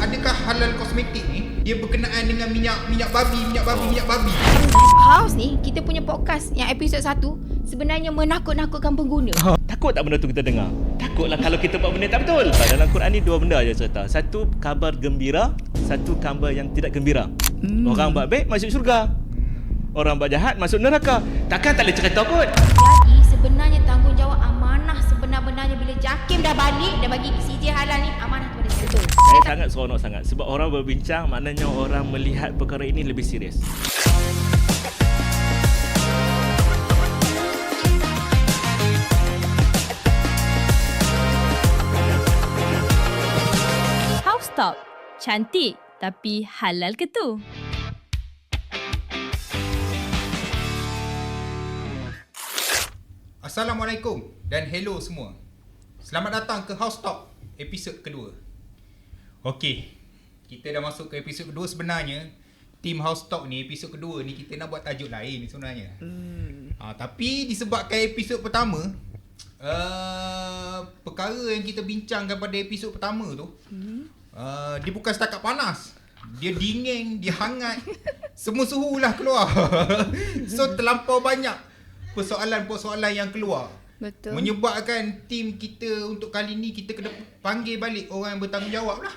adakah halal kosmetik ni dia berkenaan dengan minyak babi? House ni, kita punya podcast yang episod 1 sebenarnya menakut-nakutkan pengguna. Takut tak benda tu kita dengar? Takutlah kalau kita buat benda tak betul. Dalam Quran ni dua benda je cerita. Satu khabar gembira, satu khabar yang tidak gembira. Orang buat baik masuk syurga, orang buat jahat masuk neraka. Takkan tak boleh cerita kot. Jadi sebenarnya tanggungjawab amanah sebenar-benarnya bila JAKIM dah balik dan bagi CJ halal ni amanah kepada saya. Betul. Saya sangat seronok sangat sebab orang berbincang, maknanya orang melihat perkara ini lebih serius. House Talk. Cantik tapi halal ke tu? Assalamualaikum dan hello semua. Selamat datang ke House Talk episod kedua. Okey, kita dah masuk ke episod kedua. Sebenarnya tim House Talk ni episod kedua ni kita nak buat tajuk lain sebenarnya. Tapi disebabkan episod pertama perkara yang kita bincangkan pada episod pertama tu dia bukan setakat panas, dia dingin, dia hangat, semua suhu lah keluar. So terlampau banyak persoalan-persoalan yang keluar. Betul. Menyebabkan tim kita untuk kali ni kita kena panggil balik orang yang bertanggungjawab lah.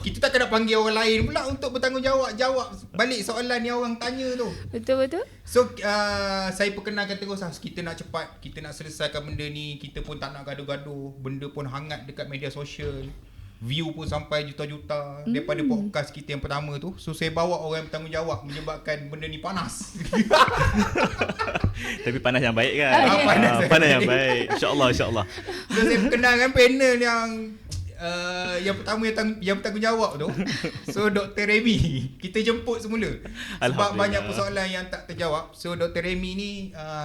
Kita tak kena panggil orang lain pula untuk bertanggungjawab, jawab balik soalan yang orang tanya tu. Betul. So saya perkenalkan terus lah. Kita nak cepat, kita nak selesaikan benda ni. Kita pun tak nak gaduh-gaduh. Benda pun hangat dekat media sosial. View pun sampai juta-juta daripada podcast kita yang pertama tu. So saya bawa orang yang bertanggungjawab menyebabkan benda ni panas. Tapi panas yang baik kan? Panas yang baik. InsyaAllah. So saya perkenalkan panel yang pertama yang bertanggungjawab tu. So Dr. Remy, kita jemput semula sebab banyak persoalan yang tak terjawab. So Dr. Remy ni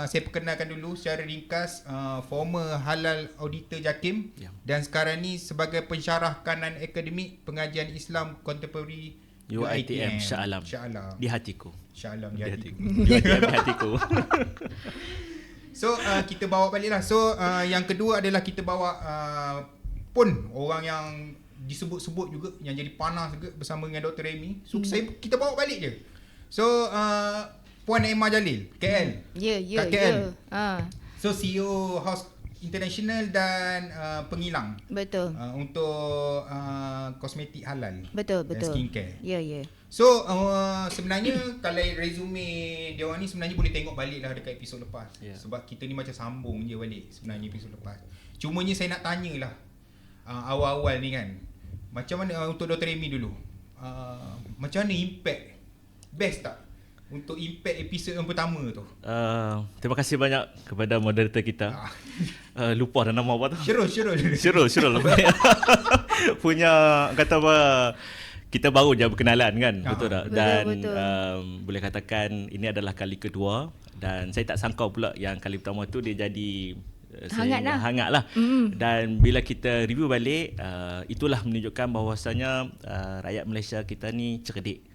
saya perkenalkan dulu secara ringkas, former halal auditor JAKIM dan sekarang ni sebagai pensyarah kanan akademik pengajian Islam kontemporari UiTM Shah Alam. Di hatiku. Shah Alam di hatiku. UiTM di hatiku. So kita bawa balik lah. So yang kedua adalah kita bawa pun orang yang disebut-sebut juga yang jadi panas juga bersama dengan Dr. Remy. So kita bawa balik je. So Puan Emma Jalil, KL. Kat KL. So CEO House International dan pengilang. Betul. Untuk kosmetik halal. Betul. Dan skincare. Ya. So sebenarnya kalau resume dia orang ni sebenarnya boleh tengok balik lah dekat episod lepas. Sebab kita ni macam sambung je balik sebenarnya episod lepas. Cumanya saya nak tanyalah awal-awal ni kan, macam mana untuk Dr. Remy dulu, macam mana impact, best tak untuk impact episod yang pertama tu? Terima kasih banyak kepada moderator kita. Lupa dah nama apa tu? Syirul punya kata apa, kita baru je berkenalan kan. Betul tak? Dan boleh katakan ini adalah kali kedua. Dan saya tak sangka pula yang kali pertama tu dia jadi hangat lah. Dan bila kita review balik, itulah menunjukkan bahawasanya rakyat Malaysia kita ni cerdik.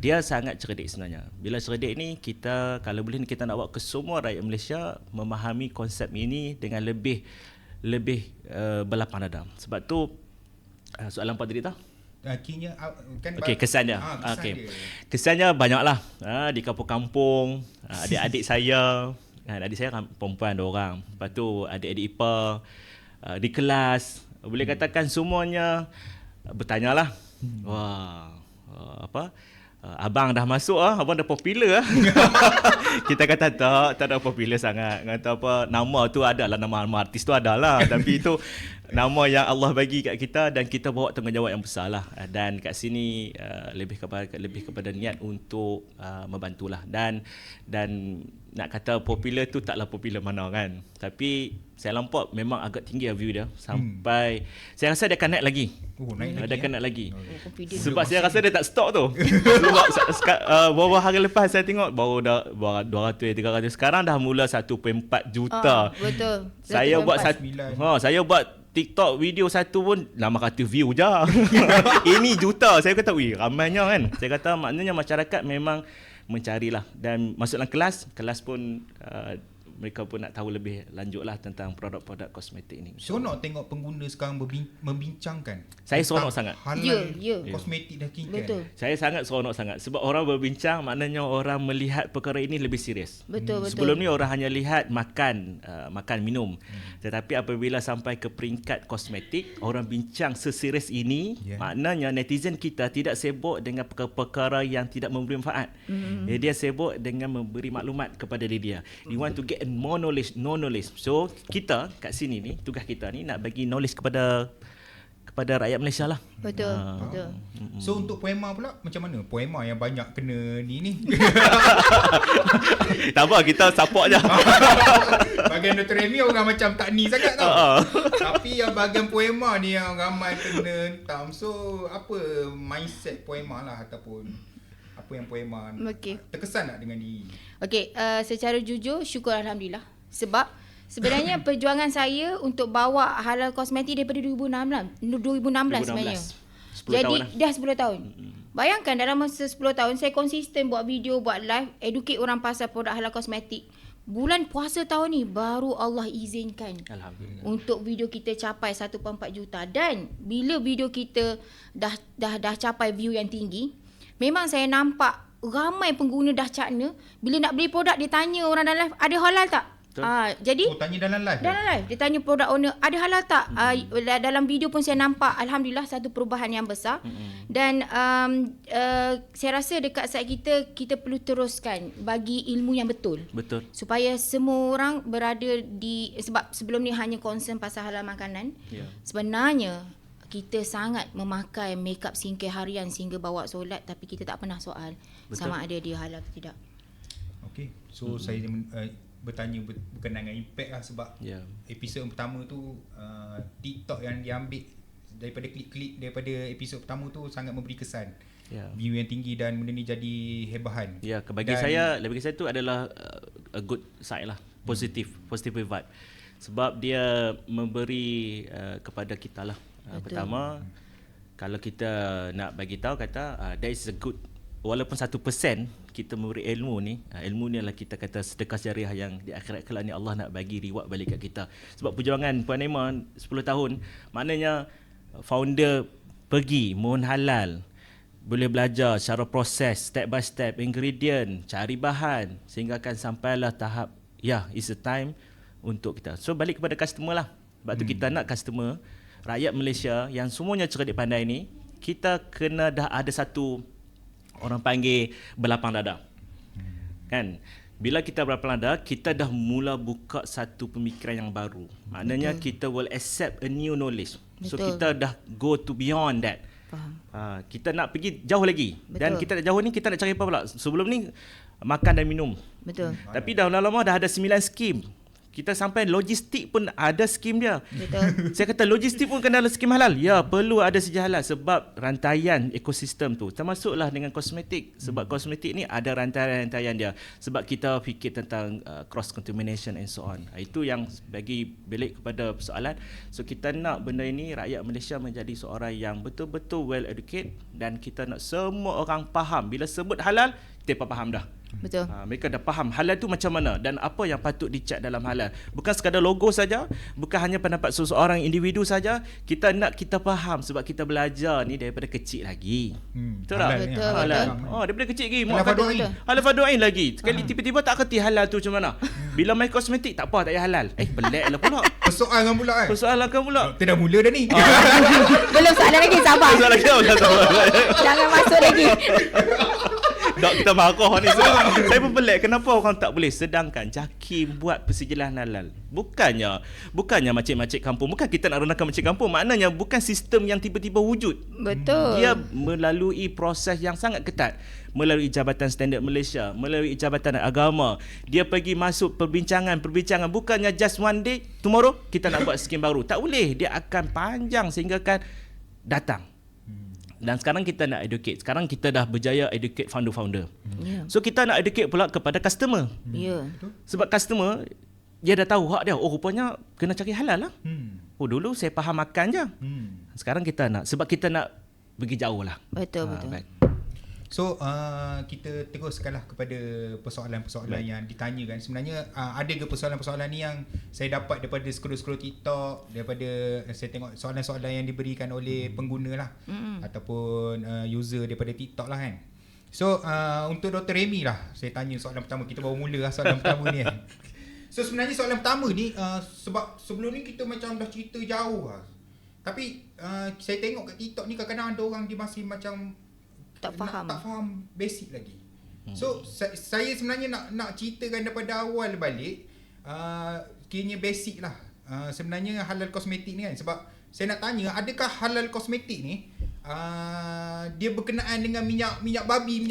Dia sangat cerdik sebenarnya. Bila cerdik ni, kita kalau boleh kita nak bawa ke semua rakyat Malaysia memahami konsep ini dengan lebih berlapang dada. Sebab tu soalan apa tadi tau? Kesannya. Kesannya banyaklah. Di kampung-kampung, adik-adik saya, adik saya kan perempuan 2 orang. Lepas tu adik-adik ipar, di kelas, boleh katakan semuanya bertanyalah. Wah, abang dah masuk abang dah popular Kita kata tak ada popular sangat. Kata apa, nama tu adalah nama artis tu adalah tapi itu nama yang Allah bagi kat kita dan kita bawa tanggungjawab yang besar lah. Dan kat sini lebih kepada niat untuk membantulah. Dan nak kata popular tu taklah popular mana kan. Tapi saya nampak memang agak tinggi view dia. Sampai saya rasa dia akan naik lagi. Dia akan naik lagi. Sebab saya rasa dia tak stop tu. Sebab beberapa hari lepas saya tengok baru dah 200-300. Sekarang dah mula 1.4 juta. Betul. Saya buat TikTok video satu pun nama kata view je. Ini juta. Saya kata ramainya kan. Saya kata maknanya masyarakat memang mencarilah. Dan masuk dalam kelas pun mereka pun nak tahu lebih lanjut lah tentang produk-produk kosmetik ni. Seronok tengok pengguna sekarang membincangkan. Saya seronok tentang sangat. Halal Ya. kosmetik dan skincare. Betul. Saya sangat seronok sangat sebab orang berbincang, maknanya orang melihat perkara ini lebih serius. Betul. Sebelum ni orang hanya lihat makan minum. Tetapi apabila sampai ke peringkat kosmetik, orang bincang seserius ini, maknanya netizen kita tidak sibuk dengan perkara-perkara yang tidak memberi manfaat. Dia sibuk dengan memberi maklumat kepada diri dia. They want to get more knowledge, So kita kat sini ni, tugas kita ni nak bagi knowledge kepada rakyat Malaysia lah. Betul. Betul. So untuk poema pula macam mana? Poema yang banyak kena ni. Tak apa, kita support je. Bahagian Dr. Remy orang macam tak ni sangat tau. Tapi yang bahagian poema ni yang ramai kena hentam. So apa mindset poema lah, ataupun apa yang poema terkesan tak dengan diri? Okey, secara jujur syukur alhamdulillah. Sebab sebenarnya perjuangan saya untuk bawa halal kosmetik daripada 2016 sebenarnya. 10 Jadi tahun lah. dah 10 tahun. Bayangkan dalam masa 10 tahun saya konsisten buat video, buat live, educate orang pasal produk halal kosmetik. Bulan puasa tahun ni baru Allah izinkan Alhamdulillah. untuk video kita capai 1.4 juta. Dan bila video kita dah capai view yang tinggi, memang saya nampak ramai pengguna dah cakna bila nak beli produk dia tanya orang dalam live, ada halal tak? Jadi Tanya dalam live. dalam live dia tanya produk owner, ada halal tak? Dalam video pun saya nampak alhamdulillah satu perubahan yang besar. Dan saya rasa dekat side kita perlu teruskan bagi ilmu yang betul. Betul. Supaya semua orang berada sebab sebelum ni hanya concern pasal halal makanan. Sebenarnya kita sangat memakai makeup skincare harian sehingga bawa solat, tapi kita tak pernah soal sama ada dia halal atau tidak. Okay, so saya bertanya berkenaan dengan impact lah, sebab episod pertama tu TikTok yang diambil daripada klik-klik daripada episod pertama tu sangat memberi kesan. View yang tinggi dan benda ni jadi hebahan. Bagi saya tu adalah a good side lah, positive vibe. Sebab dia memberi kepada kita lah. Pertama, kalau kita nak bagi tahu kata that is a good, walaupun 1% kita memberi ilmu ni adalah kita kata sedekah jariah yang di akhirat kelak ni Allah nak bagi reward balik kat kita. Sebab perjuangan Puan Emma 10 tahun, maknanya founder pergi mohon halal, boleh belajar secara proses, step by step, ingredient, cari bahan, sehingga akan sampailah tahap it's a time untuk kita. So balik kepada customer lah. Sebab tu kita nak customer, rakyat Malaysia yang semuanya cerdik pandai ni, kita kena dah ada satu orang panggil berlapang dada. Kan? Bila kita berlapang dada, kita dah mula buka satu pemikiran yang baru. Maknanya kita will accept a new knowledge. So kita dah go to beyond that. Faham. Kita nak pergi jauh lagi. Dan kita nak jauh ni, kita nak cari apa pula? Sebelum ni makan dan minum. Betul. Tapi dah lama dah ada 9 skim. Kita sampai logistik pun ada skim dia. Betul. Saya kata logistik pun kena ada skim halal. Ya, perlu ada sedia halal sebab rantaian ekosistem tu. Termasuklah dengan kosmetik. Sebab kosmetik ni ada rantaian-rantaian dia. Sebab kita fikir tentang cross contamination and so on. Itu yang bagi belik kepada persoalan. So kita nak benda ini rakyat Malaysia menjadi seorang yang betul-betul well educated, dan kita nak semua orang faham. Bila sebut halal, mereka faham dah. Betul. Mereka dah faham halal tu macam mana dan apa yang patut dicak dalam halal. Bukan sekadar logo saja, bukan hanya pendapat seseorang individu saja. Kita nak kita faham sebab kita belajar ni daripada kecil lagi. Betul tak? Betul. Halal. Daripada kecil lagi. Halal fardu ain lagi. Sekali tiba-tiba tak kerti halal tu macam mana. Bila main kosmetik tak apa, tak payah halal. Peliklah pula. Persoalan pula kan? Persoalan pula. Kita dah mula dah ni. Belum soalan lagi, sabar. Soalan lagi. Jangan masuk lagi. Dok, kita marah ni. Saya pun pelik kenapa orang tak boleh, sedangkan JAKIM buat persijilan halal. Bukannya makcik-makcik kampung. Bukan kita nak rendahkan makcik kampung. Maknanya bukan sistem yang tiba-tiba wujud. Betul. Dia melalui proses yang sangat ketat. Melalui Jabatan Standard Malaysia, melalui Jabatan Agama. Dia pergi masuk perbincangan. Bukannya just one day, tomorrow kita nak buat skim baru. Tak boleh. Dia akan panjang sehingga kan datang. Dan sekarang kita nak educate. Sekarang kita dah berjaya educate founder-founder. So kita nak educate pula kepada customer. Sebab customer, dia dah tahu hak dia. Rupanya kena cari halal lah. Dulu saya faham makan je. Sekarang kita nak, sebab kita nak pergi jauh lah. Betul. Baik. So kita teruskanlah kepada persoalan-persoalan yang ditanyakan. Sebenarnya ada ke persoalan-persoalan ni yang saya dapat daripada scroll-scroll TikTok, daripada saya tengok soalan-soalan yang diberikan oleh pengguna lah, ataupun user daripada TikTok lah kan. So untuk Dr. Remy lah saya tanya soalan pertama. Kita baru mula lah soalan pertama ni kan. So sebenarnya soalan pertama ni sebab sebelum ni kita macam dah cerita jauh lah. Tapi saya tengok kat TikTok ni kadang-kadang ada orang dia masih macam tak faham basic lagi. So saya sebenarnya nak ceritakan daripada awal balik, kiranya basic lah. Sebenarnya halal kosmetik ni kan, sebab saya nak tanya, adakah halal kosmetik ni dia berkenaan dengan minyak babi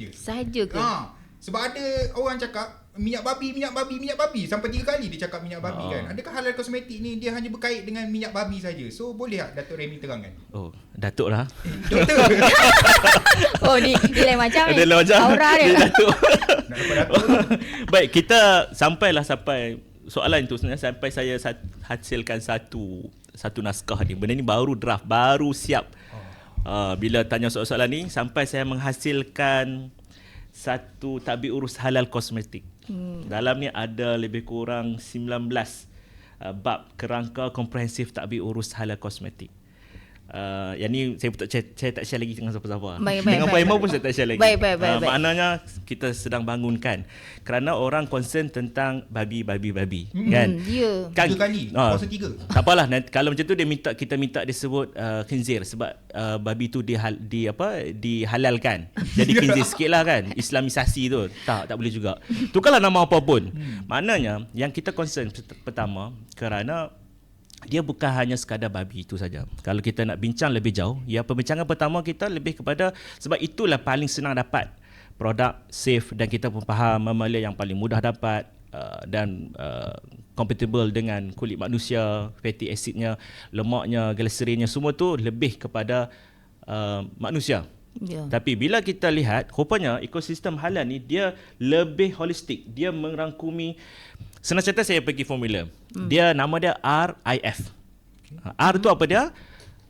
je Sahaja ke? Sebab ada orang cakap minyak babi sampai 3 kali dia cakap minyak babi kan. Adakah halal kosmetik ni dia hanya berkait dengan minyak babi saja? So boleh tak Datuk Remy terangkan? Oh, Datuk lah. Doktor. Oh ni lain macam ni. Dia lain macam. Aura dia. Datuk. Nak dapat Datuk. Baik, kita sampai soalan itu sebenarnya sampai saya hasilkan satu naskah ni. Benda ni baru draft, baru siap. Bila tanya soalan ni sampai saya menghasilkan satu tadbir urus halal kosmetik. Dalam ni ada lebih kurang 19 bab kerangka komprehensif tadbir urus halal kosmetik. Yang ni saya tak share lagi dengan siapa-siapa. Dengan Pak Imam pun saya tak share lagi. Baik. Maknanya kita sedang bangunkan kerana orang concern tentang babi kan. Ya. Kan 3 kali, puasa 3. Tak apalah, kalau macam tu kita minta dia sebut khinzir sebab babi tu dihalalkan. Jadi khinzir sikitlah kan. Islamisasi tu. Tak boleh juga. Tukarlah nama apa pun. Maknanya yang kita concern pertama kerana dia bukan hanya sekadar babi itu saja. Kalau kita nak bincang lebih jauh, perbincangan pertama kita lebih kepada, sebab itulah paling senang dapat produk safe dan kita pun faham mamalia yang paling mudah dapat dan compatible dengan kulit manusia, fatty acidnya, lemaknya, glycerinnya, semua tu lebih kepada manusia. Ya. Tapi bila kita lihat, rupanya ekosistem halal ni dia lebih holistik. Dia merangkumi, senang cerita saya pergi formula. Dia nama dia RIF. R tu apa dia?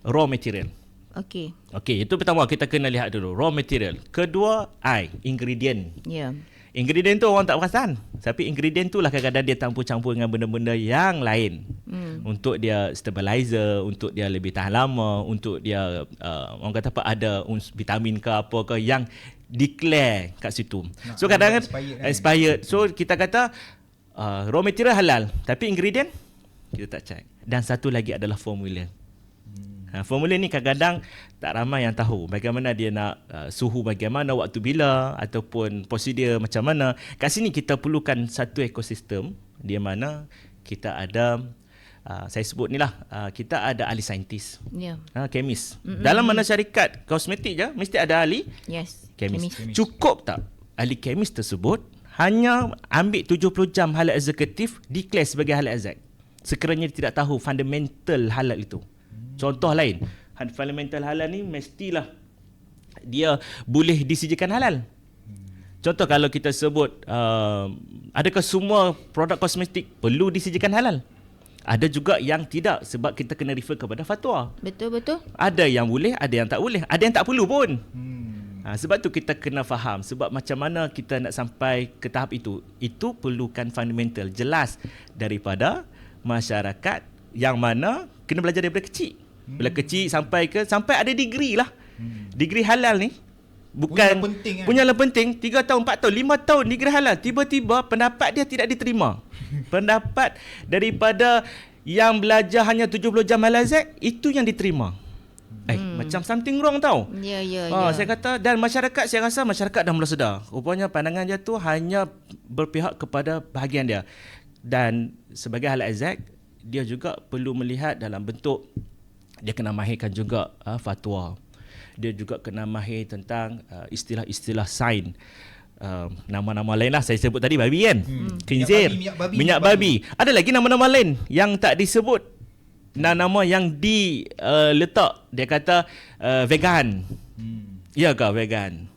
Raw material. Okey, itu pertama kita kena lihat dulu raw material. Kedua, I, ingredient. Ya. Ingredient tu orang tak perasan. Tapi ingredient tu lah kadang-kadang dia campur-campur dengan benda-benda yang lain. Untuk dia stabilizer, untuk dia lebih tahan lama, untuk dia orang kata apa, ada vitamin ke apa ke yang declare kat situ. So kadang-kadang expired. So kita kata raw material halal, tapi ingredient kita tak check. Dan satu lagi adalah formula. Formula ni kadang-kadang tak ramai yang tahu bagaimana dia nak suhu bagaimana, waktu bila ataupun prosedur macam mana. Kat sini kita perlukan satu ekosistem di mana kita ada saya sebut ni lah, kita ada ahli saintis, kemis. Dalam mana syarikat kosmetik je mesti ada ahli kemis. Cukup tak ahli kemis tersebut hanya ambil 70 jam halal eksekutif declare sebagai halal exec sekiranya dia tidak tahu fundamental halal itu. Contoh lain, fundamental halal ni mestilah dia boleh disijikan halal. Contoh kalau kita sebut adakah semua produk kosmetik perlu disijikan halal? Ada juga yang tidak sebab kita kena refer kepada fatwa. Betul. Ada yang boleh, ada yang tak boleh, ada yang tak perlu pun. Sebab tu kita kena faham sebab macam mana kita nak sampai ke tahap itu perlukan fundamental jelas daripada masyarakat yang mana kena belajar daripada kecil. Bila kecil sampai ada degree lah. Degree halal ni bukan punyalah penting 3 tahun, 4 tahun, 5 tahun degree halal, tiba-tiba pendapat dia tidak diterima. Pendapat daripada yang belajar hanya 70 jam halal zakat itu yang diterima. Macam something wrong tau. Ya. Saya kata, dan masyarakat, saya rasa masyarakat dah mula sedar. Rupanya pandangan dia tu hanya berpihak kepada bahagian dia. Dan sebagai halal zakat, dia juga perlu melihat dalam bentuk, dia kena mahirkan juga fatwa. Dia juga kena mahir tentang istilah-istilah sains. Nama-nama lain lah saya sebut tadi, babi kan, khinzir, minyak babi. Ada lagi nama-nama lain yang tak disebut, nama yang diletak. Dia kata vegan. Ya ke vegan?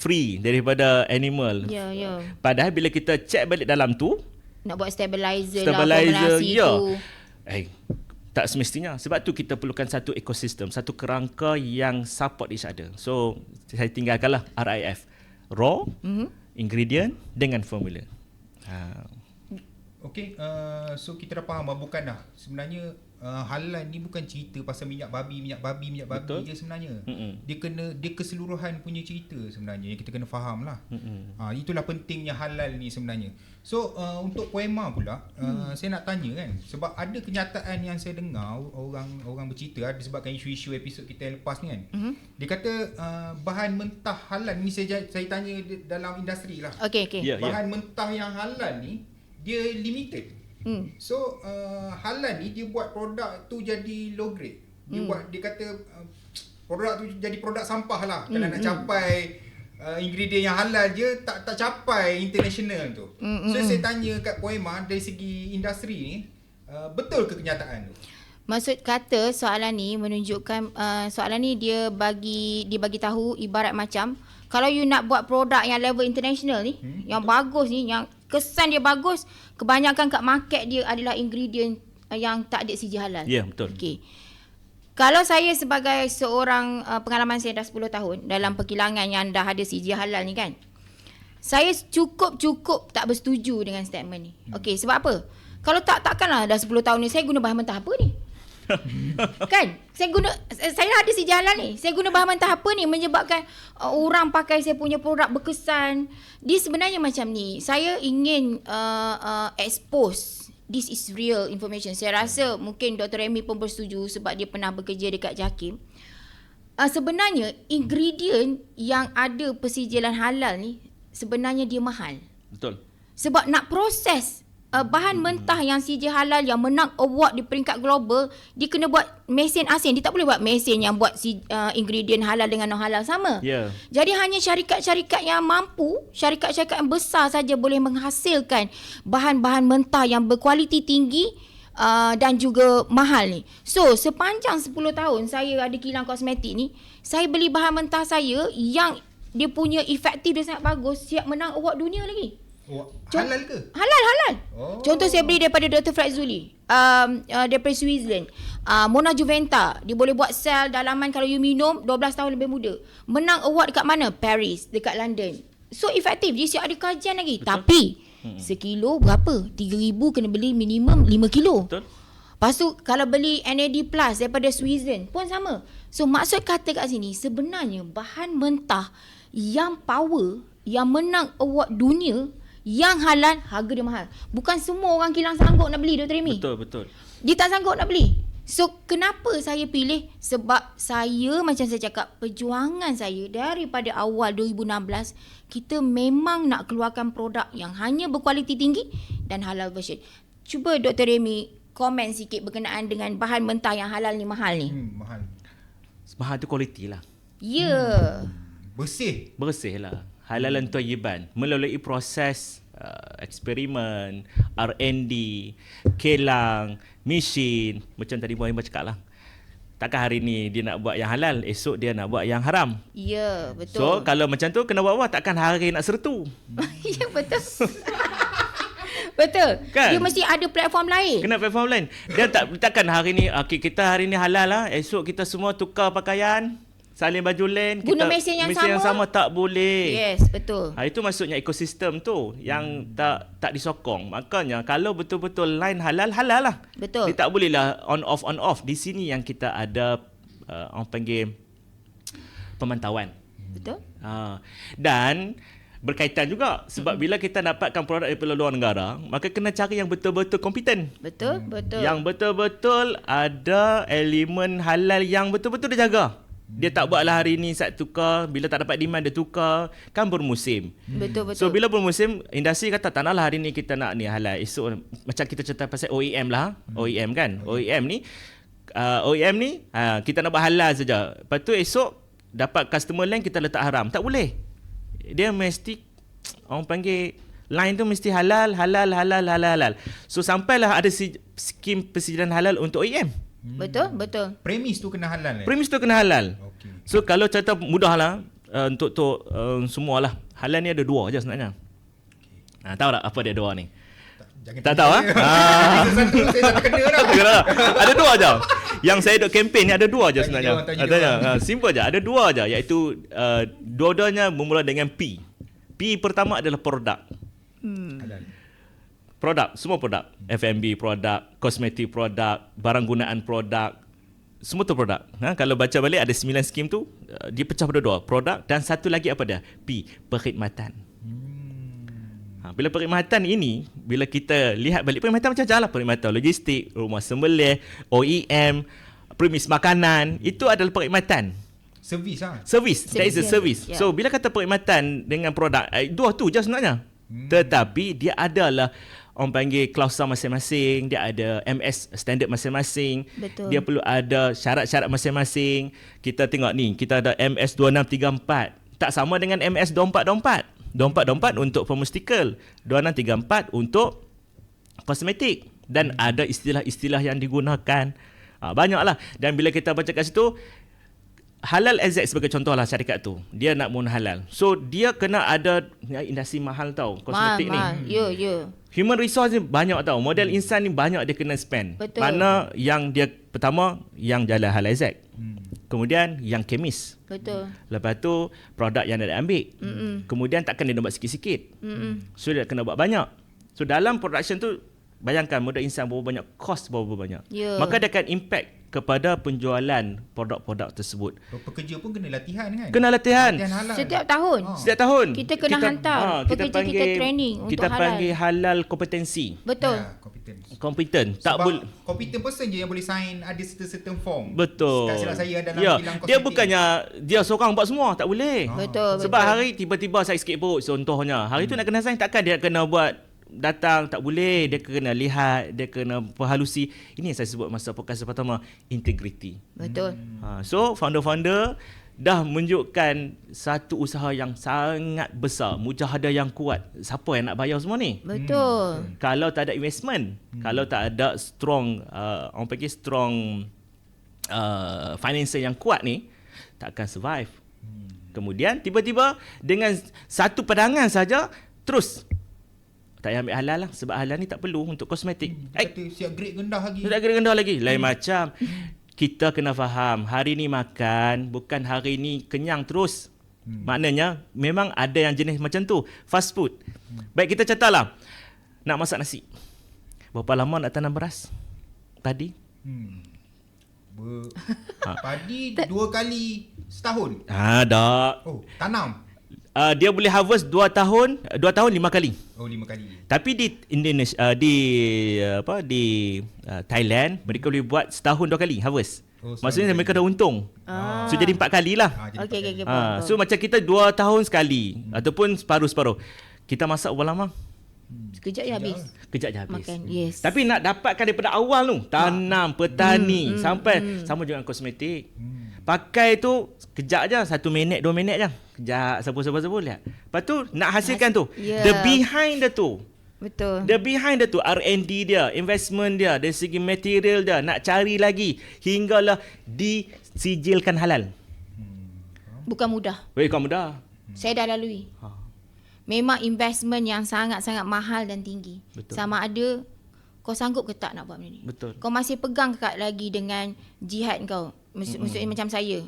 Free daripada animal. Ya. Padahal bila kita check balik dalam tu, nak buat stabilizer lah, formulasi tu. Tak semestinya. Sebab tu kita perlukan satu ekosistem, satu kerangka yang support each other. So, saya tinggalkanlah RIF. Raw, ingredient dengan formula. Okay, so kita dah faham bukan dah. Sebenarnya halal ni bukan cerita pasal minyak babi Betul. je sebenarnya. Dia keseluruhan punya cerita sebenarnya yang kita kena faham lah. Itulah pentingnya halal ni sebenarnya. So untuk Poema pula, saya nak tanya kan, sebab ada kenyataan yang saya dengar orang bercerita disebabkan isu-isu episod kita yang lepas ni kan. Dia kata bahan mentah halal ni, saya tanya dalam industri lah. Okay. Bahan mentah yang halal ni dia limited. So halal ni dia buat produk tu jadi low grade. Dia kata produk tu jadi produk sampah lah. Kalau nak capai ingredient yang halal je tak capai international tu. So saya tanya kat Poema dari segi industri ni, betul ke kenyataan tu? Maksud kata soalan ni menunjukkan soalan ni dia bagi tahu ibarat macam kalau you nak buat produk yang level international ni, yang bagus ni, yang kesan dia bagus, kebanyakan kat market dia adalah ingredient yang tak ada CG halal. Ya, betul. Okey. Kalau saya sebagai seorang pengalaman saya dah 10 tahun dalam perkilangan yang dah ada CG halal ni kan, saya cukup tak bersetuju dengan statement ni. Okey, sebab apa? Kalau takkanlah dah 10 tahun ni saya guna bahan mentah apa ni? Kan? Saya ada CG halal ni. Saya guna bahan mentah apa ni menyebabkan orang pakai saya punya produk berkesan. Dia sebenarnya macam ni. Saya ingin expose this is real information. Saya rasa mungkin Dr. Remy pun bersetuju sebab dia pernah bekerja dekat JAKIM. Sebenarnya ingredient yang ada persijilan halal ni sebenarnya dia mahal. Betul. Sebab nak proses bahan mentah yang CJ halal yang menang award di peringkat global, dia kena buat mesin asin. Dia tak boleh buat mesin yang buat ingredient halal dengan non halal sama. Jadi hanya syarikat-syarikat yang mampu, syarikat-syarikat yang besar saja boleh menghasilkan bahan-bahan mentah yang berkualiti tinggi dan juga mahal ni. So sepanjang 10 tahun saya ada kilang kosmetik ni, saya beli bahan mentah saya yang dia punya efektif dia sangat bagus, siap menang award dunia lagi. Halal ke? Halal. Contoh saya beli daripada Dr. Fratzuli, daripada Switzerland. Mona Juventa, dia boleh buat sel dalaman kalau you minum 12 tahun lebih muda. Menang award dekat mana? Paris, dekat London. So efektif, dia siap ada kajian lagi. Betul. Tapi sekilo berapa? 3,000 kena beli minimum 5 kilo. Betul. Lepas tu kalau beli NAD Plus daripada Switzerland pun sama. So maksud kata kat sini, sebenarnya bahan mentah yang power, yang menang award dunia, yang halal, harga dia mahal. Bukan semua orang kilang sanggup nak beli, Dr. Remy. Betul. Dia tak sanggup nak beli. So kenapa saya pilih? Sebab saya, macam saya cakap, perjuangan saya daripada awal 2016, kita memang nak keluarkan produk yang hanya berkualiti tinggi dan halal version. Cuba Dr. Remy komen sikit berkenaan dengan bahan mentah yang halal ni mahal ni. Mahal. Bahan tu kualiti lah. Ya. Bersih lah. Halalan thayyiban melalui proses eksperimen, R&D, kilang, mesin. Macam tadi Boy cakap lah. Takkan hari ni dia nak buat yang halal, esok dia nak buat yang haram. Ya, betul. So kalau macam tu kena buat apa? Takkan hari nak sertu. Ya, betul. Betul. Kan? Dia mesti ada platform lain. Kena platform lain. Dia takkan hari ni kita hari ni halal lah, esok kita semua tukar pakaian, salin baju lain, guna mesin yang sama tak boleh. Yes, betul. Itu maksudnya ekosistem tu yang tak disokong. Makanya kalau betul-betul line halal lah. Betul. Dia tak boleh lah on off. Di sini yang kita ada orang panggil pemantauan. Betul. Dan berkaitan juga sebab bila kita dapatkan produk daripada luar negara, maka kena cari yang betul-betul kompeten. Betul. Yang betul-betul ada elemen halal yang betul-betul dia jaga. Dia tak buatlah hari ni saat tukar, bila tak dapat demand dia tukar, kan bermusim. Betul. So bila bermusim, industri kata tak naklah hari ni kita nak ni halal. Esok macam kita cerita pasal OEM lah, OEM kan. OEM ni kita nak buat halal saja. Lepas tu esok dapat customer lain kita letak haram. Tak boleh. Dia mesti orang panggil line tu mesti halal. So sampailah ada skim persijilan halal untuk OEM. Betul. Premis tu kena halal. Okay. So kalau cerita mudahlah untuk semualah. Halal ni ada dua je sebenarnya. Tahu tak apa dia dua ni? Jangan Tak tahu Satu saya tak kena dah. Ada dua je. Yang saya duk kempen ni ada dua je sebenarnya. Tanya dia orang. Simple je. Ada dua je, iaitu dua-duanya bermula dengan P. P pertama adalah produk. Halal. Produk, semua produk. F&B produk, kosmetik produk, barang gunaan produk. Semua tu produk. Kalau baca balik ada 9 skim tu, dia pecah pada dua. Produk dan satu lagi apa dia? P, perkhidmatan. Bila perkhidmatan ini, bila kita lihat balik perkhidmatan macam-macam lah. Perkhidmatan logistik, rumah sembelih, OEM, premis makanan, itu adalah perkhidmatan. Servis lah. Service. That is a service. Yeah. So bila kata perkhidmatan dengan produk, dua tu je sebenarnya. Tetapi dia adalah orang panggil klausa masing-masing, dia ada MS standard masing-masing. Betul. Dia perlu ada syarat-syarat masing-masing. Kita tengok ni, kita ada MS 2634. Tak sama dengan MS 2424. 2424 untuk pharmaceutical, 2634 untuk kosmetik, dan ada istilah-istilah yang digunakan. Banyaklah. Dan bila kita baca kat situ, Halal Exact sebagai contoh lah syarikat tu. Dia nak mun halal. So dia kena ada industri mahal tau kosmetik Mahal. ni. Ya. Human resource ni banyak tau. Modal insan ni banyak dia kena spend. Betul. Mana yang dia pertama yang jalan Halal Exact. Kemudian yang kemis. Betul. Lepas tu produk yang dia ambil. Kemudian takkan dia nak buat sikit-sikit. So dia kena buat banyak. So dalam production tu bayangkan modal insan berapa banyak, cost berapa banyak. Ya. Maka dia akan impact kepada penjualan produk-produk tersebut. Pekerja pun kena latihan kan? Kena latihan. Latihan halal. Setiap tahun. Setiap tahun. Kita kena hantar pekerja kita training untuk kita halal. panggil halal kompetensi. Betul. Ya, kompeten. Kompeten. Tak Sebab boleh. kompeten person je yang boleh sign ada certain form. Betul. Tak silap saya dalam ya. bilang kosmetik. Dia bukannya dia seorang buat semua, tak boleh. Betul. Sebab hari tiba-tiba saya sikit perut contohnya. Hari tu nak kena sign, takkan dia kena buat datang, tak boleh. Dia kena lihat, dia kena perhalusi. Ini yang saya sebut masa podcast pertama, integrity. Betul. So founder-founder dah menunjukkan satu usaha yang sangat besar, mujahadah yang kuat. Siapa yang nak bayar semua ni? Betul. Kalau tak ada investment, kalau tak ada strong orang panggil strong financial yang kuat ni, tak akan survive. Kemudian tiba-tiba dengan satu pandangan saja terus tak payah ambil halal lah, sebab halal ni tak perlu untuk kosmetik. Kata siap grade rendah lagi. Tak kena rendah lagi. Lain macam. Kita kena faham, hari ni makan, bukan hari ni kenyang terus. Maknanya, memang ada yang jenis macam tu. Fast food. Baik, kita catatlah. Nak masak nasi. Berapa lama nak tanam beras? Padi? Padi 2 kali setahun. Tak. Oh, tanam. Dia boleh harvest 2 tahun 5 kali. Oh, 5 kali. Tapi di Indonesia, di Thailand, mereka boleh buat setahun 2 kali harvest. Maksudnya mereka dah untung. So jadi 4 kali lah. Okey. So macam kita 2 tahun sekali ataupun separuh-separuh. Kita masak berapa lama? Sekejap je habis. Kejap je habis. Makan. Yes. Tapi nak dapatkan daripada awal tu, tanam, petani, sampai sama juga dengan kosmetik. Pakai tu kejap je, 1 minit, 2 minit je. Kejap, sapu lihat. Lepas tu nak hasilkan tu. Yeah. The behind dia tu. Betul. The behind dia tu, R&D dia, investment dia, dari segi material dia, nak cari lagi hinggalah disijilkan halal. Bukan mudah. Bukan mudah. Saya dah lalui. Memang investment yang sangat-sangat mahal dan tinggi. Betul. Sama ada kau sanggup ke tak nak buat benda ni. Betul. Kau masih pegang kat lagi dengan jihad kau. Maksudnya macam saya.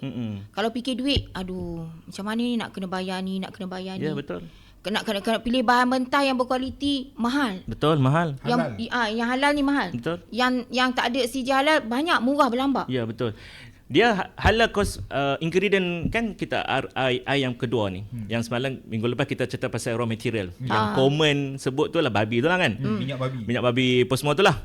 Kalau fikir duit, aduh, macam mana ni nak kena bayar ni, nak kena bayar ni. Ya, betul. Kena pilih bahan mentah yang berkualiti, mahal. Betul, mahal. Yang halal ni mahal. Betul. Yang tak ada CJ halal banyak, murah berlambak. Ya, betul. Dia halal ingredient kan kita yang kedua ni. Yang semalam minggu lepas kita cerita pasal raw material. Yang common sebut tu lah babi tu lah kan. Minyak babi apa semua tu lah.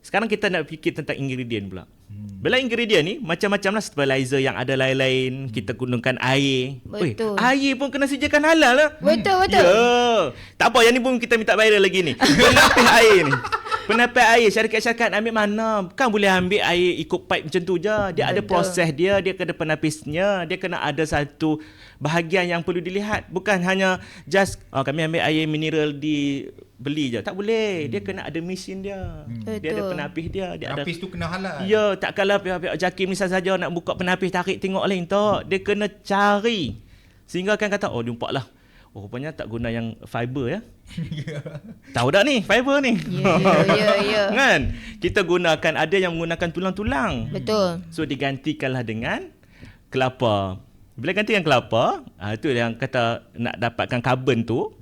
Sekarang kita nak fikir tentang ingredient pula. Bila ingredient ni macam-macam lah, fertilizer yang ada lain-lain. Kita gunakan air. Betul. Air pun kena sediakan halal lah. Betul. Ya. Tak apa, yang ni pun kita minta viral lagi ni. Penapis air ni. Penapis air, syarikat-syarikat ambil mana? Kan boleh ambil air ikut pipe macam tu je. Dia ada proses dia kena penapisnya, dia kena ada satu bahagian yang perlu dilihat. Bukan hanya just kami ambil air mineral beli je. Tak boleh. Dia kena ada mesin dia. Dia ada penapis dia. Penapis tu kena halal. Ya, takkanlah pihak-pihak JAKIM misal saja nak buka penapis tarik tengok lain tak. Dia kena cari. Sehingga akan kata, dia nampak lah. rupanya tak guna yang fiber ya. Tahu tak ni fiber ni? Ya. Kan? Kita gunakan, ada yang menggunakan tulang-tulang. Betul. So digantikanlah dengan kelapa. Bila gantikan kelapa, itu yang kata nak dapatkan karbon tu,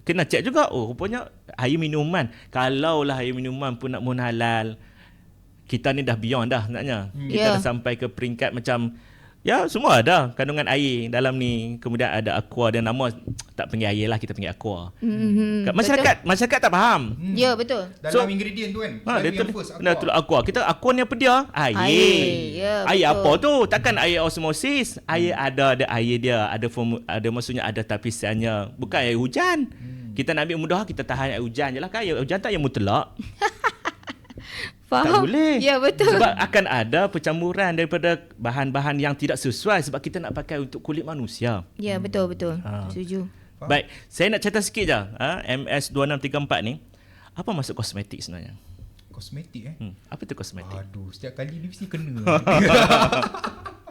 kena cek juga. Rupanya air minuman. Kalaulah air minuman pun nak halal, kita ni dah beyond dah sebenarnya. Kita dah sampai ke peringkat macam ya semua ada kandungan air dalam ni. Kemudian ada aqua, dan nama tak panggil air lah, kita panggil aqua. Masyarakat tak faham. Ya, betul. Dalam ingredient tu kan. Dia yang tulis first aqua. Kita aqua ni apa dia? Air. Ya, Air betul. apa tu? Takkan air osmosis. Air ada air dia, ada maksudnya ada tapisannya. Bukan air hujan. Kita nak ambil mudah, kita tahan air hujan je lah. Kan air hujan tak yang mutlak. Faham? Tak boleh. Ya, betul. Sebab akan ada percampuran daripada bahan-bahan yang tidak sesuai sebab kita nak pakai untuk kulit manusia. Ya, betul. Setuju. Baik, saya nak cerita sikit je. MS2634 ni, apa maksud kosmetik sebenarnya? Kosmetik Apa tu kosmetik? Aduh, setiap kali ni mesti kena.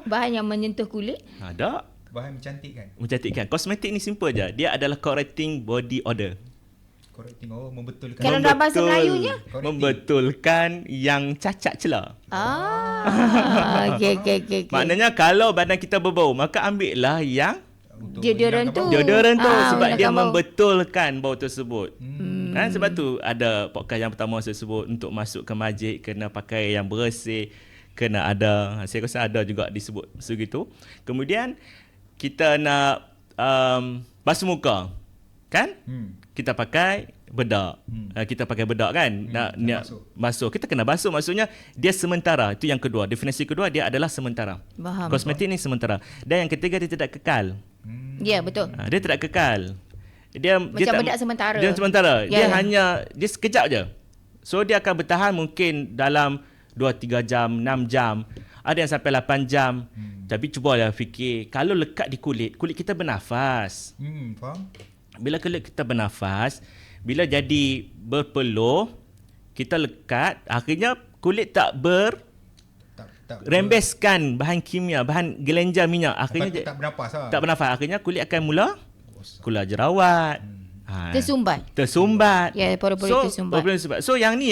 Bahan yang menyentuh kulit. Ada. Bahan mencantikkan. Mencantikkan. Kosmetik ni simple je. Dia adalah correcting body odor. Correcting, membetulkan. Kalau dalam bahasa Melayunya? Membetulkan yang cacat celah. Okay. Maknanya kalau badan kita berbau, maka ambillah yang Deodorant tu. deodorant tu sebab dia menghilangkan bau. membetulkan bau tersebut. Kan sebab tu ada podcast yang pertama saya sebut, untuk masuk ke masjid kena pakai yang bersih, kena ada, saya rasa ada juga disebut segitu. Kemudian kita nak basuh muka. Kan? Kita pakai bedak. Kita pakai bedak kan? Nak basuh. Kita kena basuh, maksudnya dia sementara. Itu yang kedua. Definisi kedua, dia adalah sementara. Faham. Kosmetik ni sementara. Dan yang ketiga, dia tidak kekal. Ya, betul. Dia tidak kekal. Dia Macam bedak sementara. Dia sementara. Ya, Dia sekejap je. So dia akan bertahan mungkin dalam 2-3 jam, 6 jam. Ada yang sampai 8 jam. Tapi cubalah fikir, kalau lekat di kulit kita bernafas. Faham? Bila kulit kita bernafas, bila jadi berpeluh, kita lekat, akhirnya kulit tak rembeskan bahan kimia, bahan glenjar minyak. Akhirnya tak bernafas lah. Tak bernafas. Akhirnya kulit akan mula keluar jerawat. Tersumbat. Ya, pori-pori tersumbat. So yang ni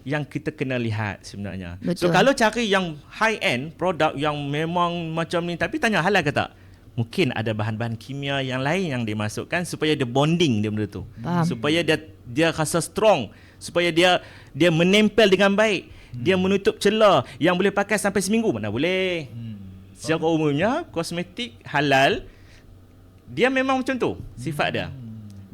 yang kita kena lihat sebenarnya. Betul. So kalau cari yang high end produk yang memang macam ni, tapi tanya halal ke tak? Mungkin ada bahan-bahan kimia yang lain yang dimasukkan supaya dia bonding dia benda tu. Faham. Supaya dia rasa strong, supaya dia menempel dengan baik. Dia menutup celah yang boleh pakai sampai seminggu, mana boleh. Secara umumnya kosmetik halal dia memang macam tu sifat dia.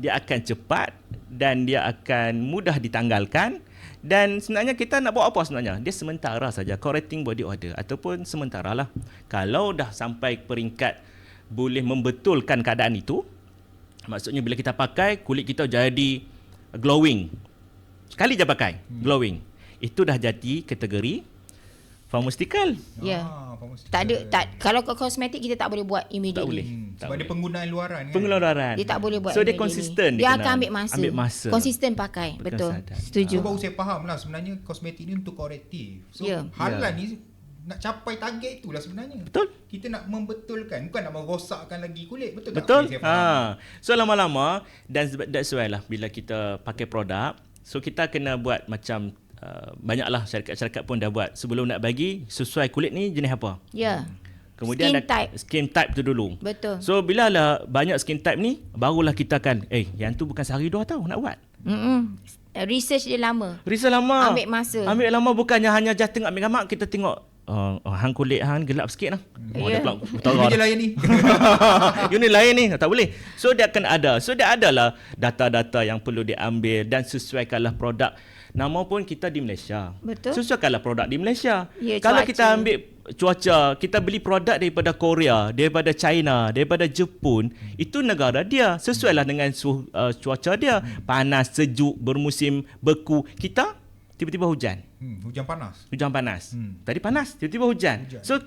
Dia akan cepat dan dia akan mudah ditanggalkan. Dan sebenarnya kita nak buat apa sebenarnya? Dia sementara saja, correcting body odor ataupun sementara lah. Kalau dah sampai peringkat boleh membetulkan keadaan itu, maksudnya bila kita pakai, kulit kita jadi glowing. Sekali je pakai, glowing. Itu dah jadi kategori pharmaceutical. Ya. Kalau kosmetik kita tak boleh buat immediately. Tak boleh. Sebab dia penggunaan luaran kan. Pengeluaran. Dia tak boleh buat So dia immediately. konsisten. Dia akan ambil masa. Konsisten pakai. Betul. Setuju. So baru saya faham lah sebenarnya kosmetik ni untuk korektif. So halal ni nak capai target itulah sebenarnya. Betul. Kita nak membetulkan, bukan nak merosakkan lagi kulit. Betul tak? Betul. Okay, saya faham. So lama-lama, dan that's why lah bila kita pakai produk, so kita kena buat macam banyaklah syarikat-syarikat pun dah buat. Sebelum nak bagi, sesuai kulit ni jenis apa. Ya. Kemudian skin type tu dulu. Betul. So bila lah banyak skin type ni, barulah kita akan yang tu bukan sehari dua tau nak buat. Research dia lama. Research lama. Ambil masa. Ambil lama, bukannya hanya just tengok ambil gambar, kita tengok hang kulit hang gelap sikit lah. Dia pula utara. Ini lain ni. Ini lain ni, tak boleh. So dia akan ada. So dia adalah data-data yang perlu diambil dan sesuaikanlah produk. Nama pun kita di Malaysia. Betul. Sesuaikanlah produk di Malaysia. Ya, kalau cuaca. kita ambil cuaca, kita beli produk daripada Korea, daripada China, daripada Jepun, itu negara dia. Sesuailah dengan cuaca dia. Panas, sejuk, bermusim, beku. Kita tiba-tiba hujan. Hujan panas. Hujan panas. Tadi panas, tiba-tiba hujan. So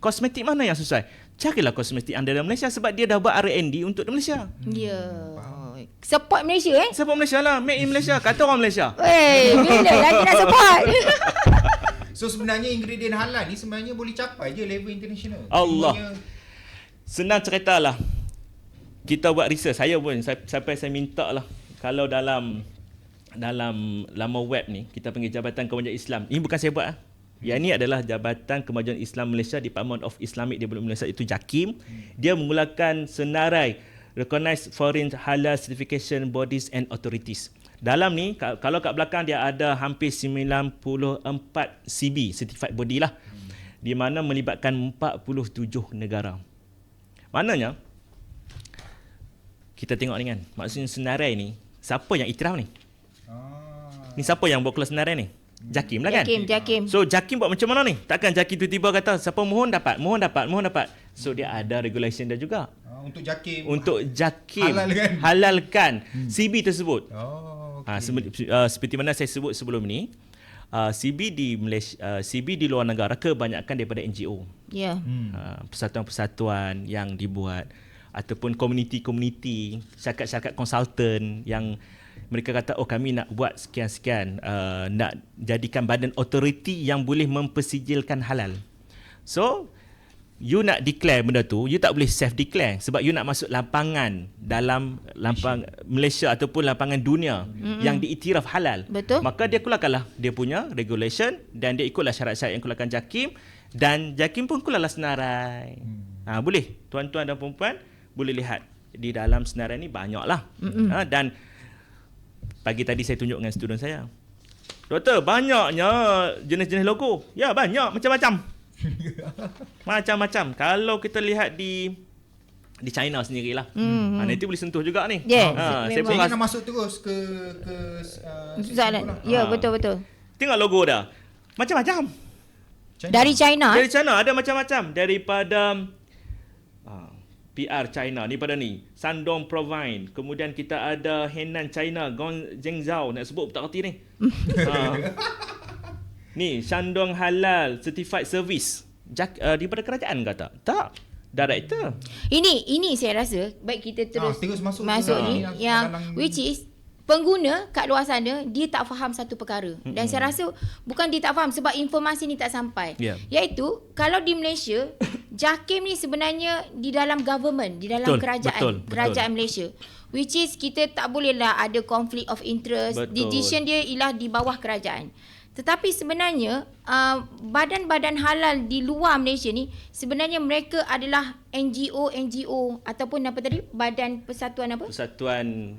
kosmetik mana yang sesuai? Carilah kosmetik anda dalam Malaysia sebab dia dah buat R&D untuk di Malaysia. Ya. Support Malaysia Support Malaysia lah. Made in Malaysia. Kata orang Malaysia. Bila lagi nak support? So sebenarnya ingredient halal ni sebenarnya boleh capai je level international. Allah. Senang cerita lah. kita buat research, saya pun sampai saya minta lah, kalau dalam laman web ni kita panggil Jabatan Kemajuan Islam. Ini bukan saya buat. Yang ini adalah Jabatan Kemajuan Islam Malaysia, Department of Islamic Development Malaysia, itu JAKIM. Dia memulakan senarai Recognized Foreign Halal Certification Bodies and Authorities. Dalam ni, kalau kat belakang dia ada hampir 94 CB, Certified Body lah, di mana melibatkan 47 negara. Maknanya, kita tengok ni kan, maksudnya senarai ni, siapa yang iktiraf ni? Ni siapa yang buat kelas senarai ni? JAKIM lah kan? JAKIM. So JAKIM buat macam mana ni? Takkan JAKIM tiba-tiba kata siapa mohon dapat. So dia ada regulation dia juga. Untuk JAKIM. Untuk JAKIM halalkan CB tersebut. Seperti mana saya sebut sebelum ni, CB di Malaysia, CB di luar negara kebanyakan daripada NGO. Ya. Persatuan-persatuan yang dibuat ataupun komuniti-komuniti, syarikat-syarikat konsultan yang mereka kata, oh kami nak buat sekian-sekian, nak jadikan badan authority yang boleh mempersijilkan halal. So, you nak declare benda tu, you tak boleh self-declare sebab you nak masuk lapangan dalam Malaysia ataupun lapangan dunia yang diiktiraf halal. Betul. Maka dia keluarkanlah dia punya regulation dan dia ikutlah syarat-syarat yang keluarkan JAKIM, dan JAKIM pun keluarlah senarai. Boleh, tuan-tuan dan puan-puan boleh lihat di dalam senarai ni banyaklah. Dan pagi tadi saya tunjuk dengan student saya, doktor, banyaknya jenis-jenis logo. Ya, banyak, macam-macam. Macam-macam. Kalau kita lihat di China sendirilah. Nanti boleh sentuh juga ni. Yes, Saya nak masuk terus ke ya, betul-betul. Tengok logo dah. Macam-macam. Dari China. Dari China ada macam-macam. Daripada PR China ni pada ni, Shandong Provine, kemudian kita ada Henan China, Guangzhou, nak sebut tak kerti ni. Ni Shandong Halal Certified Service, daripada kerajaan kata? Tak, director. Ini saya rasa baik kita terus masuk ni yang which is pengguna kat luar sana dia tak faham satu perkara. Dan saya rasa bukan dia tak faham, sebab informasi ni tak sampai. Iaitu kalau di Malaysia, JAKIM ni sebenarnya di dalam government, di dalam kerajaan Malaysia. Which is kita tak bolehlah ada conflict of interest. Decision dia ialah di bawah kerajaan. Tetapi sebenarnya badan-badan halal di luar Malaysia ni sebenarnya mereka adalah NGO ataupun apa tadi? Badan persatuan apa? Persatuan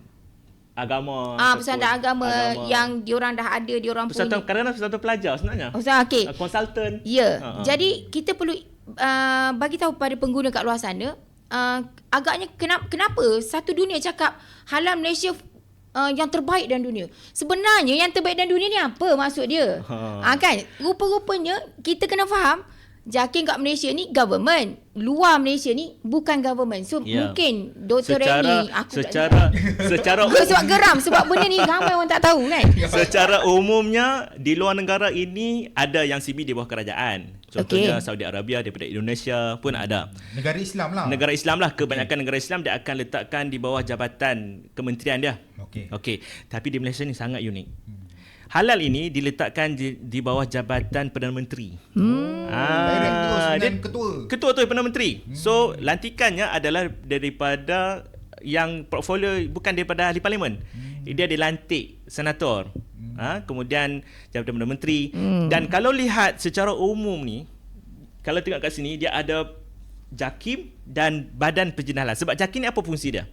agama. Persatuan agama yang diorang dah ada, diorang persatuan, kadang-kadang persatuan pelajar sebenarnya. Okey. Konsultan. Ya. Jadi kita perlu bagi tahu pada pengguna kat luar sana, agaknya kenapa satu dunia cakap halal Malaysia yang terbaik dalam dunia. Sebenarnya yang terbaik dalam dunia ni apa maksud dia? Kan? Rupa-rupanya kita kena faham JAKIM kat Malaysia ni government, luar Malaysia ni bukan government. So mungkin Dr. Remy secara sebab geram sebab benda ni ramai orang tak tahu kan. Secara umumnya di luar negara ini ada yang CB di bawah kerajaan. Contohnya Saudi Arabia, daripada Indonesia pun ada. Negara Islam lah. Kebanyakan negara Islam dia akan letakkan di bawah jabatan kementerian dia. Okey. Tapi di Malaysia ni sangat unik. Halal ini diletakkan di bawah jabatan Perdana Menteri. Dia ketua tu Perdana Menteri. So lantikannya adalah daripada yang portfolio, bukan daripada ahli parlimen. Dia dilantik senator. Kemudian jabatan Perdana Menteri. Dan kalau lihat secara umum ni, kalau tengok kat sini, dia ada JAKIM dan Badan Penjina Halal. Sebab JAKIM ni apa fungsi dia?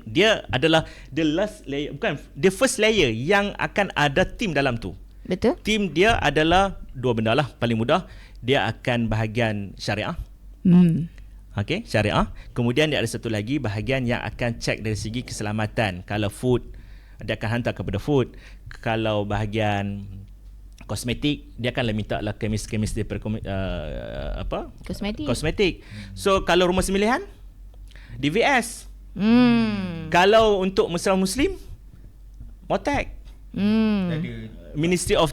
Dia adalah the last layer, bukan, the first layer yang akan ada tim dalam tu. Betul. Tim dia adalah dua benda lah, paling mudah. Dia akan bahagian syariah. Okey, syariah. Kemudian dia ada satu lagi bahagian yang akan cek dari segi keselamatan. Kalau food, dia akan hantar kepada food. Kalau bahagian kosmetik, dia akan minta lah kemis daripada kosmetik. So kalau rumah semilihan, DVS. Kalau untuk Muslim, Motek. Ministry of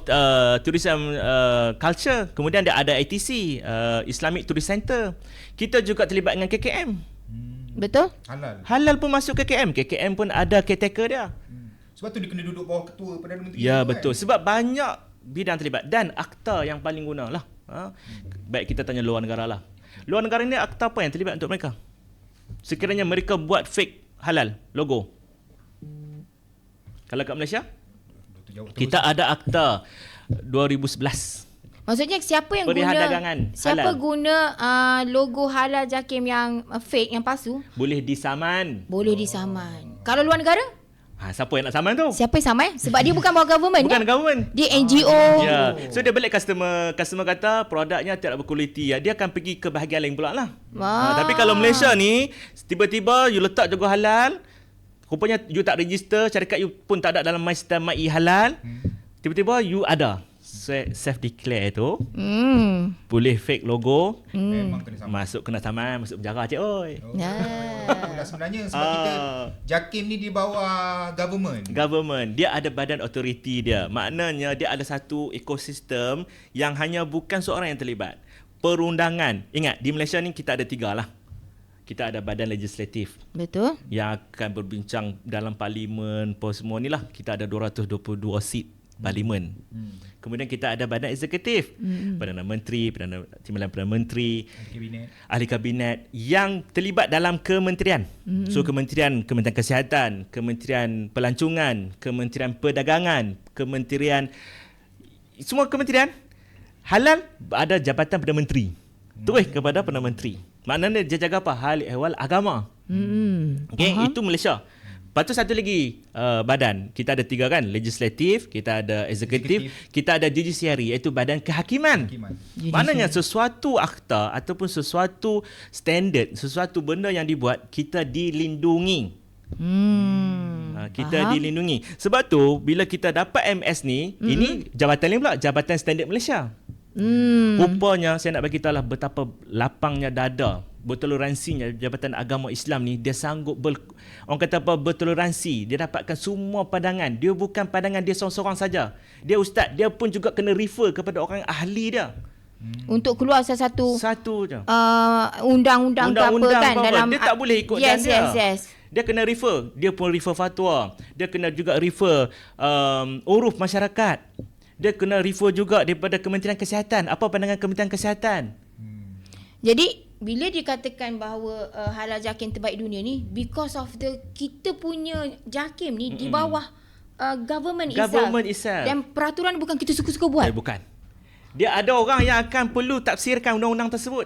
Tourism Culture. Kemudian dia ada ITC, Islamic Tourist Center. Kita juga terlibat dengan KKM. Betul. Halal pun masuk KKM. KKM pun ada caretaker dia. Sebab tu dia kena duduk bawah ketua Perdana Menteri. Ya, betul. Sebab banyak bidang terlibat. Dan akta yang paling guna lah. Baik, kita tanya luar negara lah. Luar negara ni akta apa yang terlibat untuk mereka? sekiranya mereka buat fake halal logo. Kalau kat Malaysia, Dr. jawab kita ada akta 2011. Maksudnya siapa yang Perihan guna dagangan siapa halal. guna logo halal JAKIM yang fake, yang palsu, Boleh disaman. boleh disaman. Kalau luar negara, Siapa yang nak saman tu? siapa yang saman? Sebab dia bukan bawah government. Bukan government. Dia NGO. Ya. So dia balik customer kata produknya tidak berkualiti. Dia akan pergi ke bahagian lain pula lah. Tapi kalau Malaysia ni tiba-tiba you letak logo halal, rupanya you tak register, syarikat you pun tak ada dalam MyStem MyE halal. Tiba-tiba you ada self declare tu, boleh fake logo, Memang kena sama. masuk kena saman, masuk penjara cik oi. Itulah sebenarnya sebab kita JAKIM ni di bawah government. Dia ada badan authority dia. Maknanya dia ada satu ekosistem yang hanya bukan seorang yang terlibat. Perundangan. Ingat, di Malaysia ni kita ada 3 lah. Kita ada badan legislatif Betul. yang akan berbincang dalam parlimen, semua ni lah. Kita ada 222 seat parlimen. Kemudian kita ada badan eksekutif, Perdana Menteri, Timbalan Perdana Menteri, ahli kabinet yang terlibat dalam kementerian. So Kementerian Kesihatan, Kementerian Pelancongan, Kementerian Perdagangan, semua kementerian halal ada jabatan Perdana Menteri. Terus kepada Perdana Menteri. Maknanya dia jaga apa? Hal ehwal agama. Okay, itu Malaysia. Lepas tu satu lagi badan. Kita ada 3 kan. Legislatif, kita ada eksekutif, kita ada judiciary, iaitu badan kehakiman. Maknanya sesuatu akta ataupun sesuatu standard, sesuatu benda yang dibuat, kita dilindungi. Kita dilindungi. Sebab tu bila kita dapat MS ni, ini jabatan lain pula, Jabatan Standard Malaysia. Rupanya saya nak bagi tahu lah betapa lapangnya dada, bertoleransinya Jabatan Agama Islam ni. Dia sanggup orang kata apa, bertoleransi. Dia dapatkan semua pandangan. Dia bukan pandangan dia seorang-seorang saja. Dia ustaz, dia pun juga kena refer kepada orang ahli dia. Untuk keluar satu je. Undang-undang ke apa kan dalam dia tak boleh ikut yes. Dia kena refer. Dia pun refer fatwa. Dia kena juga refer uruf masyarakat. Dia kena refer juga daripada Kementerian Kesihatan. Apa pandangan Kementerian Kesihatan? Jadi bila dikatakan bahawa halal JAKIM terbaik dunia ni, because of kita punya JAKIM ni di bawah government itself. Dan peraturan bukan kita suka-suka buat. Bukan. Dia ada orang yang akan perlu tafsirkan undang-undang tersebut.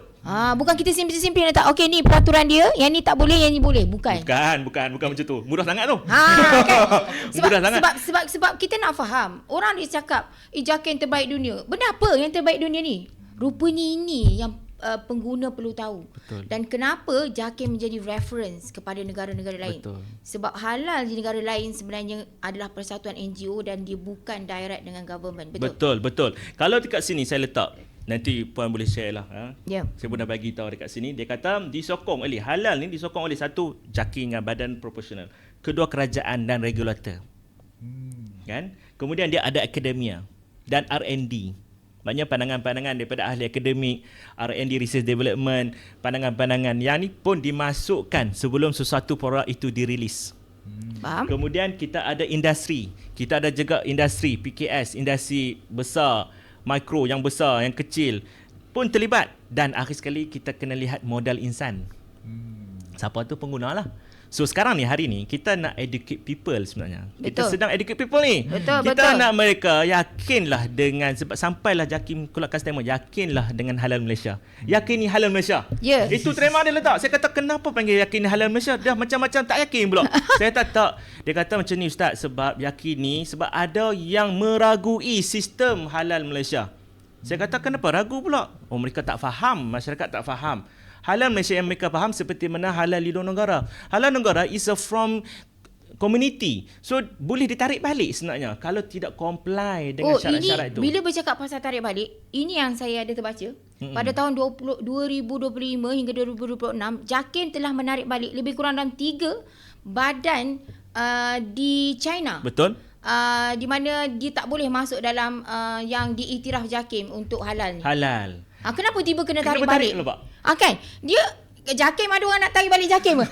Bukan kita simpel-simpel nak tak, okey ni peraturan dia, yang ni tak boleh, yang ni boleh. Bukan macam tu. Mudah sangat tu. Kan? Mudah sangat. Sebab kita nak faham. Orang dia cakap JAKIM terbaik dunia. Benda apa yang terbaik dunia ni? Rupanya ini yang pengguna perlu tahu. Betul. Dan kenapa JAKIM menjadi reference kepada negara-negara lain? Betul. Sebab halal di negara lain sebenarnya adalah persatuan NGO dan dia bukan direct dengan government. Betul. Kalau dekat sini saya letak, nanti puan boleh share lah. Ya. Saya pun dah bagi tahu dekat sini. Dia kata disokong oleh halal ni, disokong oleh satu JAKIM dengan badan proporsional, kedua kerajaan dan regulator. Kan? Kemudian dia ada akademia dan R&D. Banyak pandangan-pandangan daripada ahli akademik, R&D Research Development, pandangan-pandangan yang ni pun dimasukkan sebelum sesuatu produk itu dirilis. Faham? Kemudian kita ada industri. Kita ada juga industri PKS, industri besar, mikro, yang besar, yang kecil pun terlibat. Dan akhir sekali kita kena lihat modal insan. Siapa tu pengguna lah. So sekarang ni, hari ni kita nak educate people sebenarnya. Kita sedang educate people ni. Kita nak mereka yakinlah dengan, sebab sampailah JAKIM keluarkan statement, yakinlah dengan halal Malaysia. Yakini halal Malaysia. Yeah. Itu terima dia letak. Saya kata kenapa panggil yakini halal Malaysia? Dah macam-macam tak yakin pula. Saya kata tak. Dia kata macam ni ustaz, sebab yakini, sebab ada yang meragui sistem halal Malaysia. Saya kata kenapa ragu pula? Oh, mereka tak faham, masyarakat tak faham. Halal Malaysia yang mereka faham seperti mana halal di luar negara. Halal negara is from community. So boleh ditarik balik sebenarnya kalau tidak comply dengan syarat-syarat itu. Bila bercakap pasal tarik balik, ini yang saya ada terbaca. Pada tahun 2025 hingga 2026, JAKIM telah menarik balik lebih kurang dalam 3 badan di China. Betul. Di mana dia tak boleh masuk dalam yang diiktiraf JAKIM untuk halal ni. Halal. Kenapa tiba kena tarik Kenapa balik? tarik, Pak? Kan? Dia Jakim ada orang nak tarik balik Jakim ke?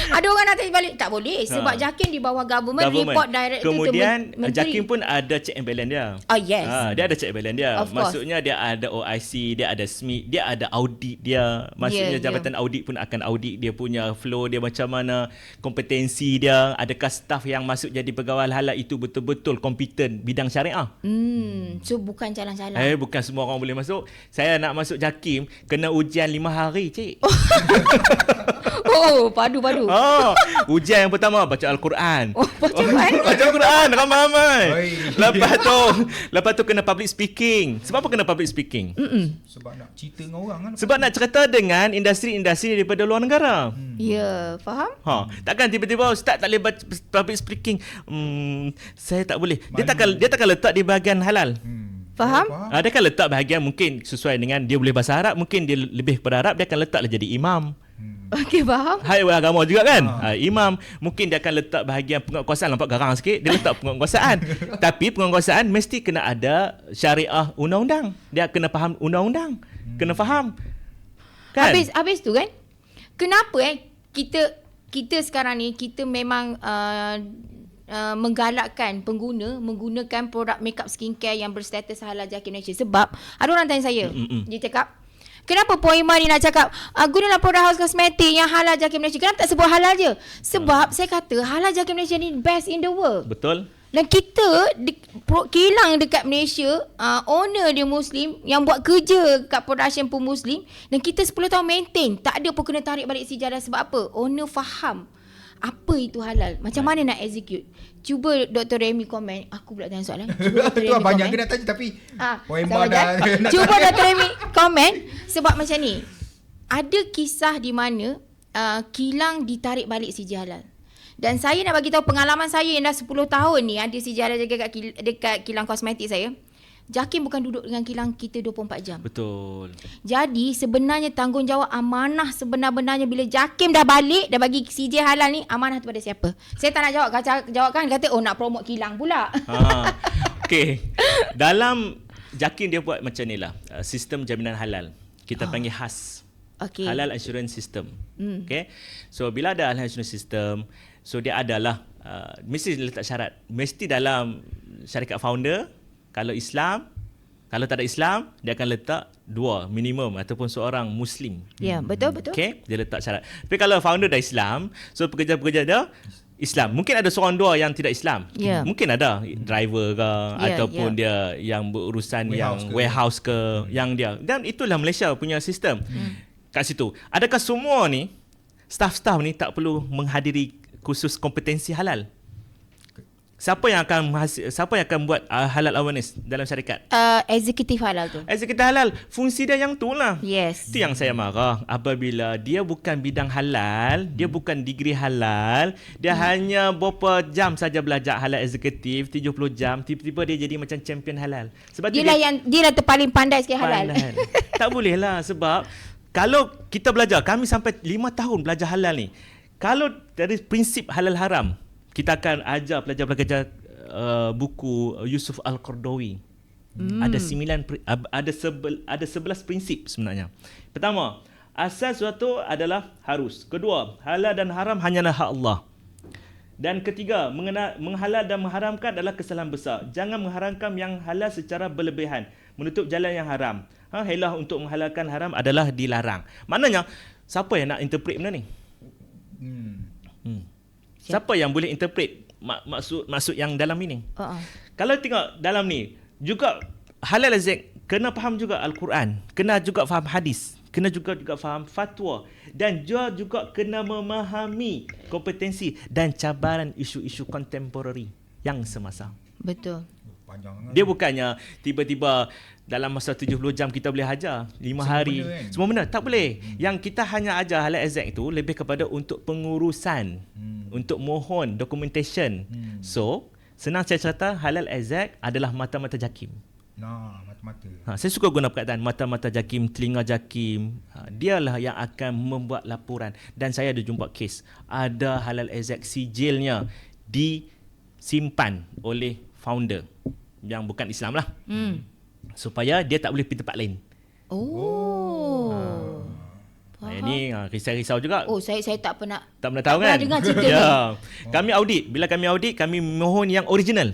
Ada orang nak tarik balik? Tak boleh. Sebab Jakim di bawah government. Report director Kemudian tu menteri. Jakim pun ada check and balance dia. Oh yes. Dia ada check and balance dia. Of course. Maksudnya dia ada OIC, dia ada SMIC, dia ada audit dia. Maksudnya jabatan audit pun akan audit dia punya flow dia macam mana, kompetensi dia, adakah staff yang masuk jadi pegawai halal itu betul-betul kompeten bidang syariah. So bukan jalan-jalan. Bukan semua orang boleh masuk. Saya nak masuk Jakim kena ujian 5 hari, cik. Oh, padu. Ujian yang pertama baca Al-Quran. Baca Al-Quran ramai-ramai. Oi. Lepas tu kena public speaking. Sebab apa kena public speaking? Sebab nak cerita dengan orang kan. Sebab nak cerita dengan industri-industri daripada luar negara. Ya, faham? Takkan tiba-tiba ustaz tak boleh baca public speaking. Saya tak boleh. Dia takkan letak di bahagian halal. Faham? Dia akan letak bahagian mungkin sesuai dengan dia boleh bahasa Arab, mungkin dia lebih kepada Arab, dia akan letaklah jadi imam. Okey, faham? Hai agama juga kan? Imam mungkin dia akan letak bahagian penguatkuasaan, nampak garang sikit, dia letak penguatkuasaan. Tapi penguatkuasaan mesti kena ada syariah undang-undang. Dia kena faham undang-undang. Kena faham. Kan? Habis tu kan? Kenapa kita sekarang ni kita memang menggalakkan pengguna menggunakan produk makeup skincare yang berstatus halal Jakim Malaysia. Sebab ada orang tanya saya, dia cakap, kenapa Poema ni nak cakap gunalah produk house kosmetik yang halal Jakim Malaysia? Kenapa tak sebut halal je? Sebab saya kata halal Jakim Malaysia ni best in the world. Betul. Dan kita kilang dekat Malaysia, owner dia Muslim, yang buat kerja kat production pun Muslim, dan kita 10 tahun maintain, tak ada pun kena tarik balik sejarah. Sebab apa? Owner faham apa itu halal, macam mana nak execute. Cuba Dr. Remy komen. Aku pula tanya soalan. Cuba Dr. Remy banyak komen. kena tanya tapi Poema dah cuba Dr. Remy komen. Sebab macam ni, ada kisah di mana kilang ditarik balik CJ halal. Dan saya nak bagi tahu pengalaman saya yang dah 10 tahun ni ada CJ halal jaga dekat kilang kosmetik saya. Jakim bukan duduk dengan kilang kita 24 jam. Betul. Jadi sebenarnya tanggungjawab amanah sebenar-benarnya bila Jakim dah balik, dah bagi CJ halal ni, amanah tu pada siapa? Saya tak nak jawab. Jawab kan kata nak promote kilang pula. Okey. Dalam Jakim dia buat macam ni lah. Sistem jaminan halal. Kita panggil HAS. Okay. Halal Assurance System. Okay. So bila ada halal assurance system, so dia adalah mesti letak syarat. Mesti dalam syarikat founder, kalau Islam, kalau tak ada Islam, dia akan letak 2 minimum ataupun seorang Muslim. Ya, betul. Okay, dia letak syarat. Tapi kalau founder dah Islam, so pekerja-pekerja dia Islam. Mungkin ada seorang dua yang tidak Islam. Yeah. Mungkin ada driver ke ataupun dia yang berurusan warehouse ke yang dia. Dan itulah Malaysia punya sistem. Kat situ. Adakah semua ni staff-staff ni tak perlu menghadiri kursus kompetensi halal? Siapa yang akan buat halal awareness dalam syarikat? Eksekutif halal tu. Eksekutif halal, fungsi dia yang tu lah. Yes. Itu yang saya marah. Apabila dia bukan bidang halal, dia bukan degree halal, dia hanya berapa jam saja belajar halal eksekutif, 70 jam, tiba-tiba dia jadi macam champion halal. Sebab dia lah paling pandai sikit halal. Tak boleh lah, sebab kalau kita belajar, kami sampai 5 tahun belajar halal ni. Kalau dari prinsip halal haram, kita akan ajar pelajar-pelajar buku Yusuf Al-Qaradawi. Ada 11 prinsip sebenarnya. Pertama, asas suatu adalah harus. Kedua, halal dan haram hanyalah hak Allah. Dan ketiga, menghalal dan mengharamkan adalah kesalahan besar. Jangan mengharamkan yang halal secara berlebihan, menutup jalan yang haram. Helah untuk menghalalkan haram adalah dilarang. Maknanya, siapa yang nak interpret benda ni? Siapa yang boleh interpret maksud yang dalam ini? Kalau tengok dalam ni, juga halal azak kena faham juga Al-Quran, kena juga faham hadis, kena juga faham fatwa, dan juga kena memahami kompetensi dan cabaran isu-isu kontemporari yang semasa. Betul. Dia bukannya tiba-tiba dalam masa 70 jam kita boleh ajar 5 hari benda, kan? Semua benda tak boleh. Yang kita hanya ajar halal azak itu lebih kepada untuk pengurusan, untuk mohon documentation. So senang saya cerita, halal azak adalah mata-mata Jakim. Mata-mata. Saya suka guna perkataan mata-mata Jakim, telinga Jakim. Dialah yang akan membuat laporan. Dan saya ada jumpa kes, ada halal azak sijilnya disimpan oleh founder yang bukan Islam lah. Supaya dia tak boleh pergi tempat lain. Ini risau juga. Oh, saya tak pernah Tahu kan? dengar cerita ni. Ya. Kami audit. Bila kami audit, kami mohon yang original.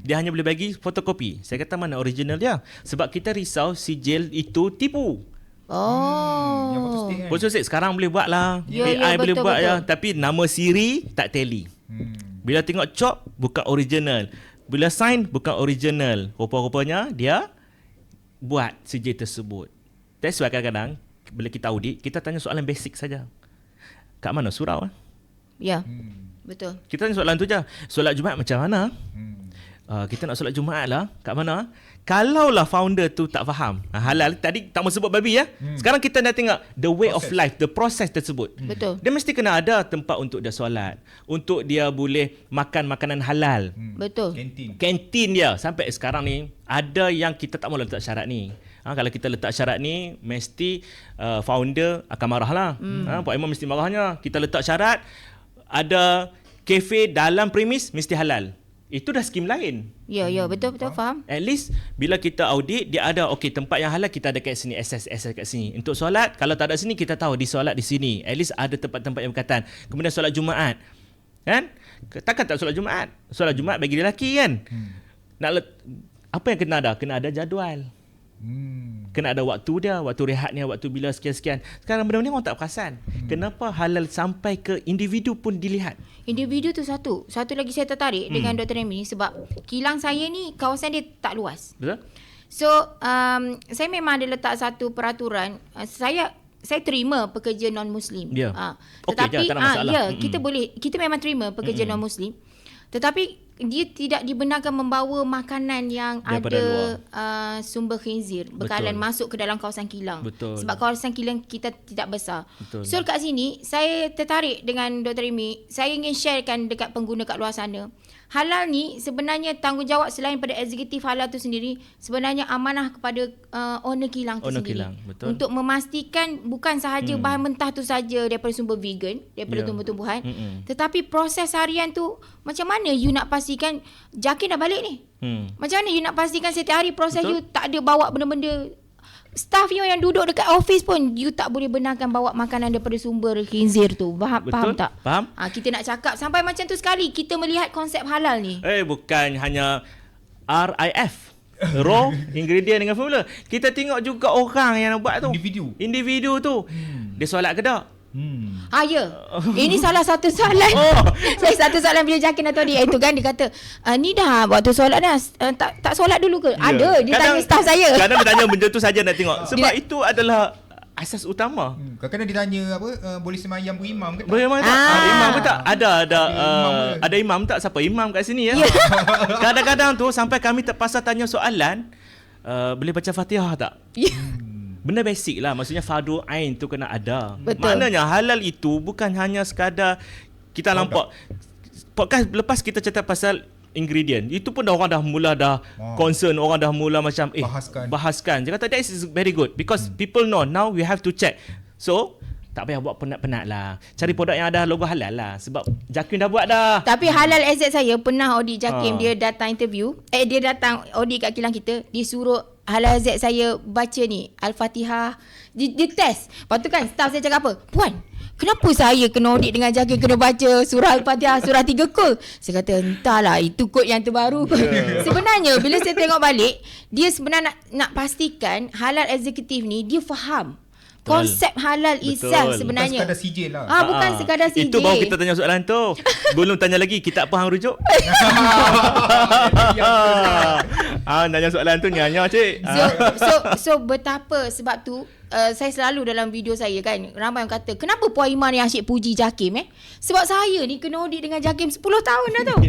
Dia hanya boleh bagi fotokopi. Saya kata mana original dia? Sebab kita risau sijil itu tipu. Yang photostat kan. Photostat sekarang boleh buat lah. Ya, AI boleh betul, buat betul. ya. Tapi nama Siri tak tally. Bila tengok chop, bukan original. Bila sign, bukan original. Rupa-rupanya dia buat sijil tersebut. That's why kadang-kadang bila kita audit, kita tanya soalan basic saja. Kat mana surau? Ya. Betul. Kita tanya soalan tu je. Solat Jumaat macam mana? Kita nak solat Jumaat lah. Kat mana? Kalaulah founder tu tak faham. Halal tadi tak mau sebut babi ya. Sekarang kita nak tengok the way of life, the process tersebut. Betul. Dia mesti kena ada tempat untuk dia solat. Untuk dia boleh makan makanan halal. Betul. Kantin. Dia sampai sekarang ni ada yang kita tak mau letak syarat ni. Kalau kita letak syarat ni mesti founder akan marah lah. Pak Imam mesti marahnya. Kita letak syarat ada kafe dalam premis mesti halal. Itu dah skim lain. Ya, betul faham. At least bila kita audit dia ada tempat yang halal kita ada kat sini, access kat sini. Untuk solat kalau tak ada sini kita tahu di solat di sini. At least ada tempat-tempat yang berkaitan. Kemudian solat Jumaat. Kan? Takkan tak solat Jumaat? Solat Jumaat bagi lelaki kan? Apa yang kena ada? Kena ada jadual. Kena ada waktu dia, waktu rehatnya, waktu bila sekian-sekian. Sekarang benda-benda ni orang tak perasan. Kenapa halal sampai ke individu pun dilihat? Individu tu satu. Satu lagi saya tertarik dengan Dr. Remy sebab kilang saya ni kawasan dia tak luas. Betul? So, saya memang ada letak satu peraturan. Saya terima pekerja non-Muslim. Ya. Okey Tetapi je, tak ada masalah. kita memang terima pekerja non-Muslim. Tetapi dia tidak dibenarkan membawa makanan yang daripada ada sumber khinzir bekalan masuk ke dalam kawasan kilang. Betul. Sebab kawasan kilang kita tidak besar. Betul. So kat sini saya tertarik dengan Dr. Remy. Saya ingin sharekan dekat pengguna kat luar sana. Halal ni sebenarnya tanggungjawab selain pada eksekutif halal tu sendiri, sebenarnya amanah kepada owner kilang tu sendiri. Kilang, betul. Untuk memastikan bukan sahaja bahan mentah tu saja daripada sumber vegan, daripada tumbuh-tumbuhan, tetapi proses harian tu macam mana you nak pastikan Jakin dah balik ni? Macam mana you nak pastikan setiap hari proses Betul. you tak ada bawa benda-benda. Staff you yang duduk dekat office pun you tak boleh benarkan bawa makanan daripada sumber khinzir tu. Faham tak? Faham. Kita nak cakap sampai macam tu sekali kita melihat konsep halal ni. Bukan hanya RIF. Raw, ingredient dengan formula. Kita tengok juga orang yang nak buat tu. Individu tu. Dia solat ke tak? Ya. Ini salah satu soalan. Saya satu soalan bila Jakin atau dia itu kan dia kata, ni dah waktu solat dah tak solat dulu ke? Ada, dia tanya staff saya. Kadang dia tanya benda tu saja nak tengok. Sebab itu adalah asas utama. Kadang-kadang dia tanya boleh semayang berimam ke tak? Berimam tak? Imam ke tak? Ada imam tak? Siapa imam kat sini ya? Kadang-kadang tu sampai kami terpaksa tanya soalan, boleh baca Fatihah tak? Benda basic lah. Maksudnya fardu ain tu kena ada. Betul. Maknanya halal itu bukan hanya sekadar kita nampak. Podcast lepas kita cerita pasal ingredient, itu pun orang dah mula concern, orang dah mula macam bahaskan. Dia kata that is very good because people know now we have to check. So tak payah buat penat-penat lah. Cari produk yang ada logo halal lah. Sebab Jakim dah buat dah. Tapi halal asset saya pernah audit Jakim. Dia datang interview. Dia datang audit kat kilang kita. Dia suruh halal asset saya baca ni Al-Fatihah. Dia test. Lepas tu kan staff saya cakap apa? Puan, kenapa saya kena audit dengan Jakim kena baca surah Al-Fatihah, surah 3 kod? Saya kata entahlah, itu kod yang terbaru. Sebenarnya bila saya tengok balik, dia sebenarnya nak pastikan halal eksekutif ni dia faham konsep halal itself sebenarnya. Bukan sekadar sijil lah. Bukan sekadar sijil. Itu baru kita tanya soalan tu. Belum tanya lagi kita apa hang rujuk. Tanya soalan tu nyanya cik. So betapa sebab tu saya selalu dalam video saya kan ramai yang kata kenapa Puan Iman yang asyik puji Jakim sebab saya ni kena audit dengan Jakim 10 tahun dah tau.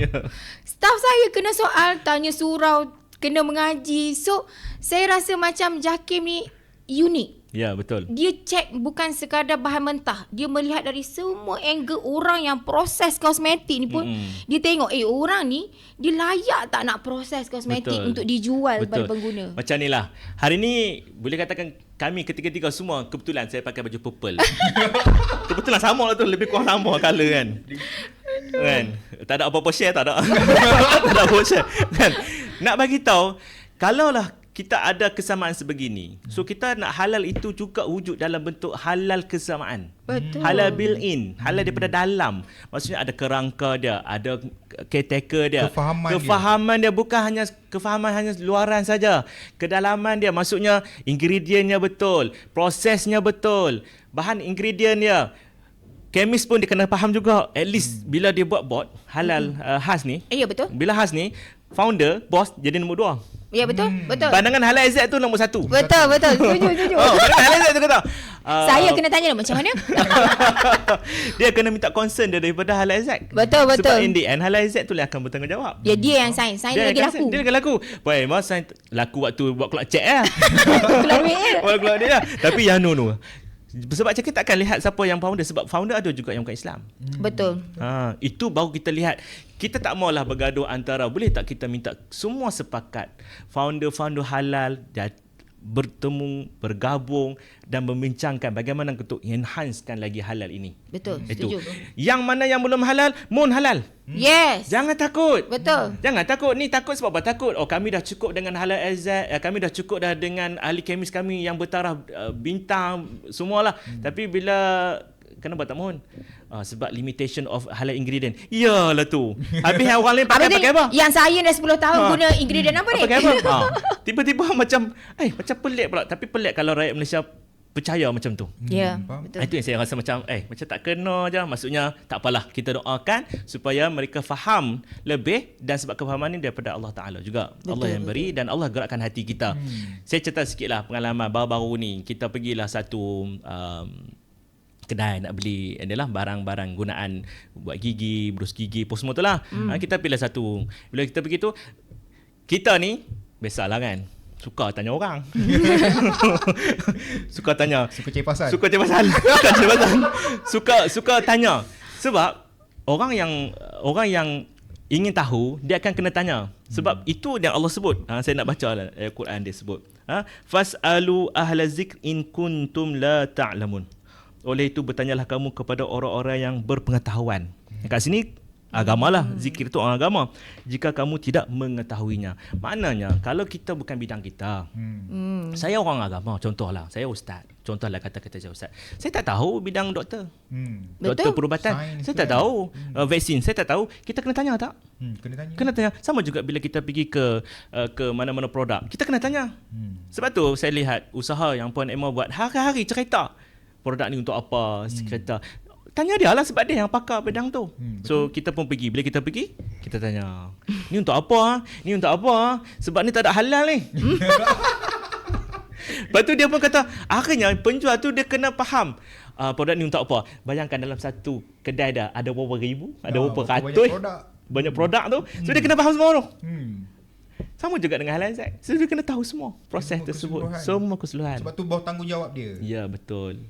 Staff saya kena soal, tanya surau, kena mengaji. So saya rasa macam Jakim ni unik. Ya, betul. Dia cek bukan sekadar bahan mentah. Dia melihat dari semua angle orang yang proses kosmetik ni pun. Dia tengok, orang ni dia layak tak nak proses kosmetik untuk dijual kepada pengguna. Macam ni lah. Hari ni boleh katakan kami ketiga-tiga semua kebetulan saya pakai baju purple. Kebetulan sama lah tu. Lebih kurang sama colour kan. Tak ada apa-apa share, tak ada. Tak ada apa-apa share. Kan? Nak bagi tahu, kalaulah kita ada kesamaan sebegini. So kita nak halal itu juga wujud dalam bentuk halal kesamaan. Betul. Halal built-in, halal daripada dalam. Maksudnya ada kerangka dia, ada caretaker dia. Kefahaman dia bukan hanya kefahaman hanya luaran saja. Kedalaman dia maksudnya ingredientnya betul, prosesnya betul, bahan ingredient dia. Kemis pun dia kena faham juga. At least bila dia buat bot halal khas ni. Ya, betul. Bila khas ni, founder, bos jadi nombor 2. Ya, betul. Betul. Pandangan halal Aizat tu nombor 1. Betul. Setuju. Pandangan halal Aizat tu kata. Saya kena tanya macam mana? Dia kena minta concern dia daripada halal Aizat. Betul. Sebab in the end halal Aizat tu lah akan bertanggungjawab. Ya, dia yang sign lagi laku. Dia lagi laku. Boy, mas sign laku waktu buat clock check lah. Keluar duit. Keluar dia lah. Tapi yang no. Sebab kita takkan lihat siapa yang founder. Sebab founder ada juga yang bukan Islam. Betul. Itu baru kita lihat. Kita tak maulah bergaduh antara. Boleh tak kita minta semua sepakat founder halal dan bertemu, bergabung dan membincangkan bagaimana untuk enhancekan lagi halal ini. Betul. Itu. Setuju. Yang mana yang belum halal, mun halal. Yes. Jangan takut. Betul. Jangan takut. Ni takut sebab apa takut? Oh, kami dah cukup dengan halal Aizat. Kami dah cukup dah dengan ahli kemis kami yang bertaraf bintang semualah. Tapi bila kenapa tak mohon? Sebab limitation of halal ingredient. Iyalah tu. Habis orang lain pakai apa? Yang saya dah 10 tahun guna ingredient apa ni? Pakai apa? Tiba-tiba macam pelik pula. Tapi pelik kalau rakyat Malaysia percaya macam tu. Ya, betul. Itu yang saya rasa macam tak kena je. Maksudnya tak apalah, kita doakan supaya mereka faham lebih, dan sebab kefahaman ni daripada Allah Ta'ala juga. Betul, Allah yang beri dan Allah gerakkan hati kita. Saya cerita sikitlah pengalaman baru-baru ni. Kita pergilah satu kedai nak beli adalah barang-barang gunaan buat gigi, berus gigi, apa semua tu lah. Kita pilih satu. Bila kita pergi tu, kita ni biasalah kan, suka tanya orang. Suka tanya. Suka cari pasal. Suka tanya. Sebab orang yang ingin tahu, dia akan kena tanya. Sebab itu yang Allah sebut. Saya nak baca Al-Quran dia sebut. Fas'alu ahla zikr in kuntum la ta'lamun. Oleh itu bertanyalah kamu kepada orang-orang yang berpengetahuan. Kat sini agama lah, zikir itu orang agama. Jika kamu tidak mengetahuinya. Maknanya kalau kita bukan bidang kita. Saya orang agama, contohlah. Saya ustaz. Contohlah kata saya ustaz. Saya tak tahu bidang doktor. Doktor perubatan. Sains saya tak tahu. Vaksin saya tak tahu. Kita kena tanya tak? Kena tanya. Sama juga bila kita pergi ke mana-mana produk. Kita kena tanya. Sebab tu saya lihat usaha yang Puan Emma buat hari-hari cerita. Produk ni untuk apa? Cerita. Tanya dia lah sebab dia yang pakar bidang tu. So kita pun pergi. Bila kita pergi, kita tanya, ni untuk apa? Ni untuk apa? Sebab ni tak ada halal ni. Lepas tu dia pun kata, akhirnya penjual tu dia kena faham produk ni untuk apa. Bayangkan dalam satu kedai dah ada berapa ribu, ada berapa ratus banyak produk tu. So dia kena faham semua tu. Sama juga dengan halal Aizat. So dia kena tahu semua proses tersebut. Semua keseluruhan. Sebab tu bawah tanggungjawab dia. Ya, betul.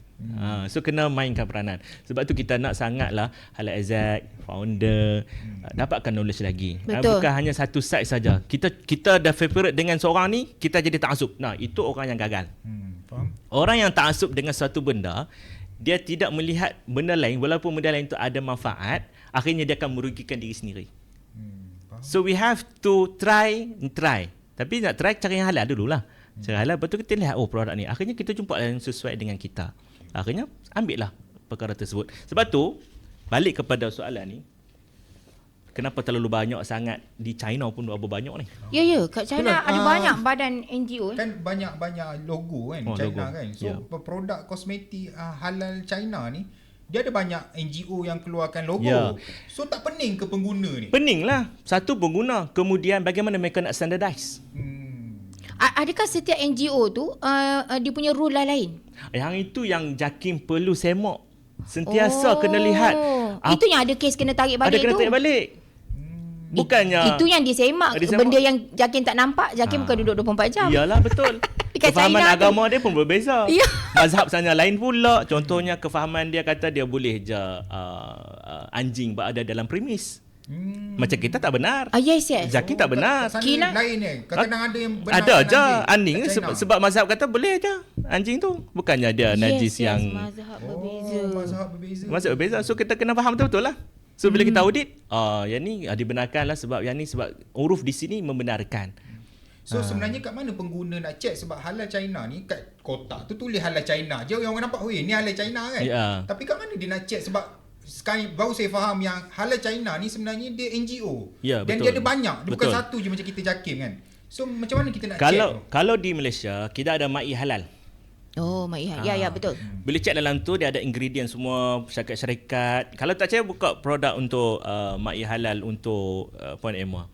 So kena mainkan peranan. Sebab tu kita nak sangatlah halal Aizat, founder dapatkan knowledge lagi. Bukan hanya satu side saja. Kita dah favorite dengan seorang ni, kita jadi taksub. Nah, itu orang yang gagal. Faham? Orang yang taksub dengan satu benda, dia tidak melihat benda lain, walaupun benda lain itu ada manfaat, akhirnya dia akan merugikan diri sendiri. So we have to try. Tapi nak try cara yang halal dululah. Cara halal, betul kita lihat produk ni. Akhirnya kita jumpa yang sesuai dengan kita. Akhirnya ambillah perkara tersebut. Sebab tu balik kepada soalan ni, kenapa terlalu banyak sangat di China pun berapa banyak ni? Ya, kat China ada banyak badan NGO. Kan banyak logo kan China logo. Kan. So produk kosmetik halal China ni, dia ada banyak NGO yang keluarkan logo. So tak pening ke pengguna ni? Pening lah. Satu pengguna. Kemudian bagaimana mereka nak standardize? Adakah setiap NGO tu dia punya rule lain? Yang itu yang JAKIM perlu semak. Sentiasa kena lihat. Itu yang ada kes kena tarik balik tu. Ada kena tarik balik. Bukannya itu yang disemak. Benda yang JAKIM tak nampak, JAKIM bukan duduk 24 jam. Iyalah, betul. Kefahaman agama dia pun berbeza. Mazhab sana lain pula. Contohnya kefahaman dia kata dia boleh je anjing berada dalam premis. Macam kita tak benar. Yes. JAKIM tak benar. Sana lain ni. Kadang-kadang ada yang benar. Ada je anjing sebab mazhab kata boleh je anjing tu. Bukannya dia najis yang mazhab berbeza. Mazhab berbeza. So kita kena faham betul-betul lah. So bila kita audit, yang ni dibenarkan lah sebab yang ni sebab huruf di sini membenarkan. So sebenarnya kat mana pengguna nak check, sebab halal China ni kat kotak tu tulis halal China je, yang orang nampak weh ni halal China kan. Tapi kat mana dia nak check, sebab sekarang baru saya faham yang halal China ni sebenarnya dia NGO. Dan dia ada banyak, dia bukan satu je macam kita JAKIM kan. So macam mana kita nak check? Kalau di Malaysia kita ada MAI halal. Oh, Mak Ihan. Ya, betul. Boleh check dalam tu, dia ada ingredient semua, syarikat-syarikat. Kalau tak percaya, buka produk untuk MAI halal untuk Puan Emma.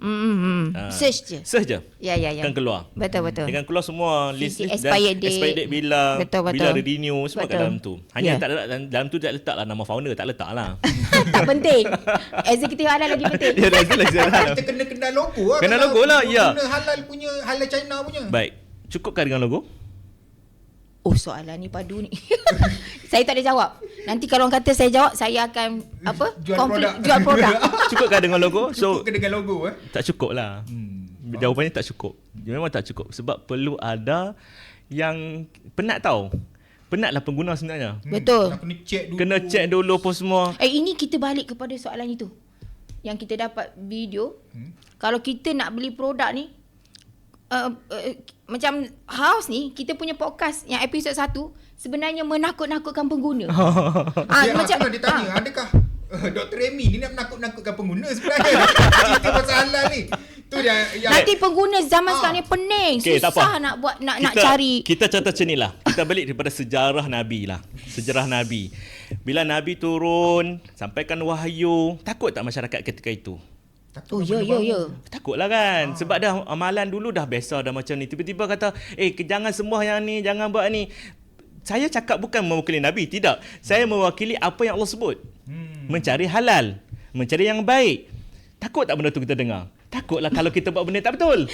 Search je. Ya. Akan keluar. Betul. Akan keluar semua list expired date bila, betul. bila renew, semua kat dalam tu. Hanya tak dalam tu tak letak lah nama founder, tak letak lah. Tak penting. Eksekutif halal lagi penting. Ya, halal. Kita kena kenal logo lah. Kenal logo lah, ya. Guna halal punya, halal China punya. Baik. Cukupkah dengan logo? Oh, soalan ni padu ni. Saya tak ada jawab. Nanti kalau orang kata saya jawab, saya akan jual produk. Cukupkah dengan logo? Cukupkah dengan logo Tak cukup lah. Jawapannya tak cukup. Memang tak cukup. Sebab perlu ada yang penat tau. Penatlah pengguna sebenarnya. Betul. Kena check dulu apa semua. Ini kita balik kepada soalan itu. Yang kita dapat video. Kalau kita nak beli produk ni, macam House ni, kita punya podcast yang episod 1 sebenarnya menakut-nakutkan pengguna. Macam dia tanya, adakah Dr. Remy ni nak menakut-nakutkan pengguna sebenarnya? Cerita pasal halal ni. Tu dia nanti pengguna zaman sekarang ni pening, susah nak buat nak cari. Kita cerita macam inilah. Kita balik daripada sejarah Nabi lah. Sejarah Nabi. Bila Nabi turun, sampaikan wahyu, takut tak masyarakat ketika itu? Ya. Takutlah kan. Sebab dah amalan dulu dah biasa dah macam ni. Tiba-tiba kata, jangan sembah yang ni, jangan buat ni. Saya cakap bukan mewakili Nabi, tidak. Saya mewakili apa yang Allah sebut. Mencari halal, mencari yang baik. Takut tak benda tu kita dengar? Takutlah kalau kita buat benda tak betul.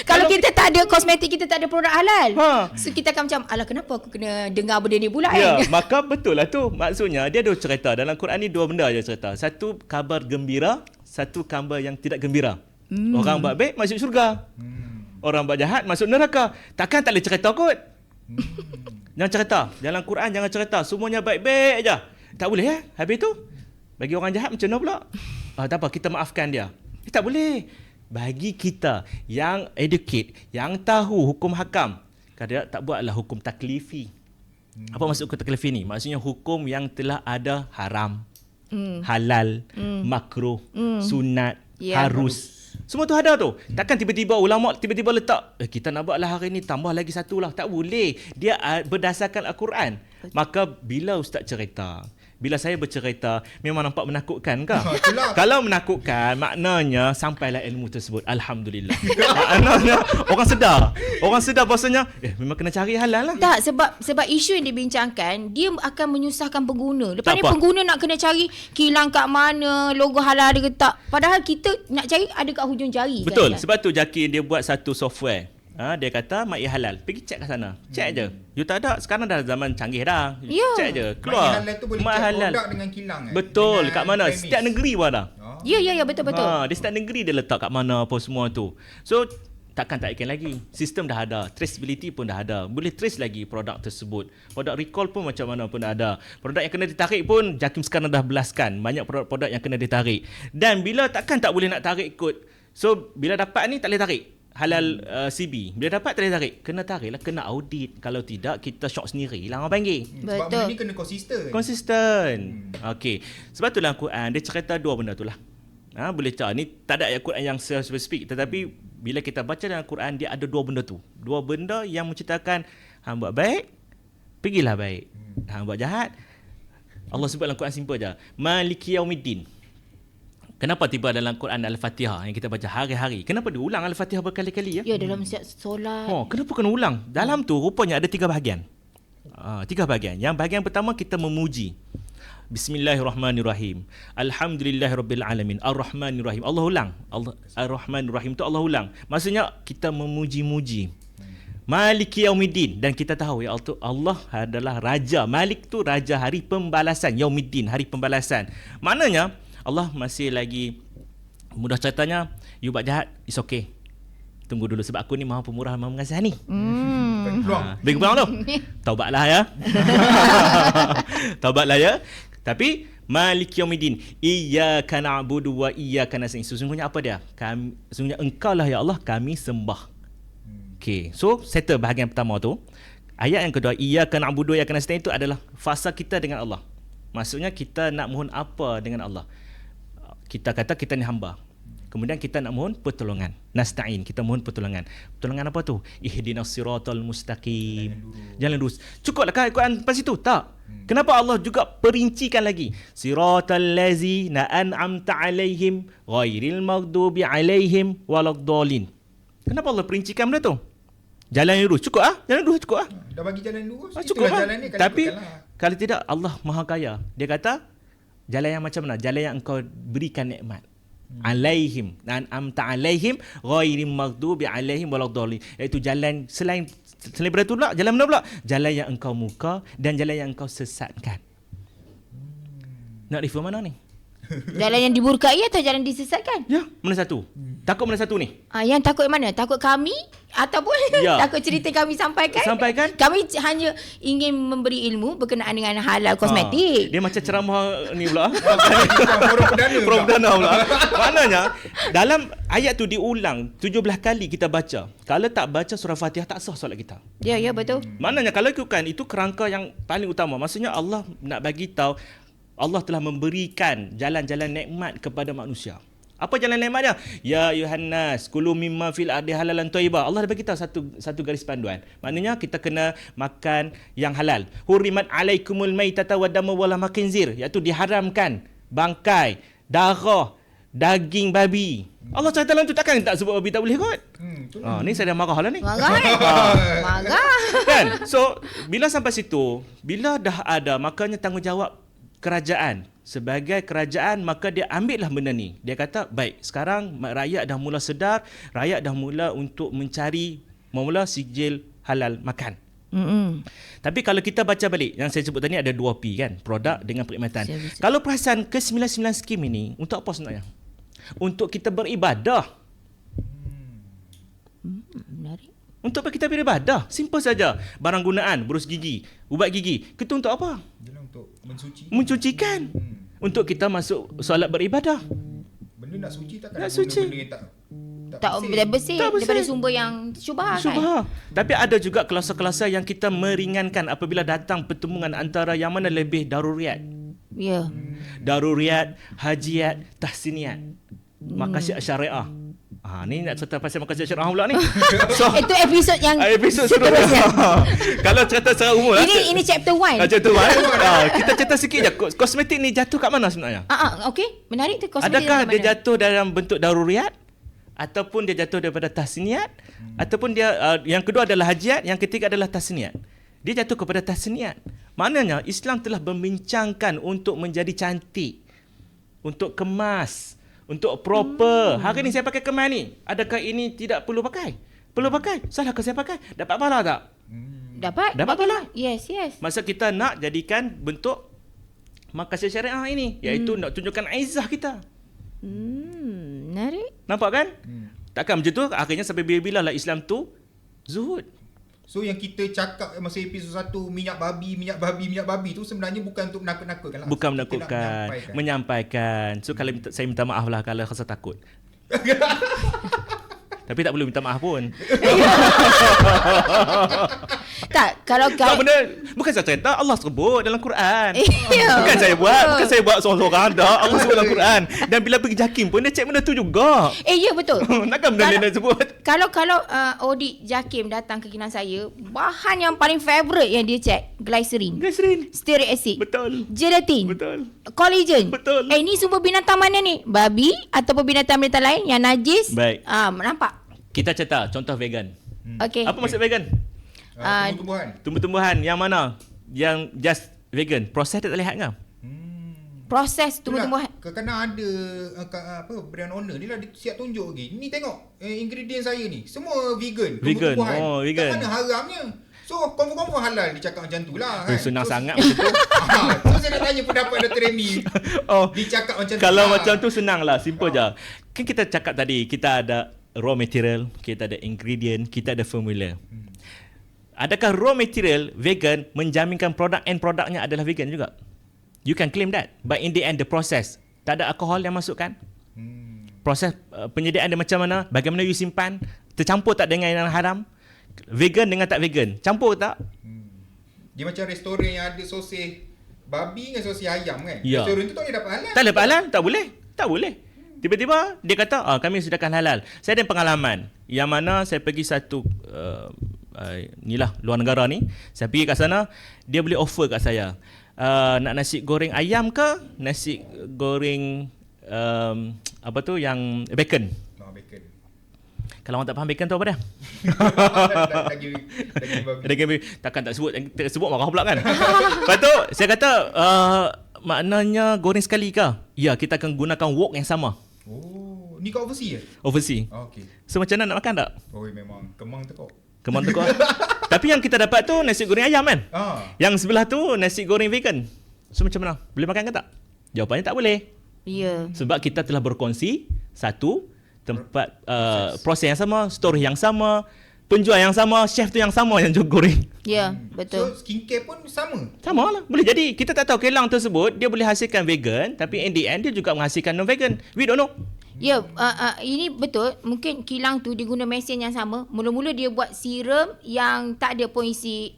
Kalau kita tak ada kosmetik, kita tak ada produk halal. So kita akan macam, alah kenapa aku kena dengar benda ni pula kan? Maka betul lah tu. Maksudnya dia ada cerita. Dalam Quran ni 2 benda je cerita. Satu kabar gembira, satu kabar yang tidak gembira. Orang buat baik masuk syurga. Orang buat jahat masuk neraka. Takkan tak boleh cerita kot. Jangan cerita. Dalam Quran jangan cerita. Semuanya baik-baik je. Tak boleh Habis tu bagi orang jahat macam mana pula? Tak apa, kita maafkan dia. Tak boleh. Bagi kita yang educate, yang tahu hukum hakam, kadang tak buatlah hukum taklifi. Apa maksud hukum taklifi ni? Maksudnya hukum yang telah ada haram, halal, makruh, sunat, harus. Semua tu ada tu. Takkan tiba-tiba ulama tiba-tiba letak, kita nak buatlah hari ni, tambah lagi satu lah. Tak boleh. Dia berdasarkan Al-Quran. Maka bila ustaz cerita, bila saya bercerita, memang nampak menakutkan ke? Kalau menakutkan, maknanya sampailah ilmu tersebut. Alhamdulillah. Maknanya orang sedar bahasanya, memang kena cari halal lah. Tak, sebab isu yang dibincangkan, dia akan menyusahkan pengguna. Lepas ni pengguna nak kena cari kilang kat mana, logo halal ada ke tak. Padahal kita nak cari ada kat hujung jari. Betul, sebab tu Jaki dia buat satu software. Dia kata MAI halal. Pergi check kat sana. Check je. You tak ada. Sekarang dah zaman canggih dah. Check je. Keluar. MAI halal tu boleh check produk dengan kilang. Betul. Dengan kat mana? premis. Setiap negeri pun ada. Ya, betul. Di setiap negeri dia letak kat mana apa semua tu. So, takkan tak ikan lagi. Sistem dah ada. Traceability pun dah ada. Boleh trace lagi produk tersebut. Produk recall pun macam mana pun dah ada. Produk yang kena ditarik pun JAKIM sekarang dah belaskan. Banyak produk-produk yang kena ditarik. Dan bila takkan tak boleh nak tarik kod. So, bila dapat ni tak boleh tarik. Halal CB. Bila dapat tak boleh tarik. Kena tarik lah. Kena audit. Kalau tidak, kita shock sendiri lah orang panggil. Sebab benda ni kena konsisten. Okey. Sebab tu dalam Quran, dia cerita 2 benda tu lah. Boleh cakap. Ni tak ada ayat Quran yang spesifik. Tetapi, bila kita baca dalam Quran, dia ada 2 benda tu. 2 benda yang menceritakan, hang buat baik, pergilah baik. Hang buat jahat, Allah sebut dalam Quran simple je. Maliki yaumiddin. Kenapa tiba dalam Quran Al-Fatihah yang kita baca hari-hari? Kenapa diulang Al-Fatihah berkali-kali ya? Ya, dalam setiap solat. Kenapa kena ulang? Dalam tu rupanya ada 3 bahagian. 3 bahagian. Yang bahagian pertama kita memuji. Bismillahirrahmanirrahim. Alhamdulillahirabbil alamin. Ar-Rahmanirrahim. Allah ulang. Ar-Rahmanirrahim tu Allah ulang. Maksudnya kita memuji-muji. Maliki yaumiddin, dan kita tahu ya Allah adalah raja. Malik tu raja hari pembalasan. Yaumiddin, hari pembalasan. Maknanya Allah masih lagi, mudah ceritanya, you buat jahat, it's okay. Tunggu dulu sebab aku ni Maha Pemurah, Maha Mengasihani. Bagi peluang tu. Taubatlah ya. Taubatlah ya. Tapi Maliki yaumiddin. Iyyaka na'budu wa iyyaka nasta'in. Sesungguhnya apa dia? Sesungguhnya engkau lah ya Allah kami sembah. Okay, so settle bahagian pertama tu. Ayat yang kedua, iyyaka na'budu wa iyyaka nasta'in, itu adalah fasa kita dengan Allah. Maksudnya kita nak mohon apa dengan Allah. Kita kata kita ni hamba. Kemudian kita nak mohon pertolongan. Nasta'in, kita mohon pertolongan. Pertolongan apa tu? Ihdinas siratal mustaqim. Jalan lurus. Cukuplah kan Quran pas itu? Tak. Kenapa Allah juga perincikan lagi? Siratal ladzina an'amta alaihim ghairil maghdubi alaihim waladdallin. Kenapa Allah perincikan benda tu? Jalan yang lurus. Cukup ah? Jalan lurus cukup ah? Dah bagi jalan lurus. Cukup ah. Jalan ni, Tapi kalau tidak, Allah Maha Kaya. Dia kata jalan yang macam mana? Jalan yang engkau berikan nikmat. Alaihim, an'amta alaihim ghairil maghdubi alaihim waladdallin. Iaitu jalan selain daripada tu pula, jalan mana pula? Jalan yang engkau muka dan jalan yang engkau sesatkan. Nak refer mana ni? Jalan yang diburkai atau jalan disesatkan? Ya, mana satu? Takut mana satu ni? Yang takut mana? Takut kami ataupun Ya. takut cerita kami sampaikan? Sampaikan? Kami hanya ingin memberi ilmu berkenaan dengan halal kosmetik. Dia macam ceramah ni pula. Forum perdana. Forum perdana pula. Maknanya dalam ayat tu diulang 17 kali kita baca. Kalau tak baca surah Fatihah tak sah solat kita. Ya, betul. Maknanya kalau ikutkan itu kerangka yang paling utama. Maksudnya Allah nak bagi tahu Allah telah memberikan jalan-jalan nikmat kepada manusia. Apa jalan nikmat dia? Ya ayuhan nas kulu mimma fil ardi halalan thayyibah. Allah dah bagi tahu satu garis panduan. Maknanya kita kena makan yang halal. Hurimat alaikumul maitata wadamu walahma khinzir, iaitu diharamkan bangkai, darah, daging babi. Allah SWT dalam tu takkan tak sebut babi tak boleh kot. Ni saya dah marah lah ni. Marah. Marah. Kan? So, bila sampai situ, bila dah ada, makanya tanggungjawab kerajaan. Sebagai kerajaan, maka dia ambillah benda ni. Dia kata, baik, sekarang rakyat dah mula sedar, rakyat dah mula untuk mencari mula sijil halal makan. Tapi kalau kita baca balik, yang saya sebut tadi ada 2P kan, produk dengan perkhidmatan. Kalau perasan ke-99 skim ini, untuk apa sebenarnya? Untuk kita beribadah. Menarik. Untuk apa kita beribadah? Simple saja. Barang gunaan, berus gigi, ubat gigi. Kita untuk apa? Untuk mensuci. Mencucikan. Untuk kita masuk solat beribadah. Benda nak suci takkan nak ada suci. benda yang Tak bersih daripada sumber yang syubhah kan? Syubhah. Tapi ada juga kelasa-kelasa yang kita meringankan apabila datang pertemuan antara yang mana lebih daruriyat. Ya. Daruriyat, hajiat, tahsiniat. Maqasid syariah. Ni nak cerita pasal maqasid syariah pula ni. So, itu episod yang episod seterusnya. Kalau cerita secara umum ini chapter 1. Chapter 1. Kita cerita sikit je. Kosmetik ni jatuh kat mana sebenarnya? Okey, menarik tu kosmetik. Adakah dia jatuh dalam bentuk daruriyat? Ataupun dia jatuh daripada tahsiniat? Ataupun dia yang kedua adalah hajiat, yang ketiga adalah tahsiniat. Dia jatuh kepada tahsiniat. Maknanya Islam telah membincangkan untuk menjadi cantik, untuk kemas, untuk proper. Hari ni saya pakai kemas ni. Adakah ini tidak perlu pakai? Perlu pakai. Salahkah saya pakai? Dapat pahala tak? Dapat pahala. Yes. Masa kita nak jadikan bentuk maqasid syariah ini, iaitu nak tunjukkan aizah kita. Menarik. Nampak kan? Takkan macam tu akhirnya sampai bila-bila lah Islam tu zuhud. So yang kita cakap masa episod 1 minyak babi tu sebenarnya bukan untuk menakut-nakutkan lah. Bukan menakutkan, menyampaikan. So kalau saya minta maaf lah kalau rasa takut. Tapi tak perlu minta maaf pun. Tak, kalau tak benda, bukan saya cerita, Allah sebut dalam Quran. Ya. Bukan saya buat seorang-seorang dah. Allah sebut dalam Quran. Dan bila pergi JAKIM pun dia cek benda tu juga. Ya betul. Nakkan benda lain sebut. Kalau audit JAKIM datang ke kilang saya, bahan yang paling favourite yang dia cek glycerin, stearic acid, betul, gelatin, betul, collagen, betul. Ni sumber binatang mana ni? Babi ataupun binatang-binatang lain yang najis? Baik. Nampak? Kita cerita contoh vegan. Okey. Apa maksud vegan? Tumbuh-tumbuhan yang mana? Yang just vegan. Proses tak lihat ke? Proses tumbuh-tumbuhan. Kadang ada brand owner ni lah dia siap tunjuk lagi. Ni tengok ingredient saya ni semua vegan. Vegan. Tumbuh-tumbuhan. Vegan. Tak mana haramnya. So confirm halal dicakap macam tu lah kan. Senang sangat macam tu. So saya nak tanya pendapat Dr. Remy. Dicakap macam tu. Kalau macam tu senang lah. Simple je. Kan kita cakap tadi kita ada raw material, kita ada ingredient, kita ada formula. Adakah raw material vegan menjaminkan produk end produknya adalah vegan juga? You can claim that. But in the end, the process, tak ada alkohol yang masukkan. Proses penyediaan dia macam mana, bagaimana you simpan, tercampur tak dengan yang haram, vegan dengan tak vegan, campur tak? Dia macam restoran yang ada sosis babi dengan sosis ayam kan? Ya. Restoran tu tak boleh dapat halal. Tak dapat halal, tak boleh. Tiba-tiba dia kata, kami sediakan halal. Saya ada pengalaman yang mana saya pergi satu luar negara ni, saya pergi kat sana, dia boleh offer kat saya, nak nasi goreng ayam ke nasi goreng yang bacon. Bacon. Kalau orang tak faham bacon tu apa dia? Daging babi. Takkan tak sebut marah pula kan. Lepas tu saya kata, maknanya goreng sekali ke? Ya, kita akan gunakan wok yang sama. Oh, ni kat overseas Overseas. okey. So macam mana nak makan tak? Oh, memang kemang tekok. Kemang tekuk. Tapi yang kita dapat tu nasi goreng ayam kan? Yang sebelah tu nasi goreng vegan. So macam mana? Boleh makan ke tak? Jawapannya tak boleh. Ya. Sebab kita telah berkongsi satu tempat, proses yang sama, story yang sama, penjual yang sama, chef tu yang sama yang jual goreng. Ya, betul. So skincare pun sama. Sama lah. Boleh jadi. Kita tak tahu kilang tersebut dia boleh hasilkan vegan, tapi in the end dia juga menghasilkan non-vegan. We don't know. Ya, ini betul. Mungkin kilang tu dia guna mesin yang sama. Mula-mula dia buat serum yang tak ada pun isi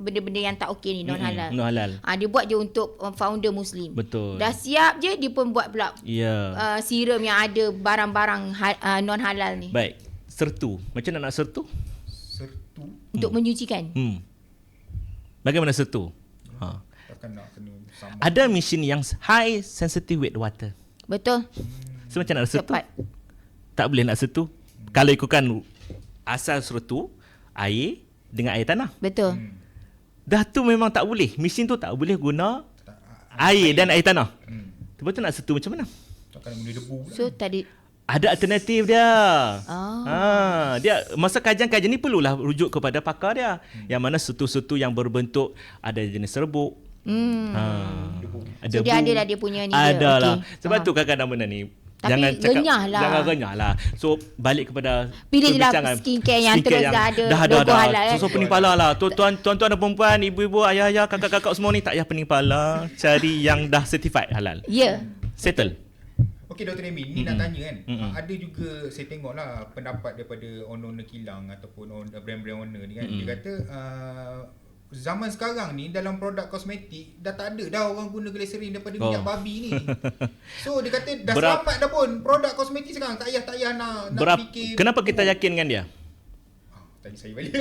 benda-benda yang tak okey ni, non halal. Non halal. Dia buat je untuk founder Muslim. Betul. Dah siap je dia pun buat pula serum yang ada barang-barang non halal ni. Baik. Sertu. Macam mana nak sertu? Sertu. Untuk menyucikan. Bagaimana sertu? Takkan nak kena sama. Ada mesin yang high sensitive with water. Betul. So macam nak sertu? Cepat. Tak boleh nak sertu. Kalau ikutkan asal sertu, air dengan air tanah. Betul. Dah tu memang tak boleh. Mesin tu tak boleh guna air dan air tanah. Lepas tu nak sertu macam mana? Takkan guna debu pula. So tadi Ada alternatif dia. Dia masa kajian-kajian ni perlulah rujuk kepada pakar dia. Yang mana sertu-sertu yang berbentuk ada jenis serbuk. So dia ada lah dia punya ni dia. Adalah. Okay. Sebab tu kadang-kadang benda ni Tapi renyah lah. Jangan renyah lah. So balik kepada pilih lah perbincangan skincare yang terus dah ada logo halal. So pening pala lah. Tuan-tuan dan perempuan, ibu-ibu, ayah-ayah, kakak-kakak semua ni tak payah pening pala. Cari yang dah certified halal. Ya. Settle. Okey Dr. Amy, ni nak tanya kan. Ada juga saya tengok lah pendapat daripada owner kilang ataupun brand-brand owner ni kan. Dia kata zaman sekarang ni dalam produk kosmetik dah tak ada dah orang guna glycerin daripada minyak babi ni. So dia kata dah selamat dah pun produk kosmetik sekarang, tak payah nak fikir. Kenapa kita yakin dengan dia? Tanya saya balik.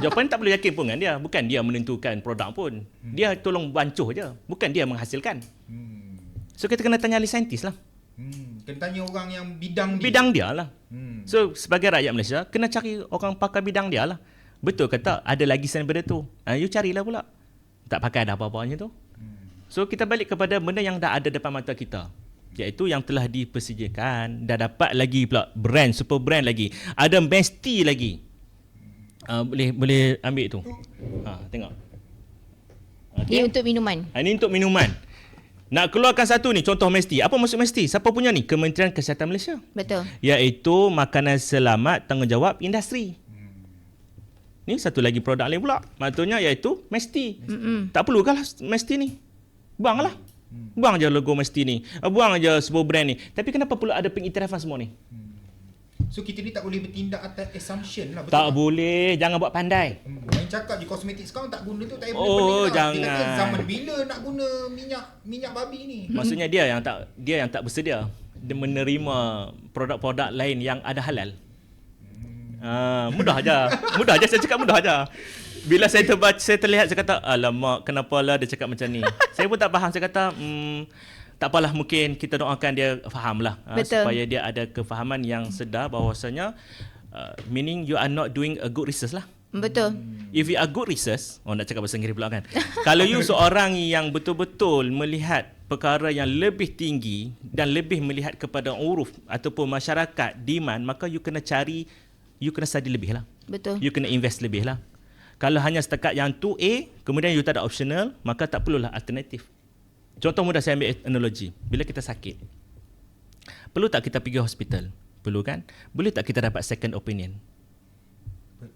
Jawapan tak perlu yakin pun dengan dia. Bukan dia menentukan produk pun. Dia tolong bancuh je. Bukan dia menghasilkan. So kita kena tanya ahli saintis lah. Kena tanya orang yang bidang dia. Bidang dia lah. So sebagai rakyat Malaysia, kena cari orang pakar bidang dia lah. Betul ke tak? Ada lagi selain daripada tu. You carilah pula. Tak pakai ada apa-apanya tu. So kita balik kepada benda yang dah ada depan mata kita. Iaitu yang telah dipersediakan. Dah dapat lagi pula brand, super brand lagi. Ada Mesti lagi. Boleh ambil tu. Tengok. Ini untuk minuman. Ini untuk minuman. Nak keluarkan satu ni, contoh Mesti. Apa maksud Mesti? Siapa punya ni? Kementerian Kesihatan Malaysia. Betul. Iaitu makanan selamat tanggungjawab industri. Ni satu lagi produk lain pula. Maksudnya iaitu Mesti. Tak perlu lah Mesti ni. Buang lah. Buang je logo Mesti ni. Buang je sebuah brand ni. Tapi kenapa perlu ada pengiktirafan semua ni? So kita ni tak boleh bertindak atas assumption lah. Betul tak boleh. Jangan buat pandai. Main cakap je kosmetik sekarang tak guna tu tak payah Oh, benda-benda lah. jangan. Dia kata zaman bila nak guna minyak babi ni. Maksudnya dia yang tak bersedia. Dia menerima produk-produk lain yang ada halal. Mudah aja saya cakap mudah aja. Bila saya terlihat saya kata alamak kenapa lah dia cakap macam ni. Saya pun tak faham. Saya kata tak apalah, mungkin kita doakan dia fahamlah supaya dia ada kefahaman yang sedar bahawasanya meaning you are not doing a good research lah. Betul. If you are good research, nak cakap bahasa Inggeris pula kan. Kalau you seorang yang betul-betul melihat perkara yang lebih tinggi dan lebih melihat kepada uruf ataupun masyarakat demand, maka you kena study lebih lah. Betul. You kena invest lebih lah. Kalau hanya setakat yang 2A, kemudian you tak ada optional, maka tak perlulah alternatif. Contoh mudah saya ambil analogi. Bila kita sakit, perlu tak kita pergi hospital? Perlu kan? Boleh tak kita dapat second opinion?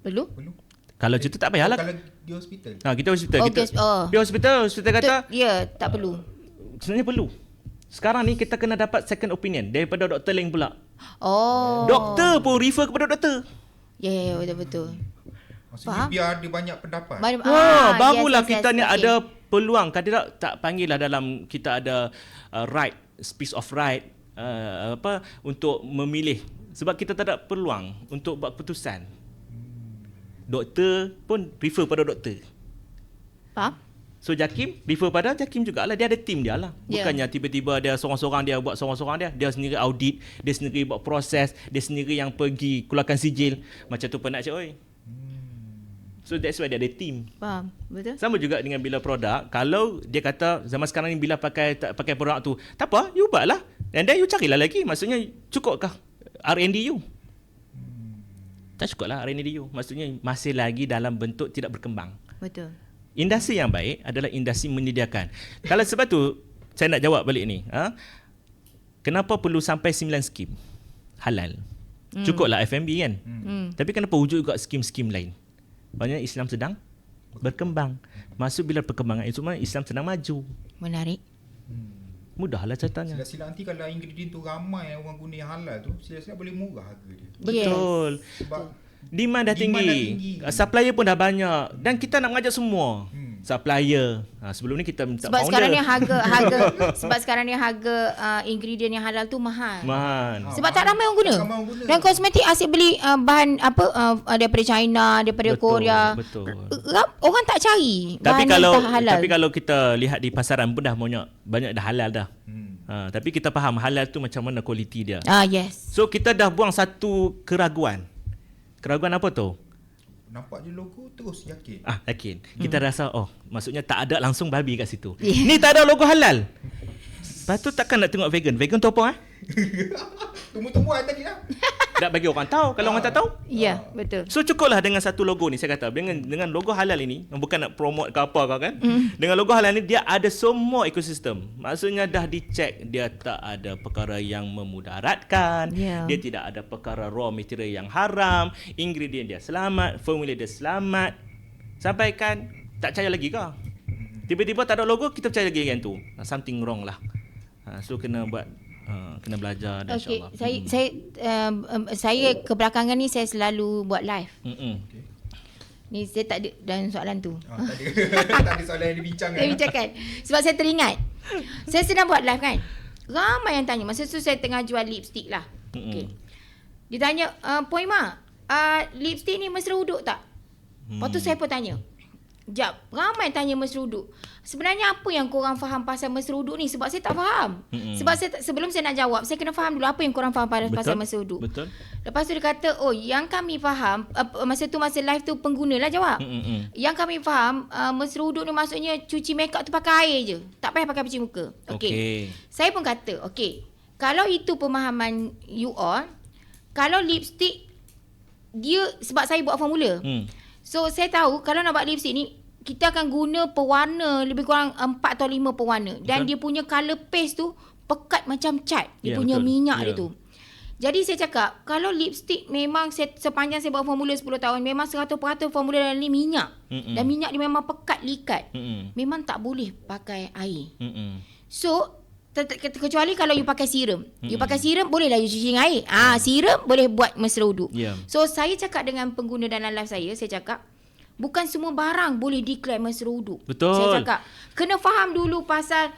Perlu. Kalau macam tu tak payahlah. Kalau di hospital. Kita hospital. Oh, Kita hospital kata ya, tak perlu. sebenarnya perlu. Sekarang ni kita kena dapat second opinion daripada doktor lain pula. Oh. Doktor pun refer kepada doktor. Ya, betul-betul. Maksudnya Faham? biar dia banyak pendapat. Barulah yes, kita ni okay. ada peluang. Kadang tak panggil lah dalam kita ada right, speech of right untuk memilih. Sebab kita tak ada peluang untuk buat keputusan. Doktor pun refer pada doktor. Faham? So Jakim refer pada Jakim jugalah. Dia ada tim dia lah. Ya. Bukannya tiba-tiba dia seorang-seorang dia buat seorang-seorang dia. Dia sendiri audit, dia sendiri buat proses, dia sendiri yang pergi keluarkan sijil. Macam tu penat cik oi. So that's why dia ada tim. Faham? Betul? Sama juga dengan bila produk, kalau dia kata zaman sekarang ni bila tak pakai produk tu, tak apa, you buat lah. And then you carilah lagi. Maksudnya cukup kah R&D you? Tak cukup lah R&D you. Maksudnya masih lagi dalam bentuk tidak berkembang. Betul. Industri yang baik adalah industri menyediakan. Kalau sebab tu saya nak jawab balik ni, kenapa perlu sampai 9 skim halal? Cukuplah F&B kan. Tapi kenapa wujud juga skim-skim lain? Maksudnya Islam sedang berkembang. Masuk bila perkembangan itu Islam sedang maju. Menarik. Mudahlah ceritanya. Sila-sila nanti kalau ingredient tu ramai orang guna yang halal tu, sila-sila boleh murah harga dia. Betul. Sebab Demand dah Demand dah tinggi. tinggi. Supplier pun dah banyak. Dan kita nak mengajak semua. Supplier. Sebelum ni kita minta Sebab founder. sekarang ni sebab sekarang ni harga ingredient yang halal tu mahal. Mahal. Sebab tak ramai orang guna. Tak ramai orang guna. Dan kosmetik asyik beli bahan daripada China, daripada Betul, Korea. betul. Orang tak cari Tapi bahan kalau yang tak halal. tapi kalau kita lihat di pasaran pun dah banyak dah halal dah. Tapi kita faham halal tu macam mana kualiti dia. Yes. So kita dah buang satu keraguan. Keraguan apa tu? nampak je logo terus yakin. Yakin. Kita rasa maksudnya tak ada langsung babi kat situ. Ni tak ada logo halal. Lepas tu takkan nak tengok vegan. Vegan tu apa Tumbuh-tumbuhan tadi lah. Tak bagi orang tahu. Kalau orang tak tahu. Ya, betul. So cukuplah dengan satu logo ni saya kata. Dengan logo halal ini, bukan nak promote ke apa kan. Dengan logo halal ni dia ada semua ekosistem. Maksudnya dah dicek, dia tak ada perkara yang memudaratkan. Yeah. Dia tidak ada perkara raw material yang haram, ingredient dia selamat, formula dia selamat. Sampaikan tak percaya lagi ke? Tiba-tiba tak ada logo, kita percaya lagi yang tu. Something wrong lah. So kena buat kena belajar dan Okey, insyaAllah. saya kebelakangan ni saya selalu buat live. Okay. Ni saya tak ada dan soalan tu. Tak ada. Tak ada soalan yang dibincangkan. Saya bincangkan. Sebab saya teringat. Saya sedang buat live kan. Ramai yang tanya. Masa tu saya tengah jual lipstick lah. Okay. Dia tanya, Puan Ima, lipstick ni mesra uduk tak? Lepas tu saya pun tanya. Jap, ramai tanya mesruduk. Sebenarnya apa yang korang faham pasal mesruduk ni? Sebab saya tak faham. Sebab sebelum saya nak jawab, saya kena faham dulu apa yang korang faham pasal mesruduk. Betul. Lepas tu dia kata, yang kami faham, masa live tu pengguna lah jawab. Yang kami faham, mesruduk ni maksudnya cuci makeup tu pakai air je. Tak payah pakai pencuci muka. Okay. Saya pun kata, kalau itu pemahaman you all, kalau lipstick, dia, sebab saya buat formula. So saya tahu kalau nak buat lipstick ni, kita akan guna pewarna lebih kurang 4 atau 5 pewarna. Dan dia punya colour paste tu pekat macam cat. Dia punya minyak dia tu. Jadi saya cakap, kalau lipstick memang sepanjang saya buat formula 10 tahun, memang 100% formula dalam ni minyak. Dan minyak dia memang pekat, likat. Memang tak boleh pakai air. So, kecuali kalau you pakai serum. You pakai serum, bolehlah you cuci dengan air. Serum boleh buat mesra uduk. So, saya cakap dengan pengguna dalam live saya cakap, bukan semua barang boleh declare mesra uduk. Betul. Saya cakap, kena faham dulu pasal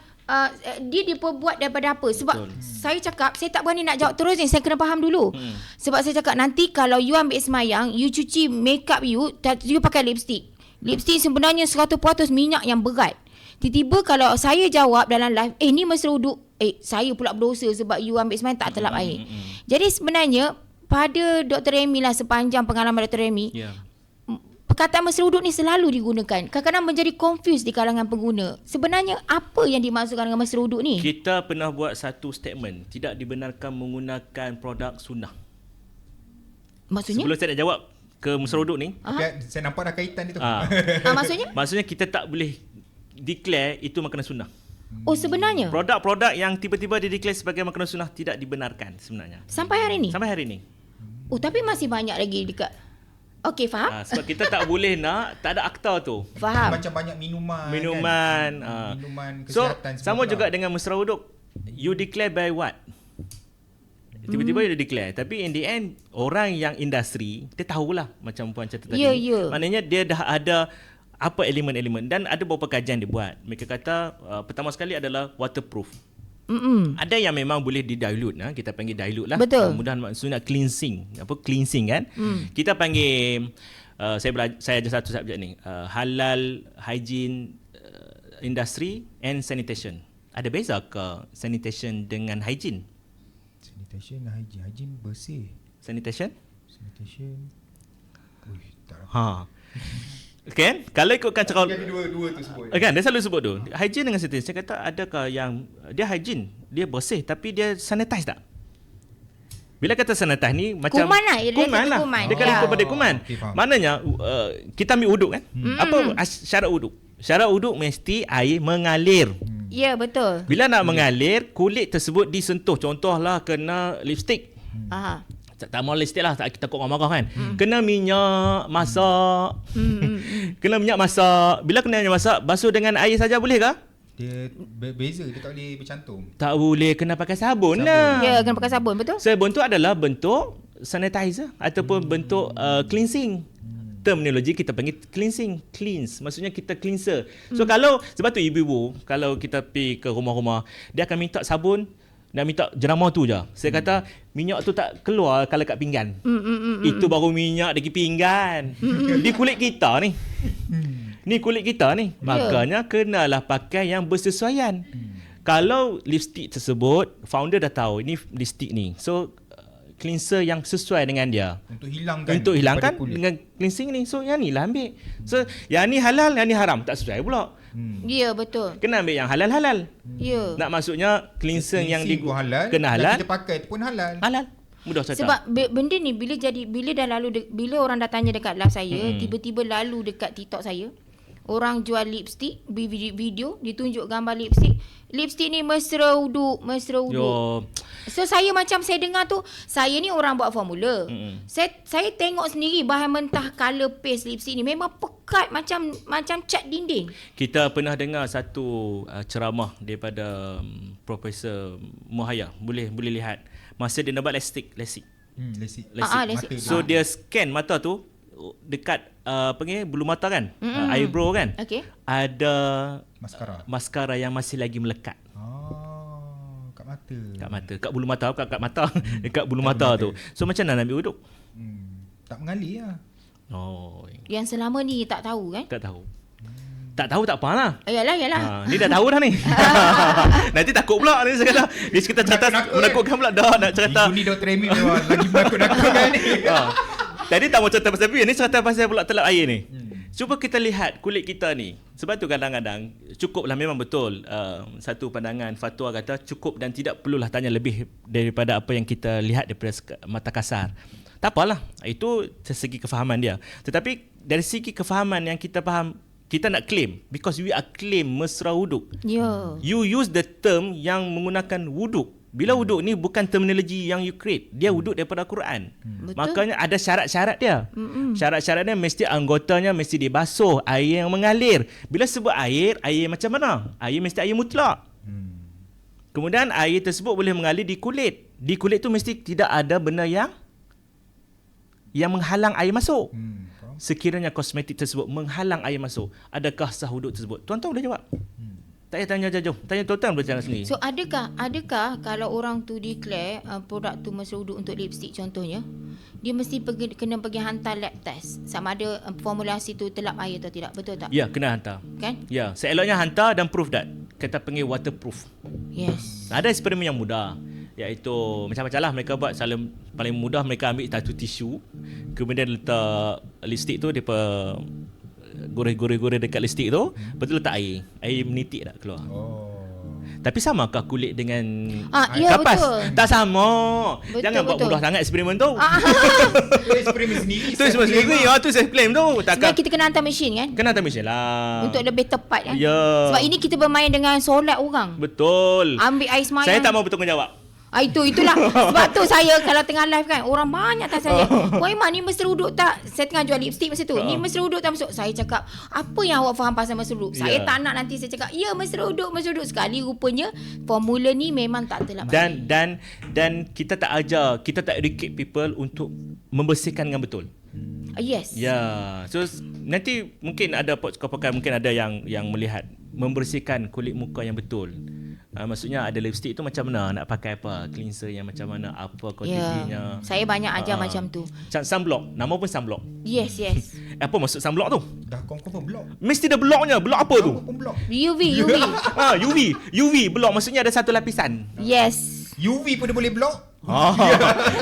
dia diperbuat daripada apa. Sebab saya cakap, saya tak berani nak jawab terus ni. Saya kena faham dulu. Sebab saya cakap, nanti kalau you ambil semayang, you cuci makeup you pakai lipstick. Lipstick sebenarnya 100% minyak yang berat. Tiba-tiba kalau saya jawab dalam live, ni mesra uduk, saya pula berdosa sebab you ambil semayang tak terlap air. Jadi sebenarnya, pada Dr. Remy lah, sepanjang pengalaman Dr. Remy, perkataan mesra uduk ni selalu digunakan. Kadang-kadang menjadi confused di kalangan pengguna. Sebenarnya apa yang dimaksudkan dengan mesra uduk ni? Kita pernah buat satu statement, tidak dibenarkan menggunakan produk sunnah. Maksudnya? Sebelum saya nak jawab ke mesra uduk ni, Saya nampak dah kaitan dia tu. Maksudnya? Maksudnya kita tak boleh declare itu makanan sunnah. Oh, sebenarnya? Produk-produk yang tiba-tiba di-declare sebagai makanan sunnah tidak dibenarkan sebenarnya. Sampai hari ni? Sampai hari ni. Oh, tapi masih banyak lagi dekat. Okey, faham? Sebab kita tak boleh tak ada akta tu. Faham. Macam banyak minuman Minuman. kan? Minuman So, kesihatan sama semua juga pula. dengan mesra uduk. You declare by what? Tiba-tiba dia declare. Tapi in the end, orang yang industri, dia tahulah macam Puan cerita tadi. Ya, ya. Maknanya dia dah ada apa elemen-elemen. Dan ada beberapa kajian dia buat. Mereka kata, pertama sekali adalah waterproof. Ada yang memang boleh di-dilute. Kita panggil dilute lah. Betul. Mudah maksudnya cleansing. Cleansing kan. Kita panggil, saya ada satu subjek ni. Halal, hygiene, industry and sanitation. Ada beza ke sanitation dengan hygiene? Sanitation dan hygiene. Hygiene bersih. Sanitation? Sanitation. Tak Ha. Kan? Kalau ikutkan cara Ada dua tu sebut. kan dia selalu sebut tu. Hygiene dengan sanitation. Saya kata adakah yang dia hygiene, dia bersih tapi dia sanitize tak? Bila kata sanitize ni macam Kuman lah. Dia kuman kata lah. kuman. Dia kata Ya. kepada kuman. Okey, faham. Maknanya kita ambil uduk kan? Apa syarat uduk? Syarat uduk mesti air mengalir. Ya, betul. Bila nak mengalir, kulit tersebut disentuh. Contohlah kena lipstick. Aha. Tak mau lipstick lah, tak takut orang marah kan. Kena minyak masak. Kena minyak masak. Bila kena minyak masak, basuh dengan air saja boleh ke? Dia beza, dia tak boleh bercantum. Tak boleh, kena pakai sabun lah. Ya, kena pakai sabun, betul? Sabun tu adalah bentuk sanitizer ataupun bentuk cleansing. Terminologi kita panggil cleansing, cleanse. Maksudnya kita cleanser. So kalau sebab tu ibu-ibu kalau kita pergi ke rumah-rumah, dia akan minta sabun dan minta jerama tu je. Saya kata minyak tu tak keluar kalau kat pinggan. Itu baru minyak dari pinggan. Di kulit kita ni. Ni kulit kita ni. Makanya kenalah pakai yang bersesuaian. Kalau lipstick tersebut founder dah tahu ini lipstick ni. So cleanser yang sesuai dengan dia. Untuk hilangkan Hilangkan daripada kulit. dengan cleansing ni. So yang ni lah ambil. So yang ni halal, yang ni haram. Tak sesuai pula. Ya, betul. Kena ambil yang halal-halal. Ya. Nak maksudnya cleansing yang pun halal, kena dan halal. kita pakai tu pun halal. Halal. Mudah cerita. Sebab benda ni bila orang dah tanya dekat live saya, tiba-tiba lalu dekat TikTok saya, orang jual lipstick, video ditunjuk gambar lipstick. Lipstick ni mesra uduk. Yo. So saya dengar tu, saya ni orang buat formula. Saya tengok sendiri bahan mentah color paste lipstick ni memang pekat macam cat dinding. Kita pernah dengar satu ceramah daripada Profesor Muhaya. Boleh lihat. Masa dia nak buat lasik. Lasik. Lasik. Mata So dia. dia scan mata tu dekat bulu mata kan, eyebrow kan. Okey. Ada Maskara yang masih lagi melekat kat mata. kat bulu mata, kat mata. Dekat bulu mata tu. So macam mana nak ambil uduk? Tak mengalir lah. Oh, Yang selama ni tak tahu kan? tak tahu. Tak tahu tak apa lah. Yalah. Ni dah tahu dah ni. Nanti takut pula ni saya kata. Dia cerita menakutkan pula dah nak cerita. Minggu ni Dr. Amy memang lagi menakut-nakutkan ni. Tadi tak mau cerita pasal biar ni cerita pasal pula telap air ni. Cuba kita lihat kulit kita ni. Sebab tu kadang-kadang cukuplah memang betul. Satu pandangan fatwa kata cukup dan tidak perlulah tanya lebih daripada apa yang kita lihat daripada mata kasar. Tak apalah. Itu dari segi kefahaman dia. Tetapi dari segi kefahaman yang kita faham, kita nak claim because we are claim mesra wuduk. Ya. You use the term yang menggunakan wuduk. Bila wuduk ni bukan terminologi yang you create. Dia wuduk daripada Quran. Betul. Makanya ada syarat-syarat dia. Syarat-syarat dia mesti anggotanya mesti dibasuh, air yang mengalir. Bila sebut air macam mana? Air mesti air mutlak. Kemudian air tersebut boleh mengalir di kulit. Di kulit tu mesti tidak ada benda yang menghalang air masuk. Sekiranya kosmetik tersebut menghalang air masuk, adakah sah wuduk tersebut? Tuan-tuan boleh jawab. Tak payah tanya jauh. Tanya tuan-tuan boleh cakap sendiri. So adakah kalau orang tu declare produk tu mesra uduk untuk lipstick contohnya, dia mesti kena pergi hantar lab test sama ada formulasi tu telap air atau tidak, betul tak? Ya, kena hantar. Kan? Ya, seeloknya hantar dan proof that. Kita panggil waterproof. Yes. Ada eksperimen yang mudah, iaitu macam-macam lah mereka buat. Paling mudah mereka ambil satu tisu, kemudian letak lipstick tu, dia goreng-goreng dekat lipstick tu, lepas tu letak air menitik tak keluar. Tapi samakah kulit dengan ya, kapas? betul. Tak sama. Betul, Jangan buat betul. mudah sangat eksperimen tu. Itu eksperimen sendiri. Tu semua sendiri. Tu saya claim tu. Sebenarnya Takkan kita kena hantar mesin kan? kena hantar mesin lah. Untuk lebih tepat kan? Ya. Sebab ini kita bermain dengan solat orang. Betul. Ambil air semayang. Saya tak mau bertanggungjawab. Itulah. Sebab tu saya kalau tengah live kan, orang banyak tak saya. Wah Iman, ni mesra uduk tak? Saya tengah jual lipstick masa tu. Ni mesra uduk tak masuk? Saya cakap, apa yang awak faham pasal mesra uduk? Saya tak nak nanti saya cakap, ya mesra uduk. Sekali rupanya formula ni memang tak terlalu. Dan kita tak ajar, kita tak educate people untuk membersihkan dengan betul. Yes. Ya. So nanti mungkin ada podcast mungkin ada yang melihat membersihkan kulit muka yang betul. Maksudnya ada lipstick tu macam mana, nak pakai apa, cleanser yang macam mana, apa kuantitinya. Saya banyak ajar macam tu. Sunblock, nama pun sunblock. Yes. Apa maksud sunblock tu? Dah confirm block. Mesti ada blocknya. Block apa tu? Apa block? UV. UV block maksudnya ada satu lapisan. Yes. UV pun dia boleh block.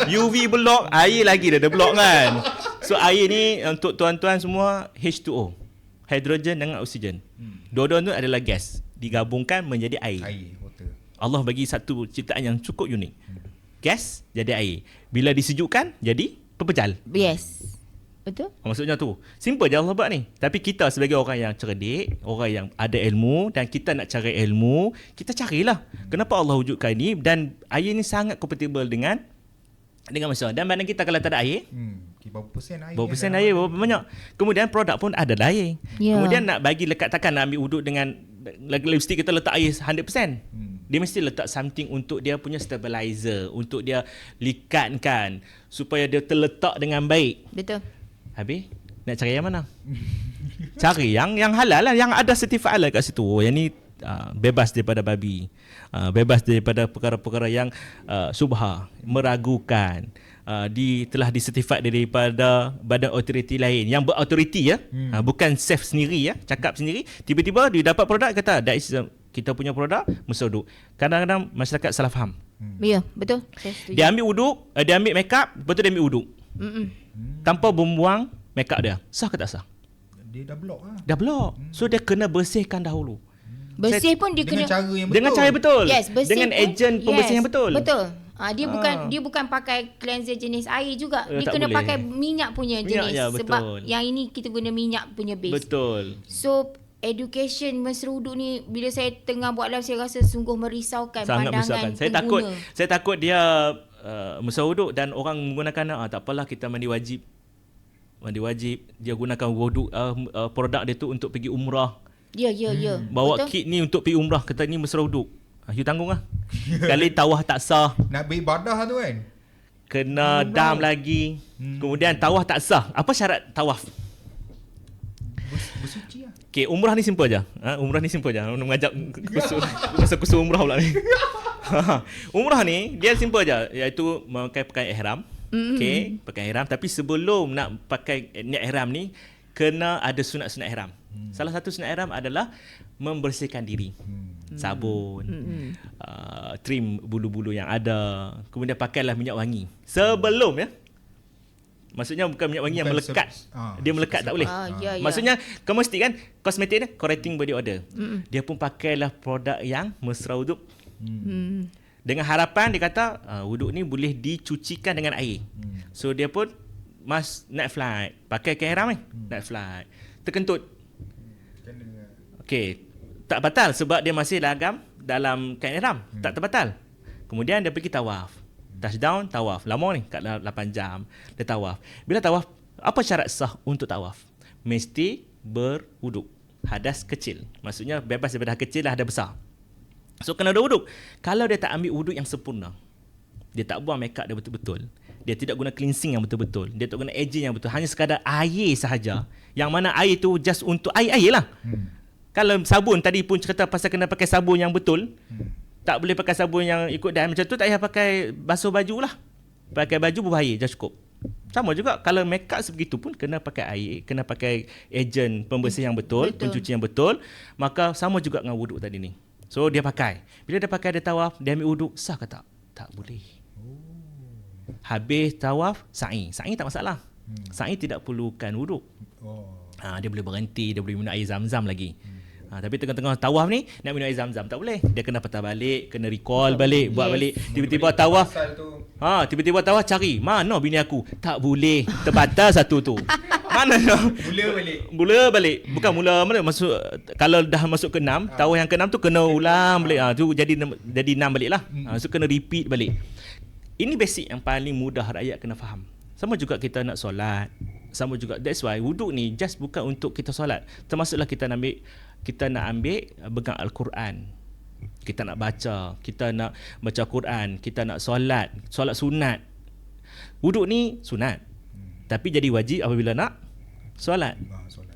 UV block, air lagi dah ada block kan. So air ni untuk tuan-tuan semua H2O, hidrogen dengan oksigen. Dua-dua tu adalah gas digabungkan menjadi air. Water. Allah bagi satu ciptaan yang cukup unik. Gas jadi air. Bila disejukkan jadi pepejal. Yes. Betul? Maksudnya tu. Simple je Allah buat ni. Tapi kita sebagai orang yang cerdik, orang yang ada ilmu dan kita nak cari ilmu, kita carilah. Kenapa Allah wujudkan ni, dan air ni sangat compatible dengan manusia. Dan badan kita kalau tak ada air, Berapa persen air? berapa persen air, berapa banyak. Kemudian produk pun ada air. Ya. Kemudian nak bagi lekat, takkan nak ambil wuduk dengan lipstick kita letak air 100%. Dia mesti letak something untuk dia punya stabilizer, untuk dia likatkan supaya dia terletak dengan baik. Betul. Habis nak cari yang mana? Cari yang halal lah, yang ada sertifikat halal kat situ. Yang ni bebas daripada babi, bebas daripada perkara-perkara yang subha, meragukan, telah disertifikat daripada badan autoriti lain yang berautoriti ya, bukan self sendiri ya, cakap sendiri. Tiba-tiba dia dapat produk kata that is kita punya produk mesuduk. Kadang-kadang masyarakat salah faham. Ya, betul. Saya setuju. Dia ambil wuduk, dia ambil makeup, lepas tu dia ambil wuduk. Tanpa membuang makeup dia. Sah ke tak sah? Dia dah block lah. Dah block. So dia kena bersihkan dahulu. Bersih pun dia Dengan kena cara yang betul. Dengan cara betul. Yes, bersih dengan pun, ejen pembersih yang betul. Betul. Dia bukan pakai cleanser jenis air juga. Dia tak kena boleh. pakai minyak punya Minyak, jenis. ya, Sebab betul. yang ini kita guna minyak punya base. Betul. So education mesruduk ni, bila saya tengah buat live, saya rasa sungguh merisaukan Sangat pandangan merisaukan. pengguna. Saya takut dia mesuduk dan orang menggunakan tak apalah kita mandi wajib. Dia gunakan wuduk produk dia tu untuk pergi umrah. Ya. Bawa Betul? kit ni untuk pergi umrah, kata ni mesuduk. You tanggung lah. Sekali tawah tak sah, Nak beribadah tu kan. kena dam lagi. Kemudian tawaf tak sah. Apa syarat tawaf? Bersuci lah. Okay, umrah ni simple je. Umrah ni simple je. Nak mengajak kursus umrah pula ni. Umrah ni dia simple je, iaitu memakai pakaian ihram. Okay, pakaian ihram. Tapi sebelum nak pakai niat ihram ni, kena ada sunat-sunat ihram. Salah satu sunat ihram adalah membersihkan diri. Sabun, trim bulu-bulu yang ada. Kemudian pakailah minyak wangi. Sebelum ya. Maksudnya bukan minyak wangi yang melekat. Dia melekat tak boleh. Ya. Maksudnya kamu mesti kan kosmetik ni correcting body odor. Dia pun pakailah produk yang mesra wuduk. Dengan harapan dia kata wuduk ni boleh dicucikan dengan air. So dia pun night flight, pakai kain ihram ni, night flight. Terkentut. Okey, tak batal sebab dia masih lagam dalam kain ihram. Tak terbatal. Kemudian dia pergi tawaf. Touchdown, tawaf. Lama ni, kat 8 jam. Dia tawaf. Bila tawaf, apa syarat sah untuk tawaf? Mesti berwuduk. Hadas kecil. Maksudnya bebas daripada kecil lah, hadas besar. So, kena ada wuduk. Kalau dia tak ambil wuduk yang sempurna, dia tak buang makeup dia betul-betul, dia tidak guna cleansing yang betul-betul, dia tak guna aging yang betul, hanya sekadar air sahaja, yang mana air tu just untuk air lah. Kalau sabun tadi pun cerita pasal kena pakai sabun yang betul, tak boleh pakai sabun yang ikut dan macam tu, tak payah pakai basuh baju lah. Pakai baju berbahaya, just cukup. Sama juga kalau makeup sebegitu pun kena pakai air, kena pakai ejen pembersih yang betul, pencuci yang betul. Maka sama juga dengan wuduk tadi ni. So dia pakai. Bila dia pakai, dia tawaf, dia ambil wuduk, sah ke tak? Tak boleh. Habis tawaf, sa'i. Sa'i tak masalah. Sa'i tidak perlukan wuduk. Dia boleh berhenti, dia boleh minum air zam-zam lagi. Tapi tengah-tengah tawaf ni nak minum air zam-zam tak boleh. Dia kena patah balik, kena recall balik, buat balik. Tiba-tiba tiba-tiba tawaf cari, mana bini aku? Tak boleh, terbatal satu tu. Mana Mula balik. Bukan mula mana masuk, kalau dah masuk ke 6, tahun yang ke 6 tu kena ulang balik. Tu jadi 6 balik lah. So kena repeat balik. Ini basic yang paling mudah rakyat kena faham. Sama juga kita nak solat. Sama juga, that's why wuduk ni just bukan untuk kita solat. Termasuklah kita nak ambil pegang Al-Quran. Kita nak baca, kita nak baca Quran, kita nak solat sunat. Wuduk ni sunat. Tapi jadi wajib apabila nak solat.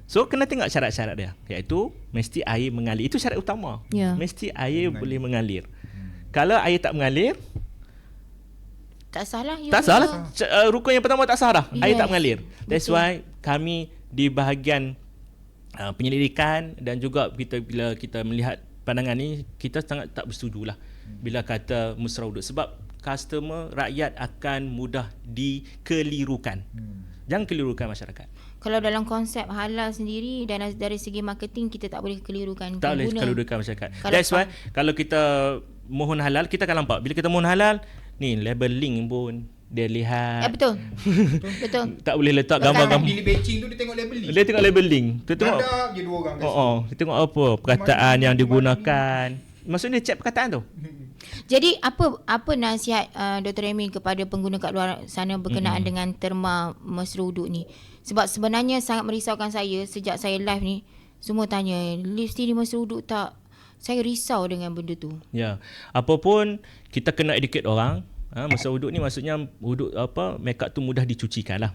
So kena tengok syarat-syarat dia, iaitu mesti air mengalir. Itu syarat utama. Mesti air boleh mengalir. Kalau air tak mengalir, tak salah. Tak salah. Rukun yang pertama tak sah dah. Air tak mengalir. That's why kami di bahagian penyelidikan dan juga bila kita melihat pandangan ni, kita sangat tak bersetujulah bila kata mesra wuduk, sebab customer, rakyat akan mudah dikelirukan. Jangan kelirukan masyarakat. Kalau dalam konsep halal sendiri dan dari segi marketing, kita tak boleh kelirukan Tak boleh kelirukan masyarakat. That's why kalau kita mohon halal, kita akan nampak bila kita mohon halal ni labeling pun dia lihat. Betul. Betul. Tak boleh letak gambar-gambar. Bila batching tu dia tengok labeling. Dia tengok labeling. Dia tengok ada je 2 orang. dia tengok apa perkataan yang digunakan. Maksudnya dia check perkataan tu. Jadi apa nasihat Dr. Remy kepada pengguna kat luar sana berkenaan dengan terma mesra wuduk ni? Sebab sebenarnya sangat merisaukan saya sejak saya live ni. Semua tanya, lift ni mesra wuduk tak? Saya risau dengan benda tu. Ya. Apapun kita kena educate orang. Mesra wuduk ni maksudnya wuduk makeup tu mudah dicucikan lah.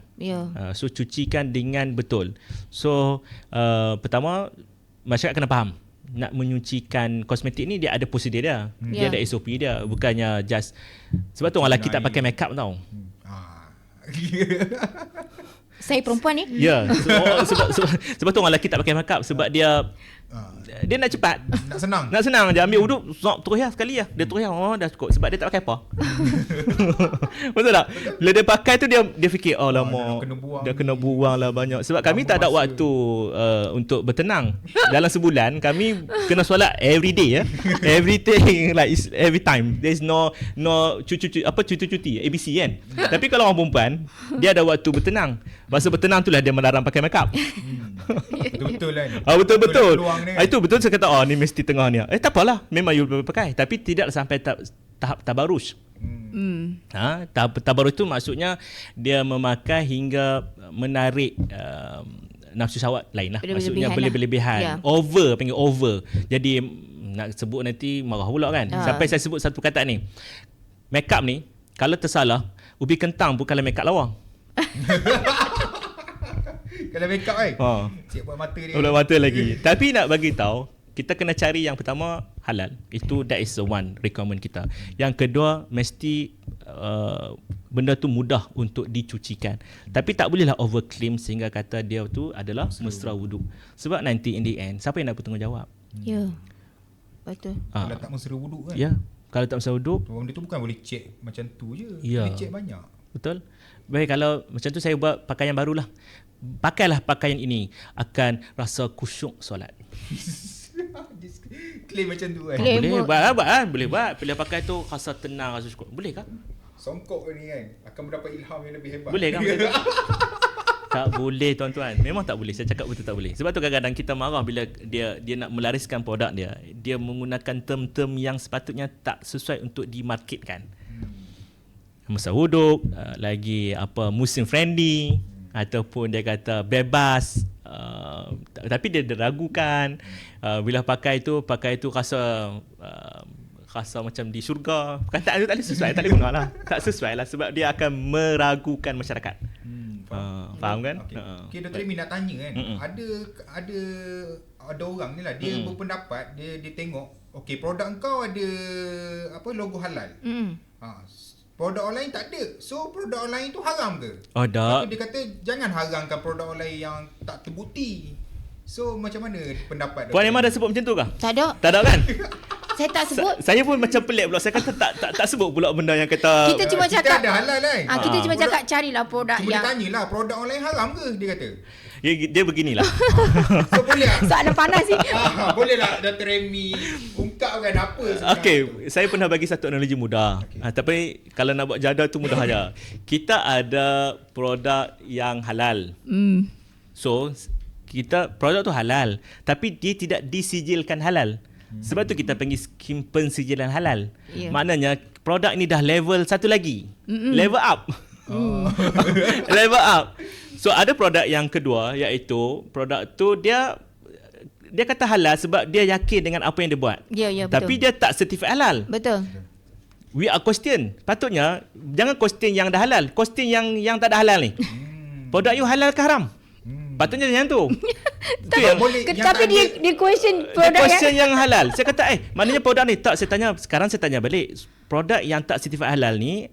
So cucikan dengan betul. So pertama masyarakat kena faham, nak menyucikan kosmetik ni dia ada prosedur dia. Dia ada SOP dia, bukannya just sebab tu orang lelaki tak pakai makeup tau. Saya perempuan ni. Ya, sebab tu orang lelaki tak pakai makeup, sebab dia nak cepat, nak senang je ambil wuduk, terus sekali lah dia terus dah cukup, sebab dia tak pakai apa. Betul tak? Bila dia pakai tu dia fikir lama dia kena buang lah banyak, sebab kami tak ada waktu untuk bertenang. Dalam sebulan kami kena solat every day, everything, like every time. There's no cuti ABC kan. Tapi kalau orang perempuan, dia ada waktu bertenang. Masa bertenang tu lah dia melarang pakai makeup. Betul-betul kan. Betul-betul. Itu betul, saya kata ni mesti tengah ni. Tak apalah, memang you boleh pakai, tapi tidak sampai tahap tabarus. Tabarus tu maksudnya dia memakai hingga menarik nafsu syahwat lain lah. Maksudnya berlebihan. Panggil over. Jadi nak sebut nanti marah pula kan. Sampai saya sebut satu perkataan ni. Makeup ni kalau tersalah, ubi kentang bukanlah makeup lawang. Kalau make up siap buat mata dia. Buat mata lagi. Tapi nak bagi tahu, kita kena cari yang pertama halal. That is the one requirement kita. Yang kedua, mesti benda tu mudah untuk dicucikan. Tapi tak bolehlah overclaim sehingga kata dia tu adalah mesra wuduk. Sebab nanti in the end, siapa yang nak bertanggungjawab? Ya. Betul. Kalau tak mesra wuduk kan. Ya. Kalau tak mesra wuduk, benda tu bukan boleh check macam tu je. Ya. Boleh check banyak. Betul. Baik, kalau macam tu saya buat pakaian barulah. Pakailah pakaian ini, akan rasa khusyuk solat. Claim macam tu kan. Boleh buat. Bila pakai tu rasa tenang, rasa syukur. Boleh kah? Songkok ni kan akan mendapat ilham yang lebih hebat. Boleh kah? Tak boleh tuan-tuan. Memang tak boleh. Saya cakap betul tak boleh. Sebab tu kadang-kadang kita marah bila dia nak melariskan produk dia. Dia menggunakan term-term yang sepatutnya tak sesuai untuk dimarketkan. Mesra wuduk, lagi musim friendly, ataupun dia kata bebas, tapi dia ragukan. Bila pakai tu rasa macam di syurga. Perkataan tu tak boleh sesuai, tak boleh guna lah. Tak sesuai lah, sebab dia akan meragukan masyarakat. Faham kan? Okay, Dr. Remy nak tanya kan. Ada orang ni lah, dia berpendapat, dia tengok, okay, produk kau ada logo halal. Produk online tak ada. So produk online tu haram ke? Tak. Dia kata jangan haramkan produk online yang tak terbukti. So macam mana pendapat Puan Emma dah sebut macam tu kah? Tak ada. Tak ada kan? Saya tak sebut. Saya pun macam pelik pula. Saya kata tak sebut pula benda yang kata kita cuma cakap kita ada halal kan. Kita cuma cakap carilah produk cuma yang dia tanyalah produk online haram ke, dia kata. Dia beginilah. So boleh tak? soalan panas ni. Boleh tak Dr. Remy ungkapkan apa sebenarnya? Okey, saya pernah bagi satu analogi mudah. Tapi kalau nak buat jadah tu mudah aja. Kita ada produk yang halal. So kita produk tu halal tapi dia tidak disijilkan halal. Sebab tu kita panggil skim pensijilan halal. Ya. Maknanya produk ni dah level satu lagi. Level up. Level up. So ada produk yang kedua iaitu produk tu dia kata halal sebab dia yakin dengan apa yang dia buat. Ya, betul. Tapi dia tak certified halal. Betul. We are question. Patutnya jangan question yang dah halal, question yang tak ada halal ni. Produk you halal ke haram? Patutnya macam tu. Itu yang boleh. Tapi dia question dia produk question yang halal. Saya kata maknanya produk ni tak, sekarang saya tanya balik. Produk yang tak certified halal ni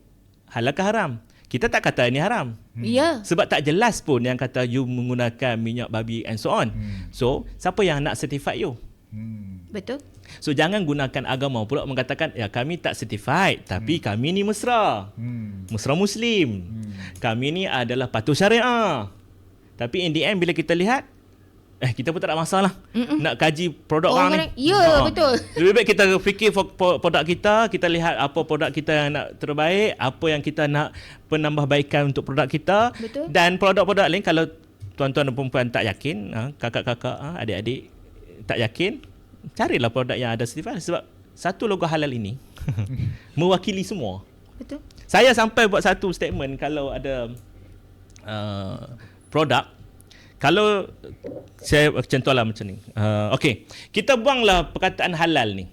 halal ke haram? Kita tak kata ini haram. Ya. Sebab tak jelas pun yang kata you menggunakan minyak babi and so on. So, siapa yang nak certified you? Betul. So, jangan gunakan agama pula mengatakan, ya kami tak certified, tapi kami ni mesra. Mesra Muslim. Kami ni adalah patuh syariah. Tapi in the end bila kita lihat, kita pun tak ada masalah nak kaji produk orang ni. Ya, betul. Lebih baik kita fikir produk kita lihat apa produk kita yang nak terbaik, apa yang kita nak penambahbaikan untuk produk kita. Betul. Dan produk-produk lain kalau tuan-tuan dan perempuan tak yakin, kakak-kakak, adik-adik tak yakin, carilah produk yang ada certified sebab satu logo halal ini mewakili semua. Betul. Saya Sampai buat satu statement kalau ada produk, kalau saya contohlah macam ni. Okey, kita buanglah perkataan halal ni.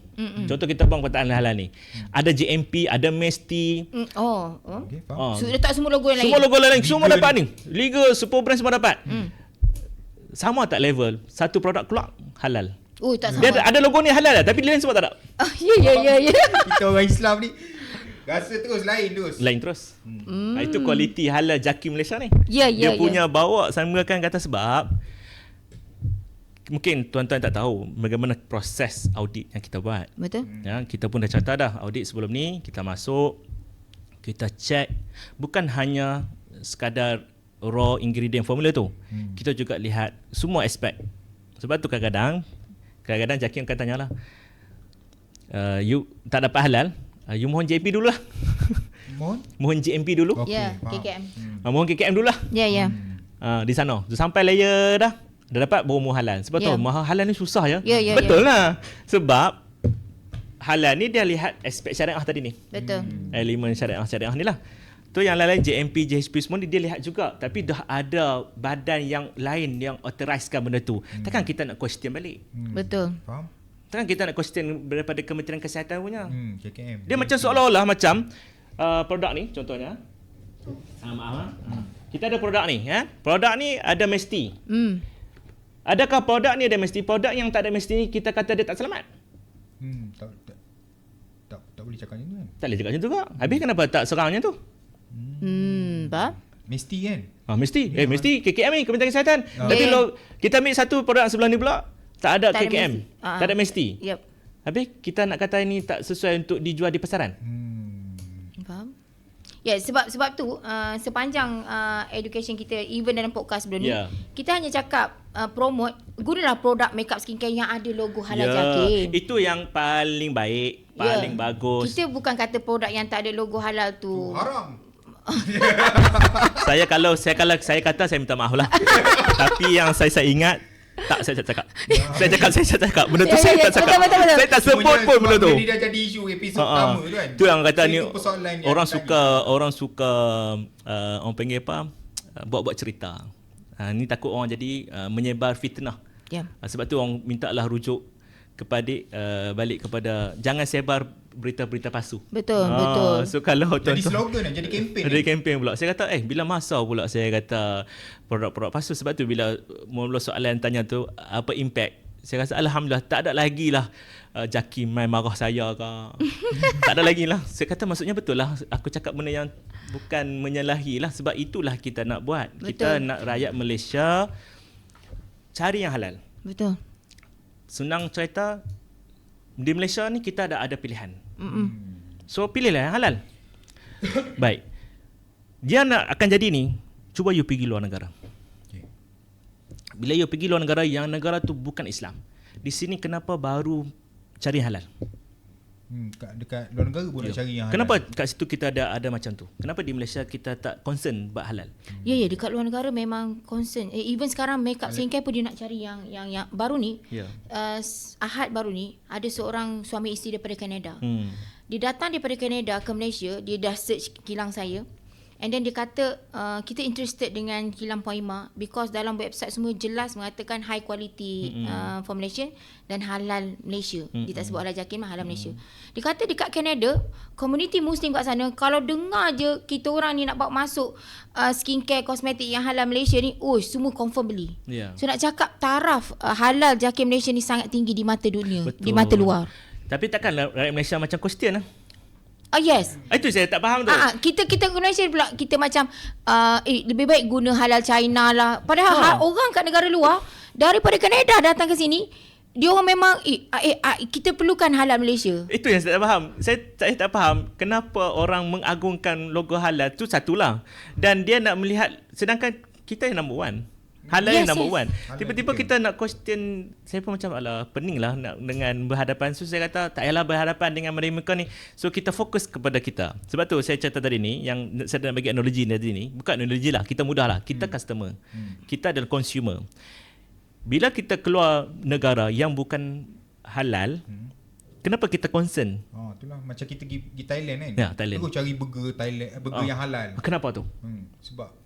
Contoh kita buang perkataan halal ni. Ada JMP, ada Mesti. Okay, faham. So, letak semua logo yang lain. Semua logo lain semua dapat ni. Liga, Super Brand semua dapat. Sama tak level? Satu produk keluar halal. Oh, tak sama. Dia ada logo ni halal tapi lain semua tak ada. Ya. Kita orang Islam ni rasa terus lain terus. Itu kualiti halal Jaki Malaysia ni. Ya. Dia punya bawa samakan kata sebab mungkin tuan-tuan tak tahu bagaimana proses audit yang kita buat. Betul. Ya, kita pun dah catat dah audit sebelum ni, kita masuk, kita check bukan hanya sekadar raw ingredient formula tu. Kita juga lihat semua aspek. Sebab tu kadang-kadang Jaki akan tanyalah, you tak dapat halal, you mohon JMP dulu lah. Mohon JMP dulu. Ya, KKM. Mohon KKM dulu lah. Ya. Di sana. So, sampai layer dah dapat baru mohon halal. Sebab tu halal ni susah ya. Ya. Betul lah. Sebab halal ni dia lihat aspek syariah tadi ni. Betul. Elemen syariah ni lah. Tu yang lain JMP, JHP semua ni dia lihat juga. Tapi dah ada badan yang lain yang authorizekan benda tu. Takkan kita nak question balik. Betul. Faham? Takkan kita nak question daripada Kementerian Kesihatan punya. KKM. Dia macam seolah-olah macam produk ni contohnya. Maaf. Kita ada produk ni. Produk ni ada Mesti. Adakah produk ni ada Mesti? Produk yang tak ada Mesti ni kita kata dia tak selamat? Tak boleh cakap macam tu kan? Tak boleh cakap macam tu kak. Habis kenapa tak serangnya tu? Faham? Mesti kan? Mesti. Mesti KKM ni Kementerian Kesihatan. Tapi kalau kita ambil satu produk sebelah ni pula tak ada Tak ada KKM. Mesti. Tak ada Mesti. Yep. Habis kita nak kata ini tak sesuai untuk dijual di pasaran. Faham? Ya, sebab tu sepanjang education kita, even dalam podcast sebelum ni, kita hanya cakap promote, gunalah produk makeup skincare yang ada logo halal Jaki. Itu yang paling baik, paling bagus. Kita bukan kata produk yang tak ada logo halal tu Haram. Saya kata saya minta maaf lah. Tapi yang saya ingat saya cakap. Saya cakap benda tu saya tak cakap. Betul. Saya tak sebut pun benda tu. Ini dah jadi isu episod pertama tu kan. Tu yang kata ni orang suka orang panggil apa? Buat-buat cerita. Ni takut orang jadi menyebar fitnah. Sebab tu orang mintalah rujuk balik kepada jangan sebar berita-berita palsu. Betul. So kalau jadi slogan, jadi kempen. Jadi kempen pula. Saya kata bila masa pula saya kata produk-produk palsu. Sebab tu bila mula soalan tanya tu apa impact, saya rasa alhamdulillah tak ada lagi lah Jaki main marah saya ke. Tak ada lagi lah. Saya kata maksudnya betul lah aku cakap benda yang bukan menyalahi lah. Sebab itulah kita nak buat. Betul. Kita nak rakyat Malaysia cari yang halal. Betul. Senang cerita, di Malaysia ni kita ada pilihan. So pilihlah yang halal. Baik. Dia akan jadi ni, cuba you pergi luar negara. Bila you pergi luar negara yang negara tu bukan Islam, di sini kenapa baru cari halal? Dekat luar negara pun nak cari yang halal. Kenapa kat situ kita ada macam tu? Kenapa di Malaysia kita tak concern buat halal? Ya, dekat luar negara memang concern. Even sekarang makeup skincare pun dia nak cari yang baru ni. Ya. Ahad baru ni ada seorang suami isteri daripada Canada. Dia datang daripada Canada ke Malaysia, dia dah search kilang saya. And then dia kata kita interested dengan kilang Poima because dalam website semua jelas mengatakan high quality formulation dan halal Malaysia. Dia tak sebut halal Jakim, halal Malaysia. Dia kata dekat Canada, community Muslim kat sana, kalau dengar je kita orang ni nak bawa masuk skincare, kosmetik yang halal Malaysia ni, semua confirm beli. Yeah. So nak cakap taraf halal Jakim Malaysia ni sangat tinggi di mata dunia, Betul. di mata luar. Tapi takkan rakyat Malaysia macam Kristian lah. Yes. Itu saya tak faham tu. Kita Malaysia pula kita macam lebih baik guna halal China lah. Padahal orang kat negara luar daripada Canada datang ke sini, dia orang memang kita perlukan halal Malaysia. Itu yang saya tak faham. Saya tak faham kenapa orang mengagungkan logo halal tu satulah. Dan dia nak melihat sedangkan kita yang number one. Halal yang number one. Tiba-tiba kita nak question, saya pun macam pening lah nak dengan berhadapan. So saya kata tak payahlah berhadapan dengan mereka ni. So kita fokus kepada kita. Sebab tu saya cerita tadi ni, yang saya nak bagi analogi tadi ni, bukan analogi lah, kita mudah lah. Kita customer. Kita adalah consumer. Bila kita keluar negara yang bukan halal, kenapa kita concern? Itulah macam kita pergi Thailand kan. Ya, Thailand. Terus cari burger Thailand, burger yang halal. Kenapa tu? Sebab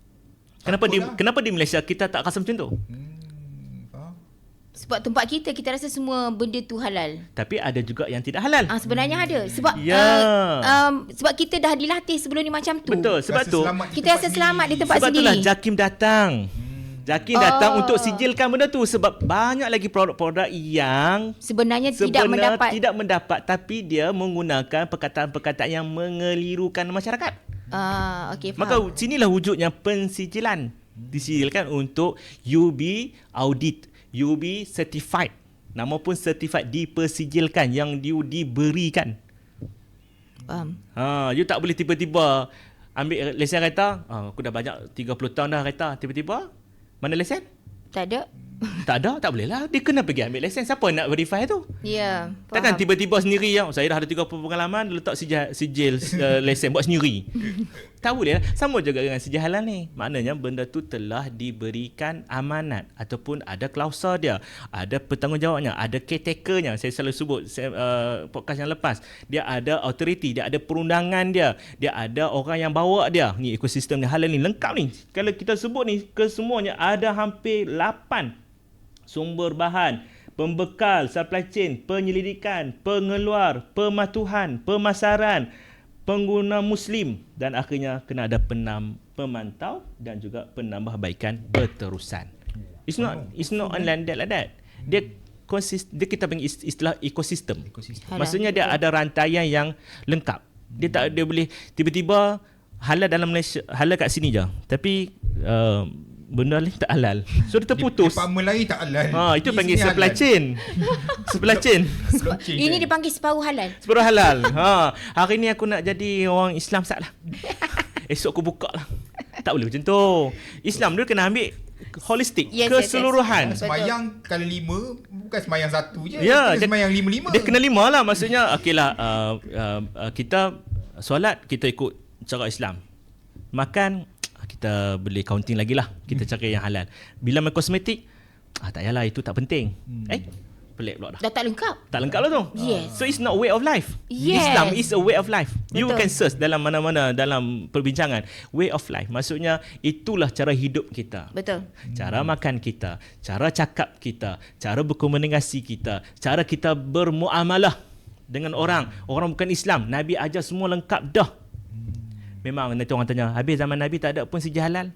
Kenapa di Malaysia kita tak rasa macam tu? Faham? Sebab tempat kita rasa semua benda tu halal. Tapi ada juga yang tidak halal. Sebenarnya ada. Sebab sebab kita dah dilatih sebelum ni macam tu. Betul. Sebab tu kita rasa selamat di tempat sebab sendiri. Sebab itulah Jakim datang. Jakim datang untuk sijilkan benda tu. Sebab banyak lagi produk-produk yang sebenarnya tidak mendapat tapi dia menggunakan perkataan-perkataan yang mengelirukan masyarakat. Okay, faham. Maka sinilah wujudnya pensijilan. Disijilkan untuk UB audit, UB certified. Nama pun certified, dipersijilkan, yang diberikan. Faham. You tak boleh tiba-tiba ambil lesen kereta. Aku dah banyak 30 tahun dah kereta. Tiba-tiba mana lesen? Tak ada. Tak ada, tak boleh lah. Dia kena pergi ambil lesen. Siapa nak verify tu? Ya, Takkan tiba-tiba sendiri saya dah ada 30 pengalaman, letak sijil lesen buat sendiri. Tak boleh lah. Sama juga dengan sijil halal ni. Maknanya benda tu telah diberikan amanat ataupun ada klausul dia, ada bertanggungjawabnya, ada caretakernya. Saya selalu sebut podcast yang lepas. Dia ada authority, dia ada perundangan dia, dia ada orang yang bawa dia. Ni ekosistem ni halal ni lengkap ni. Kalau kita sebut ni kesemuanya ada hampir 8 sumber bahan, pembekal, supply chain, penyelidikan, pengeluar, pematuhan, pemasaran, pengguna Muslim, dan akhirnya kena ada pemantau dan juga penambahbaikan berterusan. It's not unlanded like that. Dia kita panggil istilah ekosistem. Maksudnya dia ada rantaian yang lengkap. Dia boleh tiba-tiba halal dalam Malaysia, halal kat sini je. Tapi benda lain tak halal. So dia terputus. Department lain tak halal. Itu panggil supply chain. Supply chain. Ini dipanggil separuh halal. Separuh halal. Hari ni aku nak jadi orang Islam sat lah. Esok aku buka lah. Tak boleh macam tu. Islam dia kena ambil holistik, keseluruhan. Semayang kali 5 bukan semayang 1 je. Ya, semayang 5-5. Dia kena 5 lah. Maksudnya okeylah, kita solat kita ikut cara Islam. Makan kita boleh counting lagi lah. Kita cari yang halal. Bila main kosmetik, tak payahlah, itu tak penting. Pelik pula dah. Dah tak lengkap. Tak lengkap lah tu. Yes. So it's not way of life. Yes. Islam is a way of life. Betul. You can search dalam mana-mana dalam perbincangan. Way of life. Maksudnya itulah cara hidup kita. Betul. Cara makan kita, cara cakap kita, cara berkomunikasi kita, cara kita bermuamalah dengan orang. Orang bukan Islam. Nabi ajar semua lengkap dah. Memang nanti orang tanya, habis zaman Nabi tak ada pun sijil halal?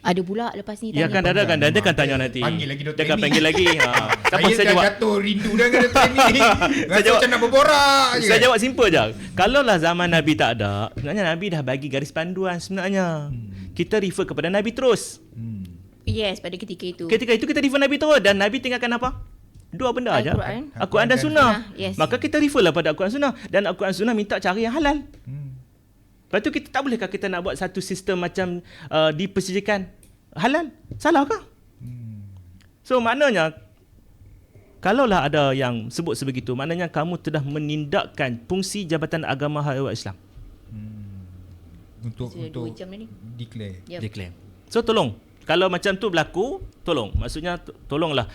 Ada pula lepas ni ya tanya. Ya kan, dia kan tanya nanti. Panggil lagi Dr. Dia kan Amy. panggil lagi. Saya dah jatuh rindu dengan Dr. Amy. Rasa macam nak berborak je. Saya jawab simple je. Kalaulah zaman Nabi tak ada, sebenarnya Nabi dah bagi garis panduan sebenarnya. Kita refer kepada Nabi terus. Yes, pada ketika itu. Ketika itu kita refer Nabi terus. Dan Nabi tinggalkan apa? 2 benda aja. Al-Quran dan Sunnah. Yes. Maka kita refer lah pada Al-Quran Sunnah. Dan Al-Quran Sunnah minta cari yang halal. Lepas tu kita tak bolehkah kita nak buat satu sistem macam dipersijilkan halal? Salah kah? So maknanya kalaulah ada yang sebut sebegitu, maknanya kamu telah menindakkan fungsi Jabatan Agama Hal Islam. Untuk Sudah 2 jam dah ni. declare. Yep. Declare. So tolong, kalau macam tu berlaku, tolong. Maksudnya tolonglah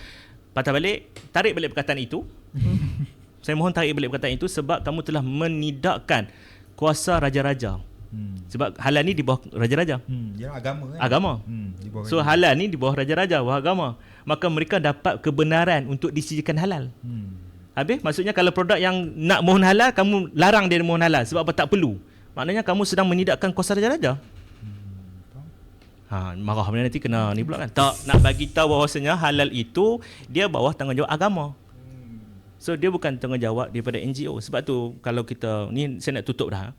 patah balik, tarik balik perkataan itu. Saya mohon tarik balik perkataan itu sebab kamu telah menidakkan kuasa raja-raja. Sebab halal ni di bawah raja-raja. Dia agama kan. Agama. Di bawah So halal ni di bawah raja-raja, bawah agama. Maka mereka dapat kebenaran untuk disijilkan halal. Habis maksudnya kalau produk yang nak mohon halal, kamu larang dia mohon halal sebab apa? Tak perlu. Maknanya kamu sedang menidakkan kuasa raja-raja. Marah nanti kena ni pula kan. Tak nak bagi tahu bahawasanya halal itu dia bawah tanggungjawab agama. So dia bukan tanggungjawab daripada NGO. Sebab tu kalau kita ni saya nak tutup dah.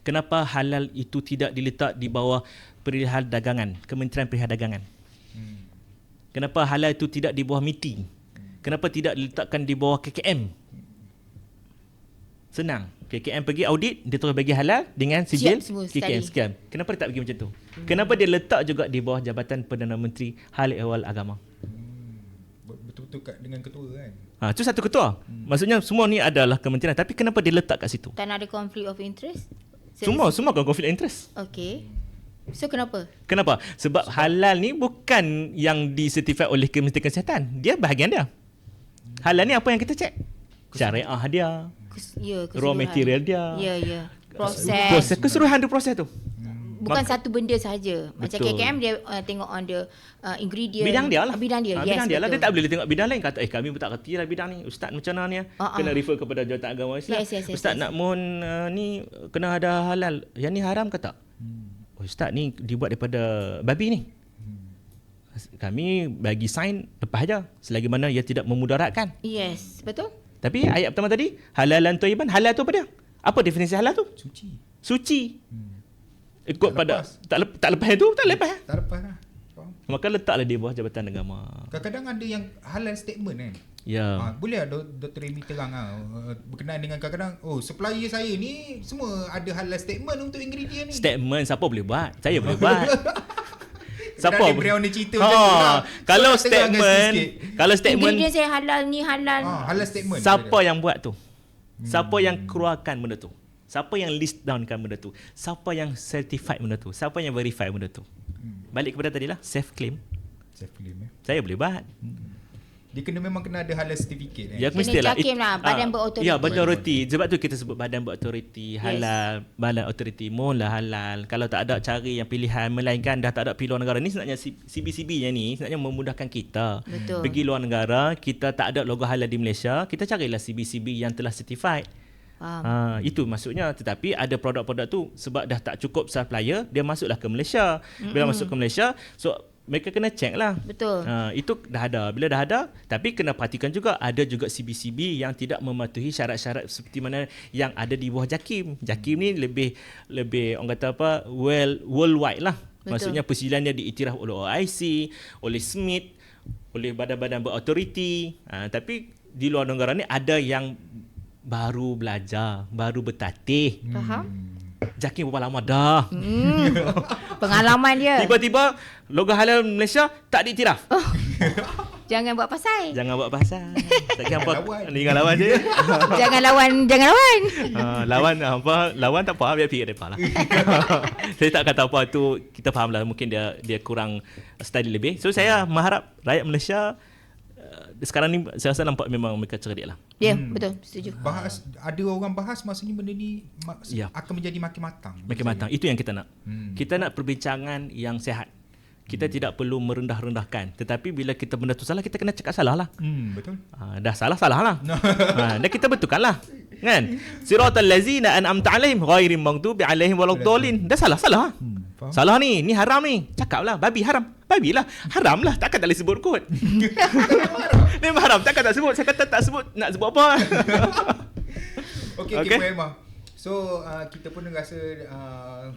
Kenapa halal itu tidak diletak di bawah Perihal Dagangan, Kementerian Perihal Dagangan? Kenapa halal itu tidak di bawah MITI? Kenapa tidak diletakkan di bawah KKM? Senang. KKM pergi audit, dia terus bagi halal dengan sijil KKM sekian. Kenapa dia tak pergi macam tu? Kenapa dia letak juga di bawah Jabatan Perdana Menteri Hal Ehwal Agama? Betul-betul dengan ketua kan. Itu satu ketua. Maksudnya semua ni adalah kementerian, tapi kenapa dia letak kat situ? Tak nak ada conflict of interest? Semua kan konflik interest. Okay. So kenapa? Sebab halal ni bukan yang disertifikat oleh Kementerian Kesihatan. Dia bahagian dia. Halal ni apa yang kita cek? Syariah dia, raw material dia, proses keseluruhan dia proses tu. Bukan satu benda sahaja. Macam Betul. KKM dia tengok on the ingredient. Bidang dia lah. Bidang dia. Yes, Bidang dia lah. Dia betul. tak boleh tengok bidang lain. Kata kami pun tak kerti lah bidang ni. Ustaz macam mana ni? Kena refer kepada Jabatan Agama Islam. Yes, Ustaz nak mohon ni kena ada halal. Yang ni haram ke tak? Ustaz ni dibuat daripada babi ni. Kami bagi sign lepas aja. Selagi mana ia tidak memudaratkan. Yes, betul. Tapi ayat pertama tadi, halalan thayyiban, halal tu apa dia? Apa definisi halal tu? Suci. Ikut Tak pada lepas. tak lepas itu, tak lepas. Tak lepas lah. Faham? Maka letaklah di bawah Jabatan Agama. Kadang-kadang ada yang halal statement kan. Ya. Boleh lah Dr. Remy terang berkenaan dengan kadang-kadang supplier saya ni semua ada halal statement untuk ingredient ni. Statement siapa boleh buat? Saya boleh buat. Siapa? Kadang-kadang dia orang cerita macam tu lah. Kalau So, terangkan statement Ingredient saya halal ni halal. halal statement. siapa yang buat tu? Siapa yang keluarkan benda tu? Siapa yang list downkan benda tu? Siapa yang certified benda tu? Siapa yang verify benda tu? Balik kepada tadilah self claim. Self claim Saya boleh buat. Dia memang kena ada halal certificate Ya, Kena mestilah. JAKIM lah, badan berautoriti. Ya, berautoriti. Sebab tu kita sebut badan berautoriti, halal, badan autoriti, mohonlah halal. Kalau tak ada cari yang pilihan, melainkan dah tak ada pergi luar negara. Ni sebenarnya CBCB yang ni sebenarnya memudahkan kita. Betul. Pergi luar negara, kita tak ada logo halal di Malaysia, kita carilah CBCB yang telah certified. Itu maksudnya. Tetapi ada produk-produk tu sebab dah tak cukup supplier, dia masuklah ke Malaysia. Bila masuk ke Malaysia, so mereka kena check lah. Betul. Itu dah ada. Bila dah ada, tapi kena perhatikan juga ada juga CBCB yang tidak mematuhi syarat-syarat seperti mana yang ada di bawah JAKIM. JAKIM ni lebih orang kata apa, worldwide lah. Betul. Maksudnya persilihan dia diiktiraf oleh OIC, oleh SMIT, oleh badan-badan berautoriti. Tapi di luar negara ni ada yang baru belajar, baru bertatih. Faham? JAKIM berapa lama dah. Pengalaman dia. Tiba-tiba logo halal Malaysia tak diiktiraf. Jangan buat pasal. Jangan buat pasal. Tak kira apa. Lawan. Jangan lawan je. Jangan lawan. Lawan tak apa, biar pergi depan lah. Saya tak kata apa tu, kita faham lah mungkin dia kurang study lebih. So saya mengharap rakyat Malaysia sekarang ni saya rasa nampak memang mereka cerdik lah. Ya, betul. Setuju. Ada orang bahas maksudnya benda ni Ya. akan menjadi makin matang. Makin matang. Itu yang kita nak. Kita nak perbincangan yang sehat. Kita tidak perlu merendah-rendahkan. Tetapi bila kita benda tu salah, kita kena cakap salah lah. Betul. Dah salah lah. Dan kita betulkan lah. Kan? Siratal ladzina an'amta alaihim ghairim maghdubi alaihim waladdallin. Dah salah. Faham? Salah ni haram ni. Cakap lah, babi haram. Babi lah, haram lah. Takkan tak boleh sebut kot. Ni haram, takkan tak sebut. Saya kata tak sebut, nak sebut apa? Okey, Puan Emma. So, kita pun rasa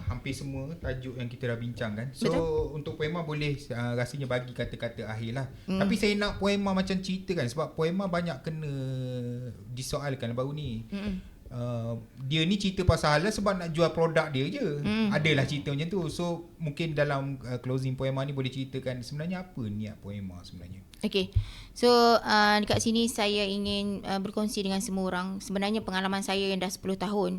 hampir semua tajuk yang kita dah bincangkan. So, untuk Puan Emma boleh rasanya bagi kata-kata akhir lah. Tapi saya nak Puan Emma macam ceritakan sebab Puan Emma banyak kena disoalkan baru ni. dia ni cerita pasal halal sebab nak jual produk dia je. Adalah cerita macam tu. So mungkin dalam closing poema ni boleh ceritakan sebenarnya apa niat poema sebenarnya. Okay, so dekat sini saya ingin berkongsi dengan semua orang. Sebenarnya pengalaman saya yang dah 10 tahun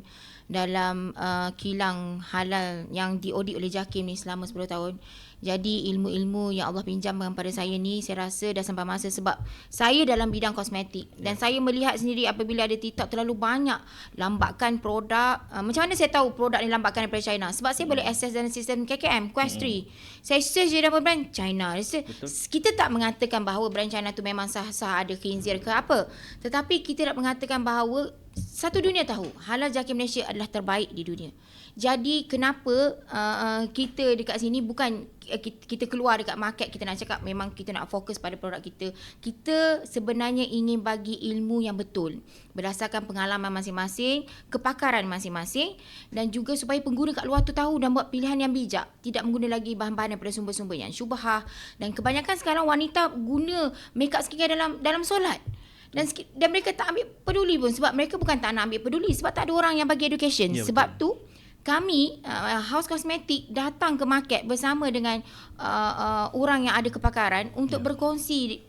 dalam kilang halal yang diaudit oleh JAKIM ni selama 10 tahun. Jadi ilmu-ilmu yang Allah pinjamkan pada saya ni, saya rasa dah sampai masa, sebab saya dalam bidang kosmetik dan saya melihat sendiri apabila ada TikTok terlalu banyak lambakan produk. Macam mana saya tahu produk ni lambakan daripada China? Sebab saya boleh access dalam sistem KKM, Quest 3. Saya search je dalam brand China. Kita tak mengatakan bahawa brand China tu memang sah-sah ada khinzir ke apa. Tetapi kita nak mengatakan bahawa satu dunia tahu halal JAKIM Malaysia adalah terbaik di dunia. Jadi kenapa kita dekat sini bukan kita keluar dekat market, kita nak cakap memang kita nak fokus pada produk kita. Kita sebenarnya ingin bagi ilmu yang betul berdasarkan pengalaman masing-masing, kepakaran masing-masing, dan juga supaya pengguna kat luar tu tahu dan buat pilihan yang bijak, tidak mengguna lagi bahan-bahan daripada sumber-sumber yang syubhah. Dan kebanyakan sekarang wanita guna makeup skincare dalam solat. Dan mereka tak ambil peduli pun, sebab mereka bukan tak nak ambil peduli, sebab tak ada orang yang bagi education. Ya, sebab betul. Tu kami House Kosmetik datang ke market bersama dengan orang yang ada kepakaran untuk berkongsi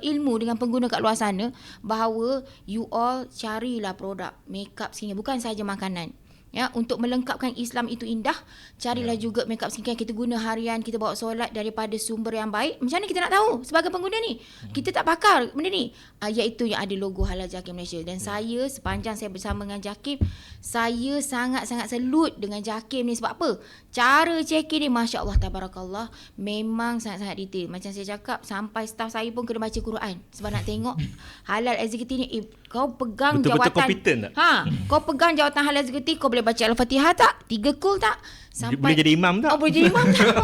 ilmu dengan pengguna kat luar sana bahawa you all carilah produk makeup skincare, bukan sahaja makanan. Ya, untuk melengkapkan Islam itu indah, carilah juga makeup skincare kita guna harian, kita bawa solat daripada sumber yang baik. Macam mana kita nak tahu sebagai pengguna ni? Kita tak pakar benda ni. Iaitu yang ada logo halal JAKIM Malaysia. Dan saya sepanjang saya bersama dengan JAKIM, saya sangat-sangat selut dengan JAKIM ni. Sebab apa? Cara check-in ni, Masya Allah, Tabarakallah, memang sangat-sangat detail. Macam saya cakap, sampai staff saya pun kena baca Quran sebab nak tengok halal executive ni. Kau pegang betul-betul jawatan, kompeten tak? Kau pegang jawatan halal executive, kau boleh baca Al-Fatihah tak? 3 kul tak? Boleh jadi imam tak? Boleh jadi imam tak?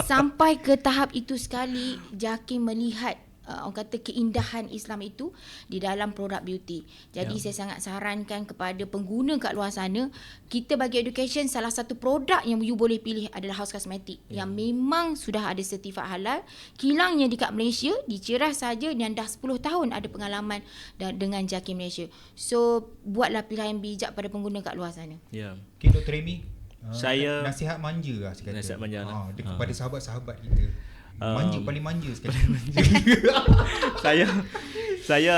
Sampai ke tahap itu sekali JAKIM melihat orang kata keindahan Islam itu di dalam produk beauty. Jadi saya sangat sarankan kepada pengguna kat luar sana, kita bagi education, salah satu produk yang you boleh pilih adalah House Kosmetik yang memang sudah ada sertifat halal. Kilangnya dekat Malaysia, di Ceras saja, dan dah 10 tahun ada pengalaman dengan JAKIM Malaysia. So buatlah pilihan bijak pada pengguna kat luar sana. Ya. Okay, Dr. Remy, saya nasihat manja lah saya kata. Nasihat manja lah. Kepada sahabat-sahabat kita. Paling manja sekali. Saya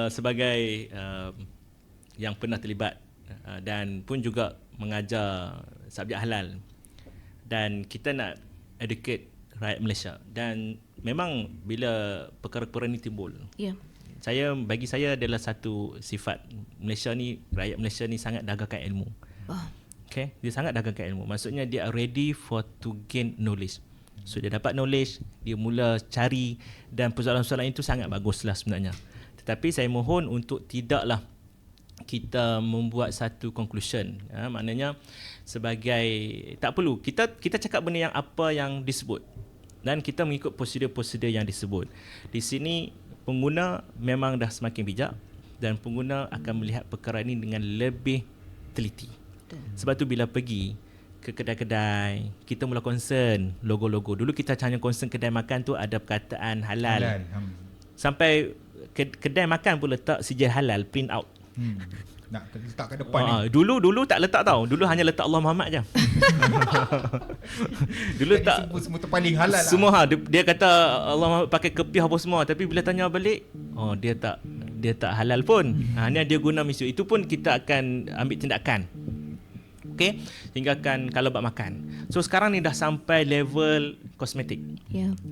sebagai yang pernah terlibat dan pun juga mengajar subjek halal, dan kita nak educate rakyat Malaysia, dan memang bila perkara-perkara ni timbul, bagi saya adalah satu sifat Malaysia ni, rakyat Malaysia ni sangat dagangkan ilmu. Okay, dia sangat dagangkan ilmu. Maksudnya dia are ready for to gain knowledge. So dia dapat knowledge, dia mula cari, dan persoalan-persoalan itu sangat baguslah sebenarnya. Tetapi saya mohon untuk tidaklah kita membuat satu conclusion. Maknanya sebagai, tak perlu kita cakap benda yang apa yang disebut, dan kita mengikut prosedur-prosedur yang disebut. Di sini pengguna memang dah semakin bijak, dan pengguna akan melihat perkara ini dengan lebih teliti. Sebab tu bila pergi ke kedai-kedai, kita mula concern logo-logo. Dulu kita hanya concern kedai makan tu ada perkataan halal. Sampai kedai makan pun letak sijil halal print out. Nak letak kat depan ni. Dulu tak letak tau. Dulu hanya letak Allah Muhammad je. Dulu tak semua terpaling halal lah. Semua dia kata Allah Muhammad pakai kepiah apa semua, tapi bila tanya balik, dia tak halal pun. Ni dia guna misu. Itu pun kita akan ambil tindakan. Okay, hinggakan kalau buat makan. So sekarang ni dah sampai level kosmetik.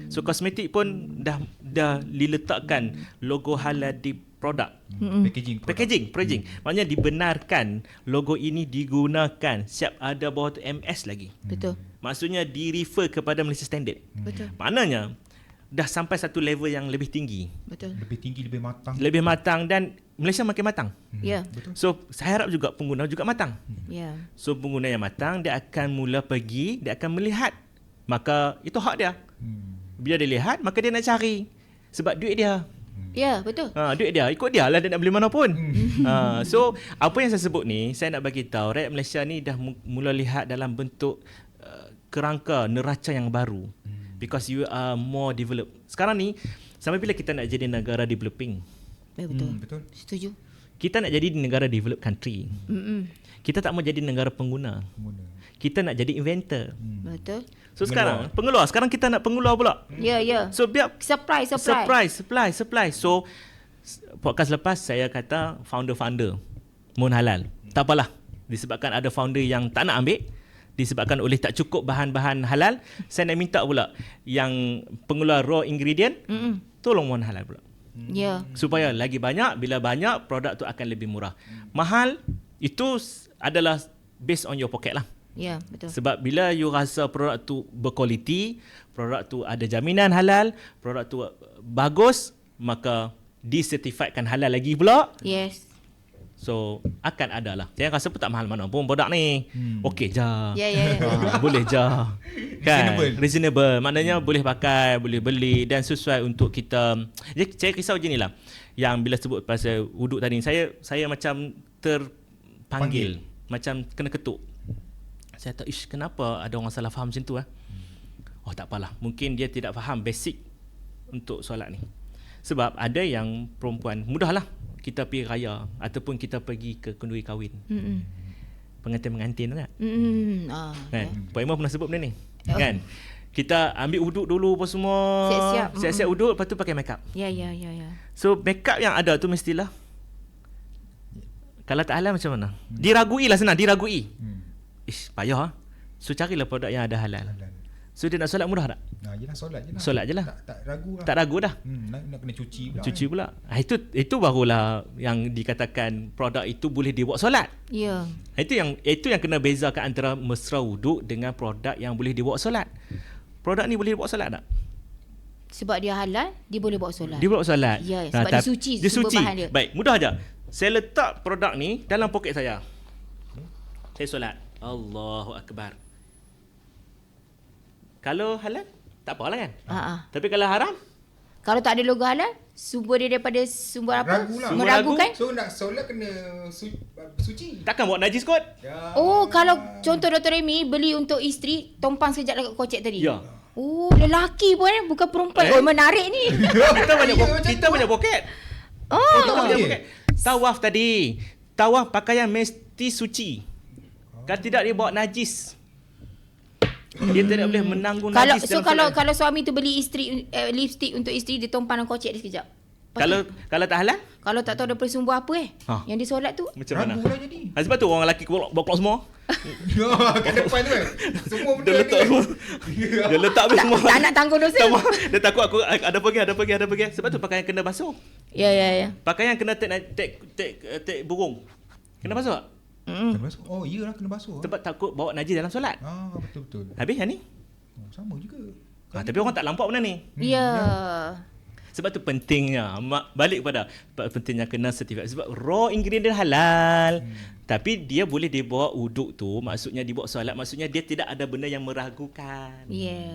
So kosmetik pun dah diletakkan logo halal di produk. Packaging. Maknanya dibenarkan logo ini digunakan, siap ada bawah tu MS lagi. Betul. Maksudnya di-refer kepada Malaysia Standard. Betul. Maknanya dah sampai satu level yang lebih tinggi. Betul. Lebih tinggi, lebih matang, dan Malaysia makin matang. Betul. So saya harap juga pengguna juga matang. So pengguna yang matang, dia akan mula pergi, dia akan melihat, maka itu hak dia. Bila dia lihat, maka dia nak cari, sebab duit dia. Betul. Duit dia, ikut dia lah, dia nak beli mana pun. So apa yang saya sebut ni, saya nak bagi tahu rakyat Malaysia ni dah mula lihat dalam bentuk kerangka neraca yang baru. Because you are more developed. Sekarang ni, sampai bila kita nak jadi negara developing? Betul. Setuju. kita nak jadi di negara developed country. Kita tak mau jadi negara pengguna. Kita nak jadi inventor. Betul. So sekarang pengeluar. Sekarang kita nak pengeluar pula. Ya, ya. So biar Supply. supply. So podcast lepas saya kata founder mohon halal. Tak apalah. Disebabkan ada founder yang tak nak ambil, disebabkan oleh tak cukup bahan-bahan halal, saya nak minta pula yang pengeluar raw ingredient tolong mohon halal pula. Ya. Supaya lagi banyak, bila banyak produk tu akan lebih murah. Mahal itu adalah based on your pocket lah. Ya, betul. Sebab bila you rasa produk tu berkualiti, produk tu ada jaminan halal, produk tu bagus, maka disertifiedkan halal lagi pula. Yes. So akan ada lah. Saya rasa pun tak mahal mana pun produk ni. Okey je. Ya. Boleh je. Kan? Reasonable. Maknanya boleh pakai, boleh beli dan sesuai untuk kita. Jadi saya risau je ni lah. Yang bila sebut pasal wuduk tadi, saya macam terpanggil. Macam kena ketuk. Saya tak, kenapa ada orang salah faham macam tu Oh tak apalah. Mungkin dia tidak faham basic untuk solat ni. Sebab ada yang perempuan, mudahlah kita pergi raya ataupun kita pergi ke kenduri kahwin. Pengantin-pengantin tu kan? Kan? Puan Imah pernah sebut benda ni. Kan? Kita ambil uduk dulu apa semua. Siap-siap uduk, lepas tu pakai makeup. Ya. So makeup yang ada tu mestilah, kalau tak halal macam mana? Diragui lah senang, diragui. Payah. So carilah produk yang ada halal. So dia nak solat mudah tak? Yelah, solat je lah. Solat je lah. Tak ragu lah. Tak ragu dah. Nak kena cuci pula. Cuci pula. Itu barulah yang dikatakan produk itu boleh dibuat solat. Ya. Itu yang kena bezakan antara mesra wuduk dengan produk yang boleh dibawa solat. Produk ni boleh dibawa solat tak? Sebab dia halal, dia boleh bawa solat. Dia bawa solat. Ya, sebab dia suci sumber bahan dia. Baik, mudah aja. Saya letak produk ni dalam poket saya. Saya solat. Allahu Akbar. Kalau halal, tak apalah kan? Tapi kalau haram, kalau tak ada logo halal, sumber dia daripada sumber apa? Ragulah. Meragukan. So nak solat kena suci. takkan buat najis kot? Ya. Oh, kalau contoh Dr. Remy beli untuk isteri, tumpang sekejap dekat kocek tadi. Ya. Oh, lelaki pun bukan perempuan. Oh, menarik ni. kita banyak poket. Kita banyak poket. Tawaf tadi. Tawaf pakaian mesti suci. Kalau tidak dia bawa najis. Dia tidak boleh menanggung najis. Kalau suami tu beli lipstick untuk isteri, dia tumpang dalam kocek dia sekejap. Kalau tak halal? Kalau tak tahu daripada sumber apa yang dia solat tu. Macam mana? Ragulah jadi. Sebab tu orang lelaki bawa keluar semua. Kat depan tu semua benda Dia letak semua. Dia letak habis semua. Tak nak tanggung dosa. Dia takut aku ada pergi. Sebab tu pakaian kena basuh. Ya. Pakaian kena take burung. Kena basuh tak? Kena basuh. Oh, iyalah kena basuh. Sebab takut bawa najis dalam solat. Betul. Habis yang ni? Sama juga. Tapi orang tak nampak benda ni. Ya. Sebab tu pentingnya, balik kepada pentingnya kena sertifikat. Sebab raw ingredient halal. Tapi dia boleh dibawa uduk tu, maksudnya dibawa solat, maksudnya dia tidak ada benda yang meragukan. Ya.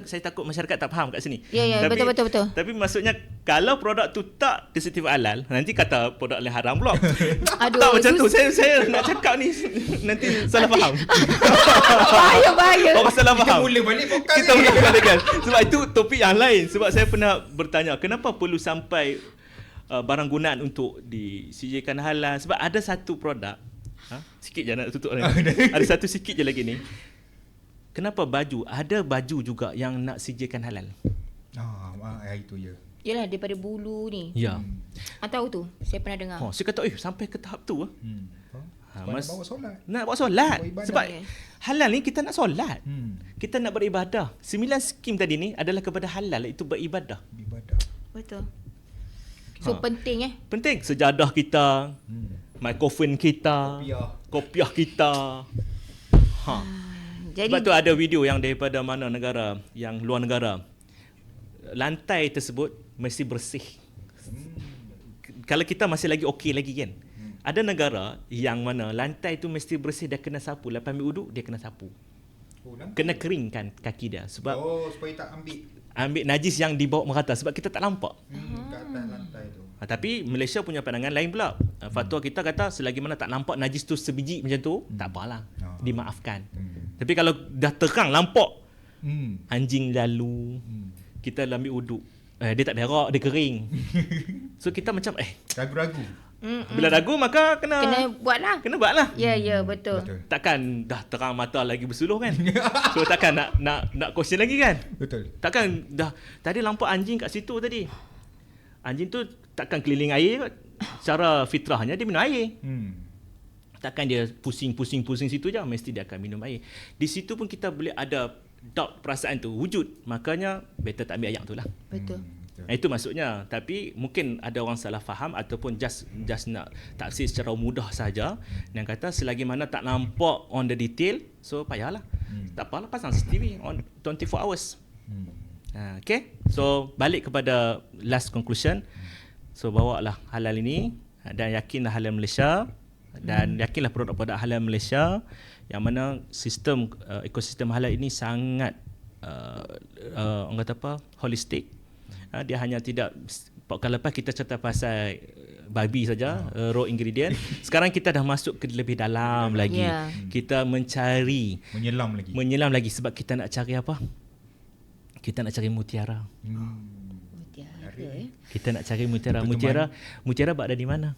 Saya takut masyarakat tak faham kat sini. Ya, Tapi, betul. Tapi maksudnya kalau produk tu tak disertifikat halal, nanti kata produk lain haram pula. Aduh, tak macam tu. Saya nak cakap ni nanti salah faham. Bahaya. Orang salah faham. Kita mula balik podcast Kita mula balik kan. Sebab itu topik yang lain. Sebab saya pernah bertanya, kenapa perlu sampai barang gunaan untuk disijilkan halal? Sebab ada satu produk, sikit je nak tutup ni. Ada satu sikit je lagi ni. Kenapa baju? Ada baju juga yang nak sijilkan halal. Itu je. Yalah, daripada bulu ni. Ya. Tahu tu, saya pernah dengar. Saya kata sampai ke tahap tu. Nak bawa solat. Nak bawa solat. Bawa Sebab halal ni kita nak solat. Kita nak beribadah. 9 skim tadi ni adalah kepada halal, itu beribadah. Betul. So penting Penting. Sejadah kita, mikrofon kita, kopiah kita. Jadi, sebab tu ada video yang daripada mana negara, yang luar negara. Lantai tersebut mesti bersih. Kalau kita masih lagi okey lagi kan. Ada negara yang mana lantai tu mesti bersih, dia kena sapu. Lepas ambil uduk, dia kena sapu. Kena keringkan kaki dia. Sebab supaya tak ambil najis yang dibawa merata. Sebab kita tak nampak. Kat atas lantai tu. Tapi Malaysia punya pandangan lain pula. Fatwa kita kata selagi mana tak nampak najis tu sebiji macam tu, tak apalah. Dimaafkan. Tapi kalau dah terang nampak anjing lalu, kita ambil uduk, dia tak berak, dia kering. So kita macam Ragu-ragu. bila ragu maka Kena buat lah. kena buat lah. Ya, betul. Takkan dah terang mata lagi bersuluh kan. So takkan nak question lagi kan. Betul. Takkan dah tadi nampak anjing kat situ tadi. Anjing tu takkan keliling air kot. Secara fitrahnya dia minum air. Takkan dia pusing situ je, mesti dia akan minum air. Di situ pun kita boleh ada doubt perasaan tu wujud. Makanya better tak ambil ayat tu lah. Betul. Itu maksudnya. Tapi mungkin ada orang salah faham ataupun just nak taksir secara mudah saja. Yang kata selagi mana tak nampak on the detail, so payahlah. Tak apalah, pasang CCTV on 24 hours. Okay. So balik kepada last conclusion. So bawalah halal ini dan yakinlah halal Malaysia dan yakinlah produk-produk halal Malaysia yang mana sistem ekosistem halal ini sangat orang kata apa, holistik. Dia hanya tidak pekan lepas kita cerita pasal babi saja, raw ingredient. Sekarang kita dah masuk ke lebih dalam lagi. Kita mencari, menyelam lagi sebab kita nak cari apa? Kita nak cari mutiara. Kita nak cari mutiara. Mutiara berada di mana?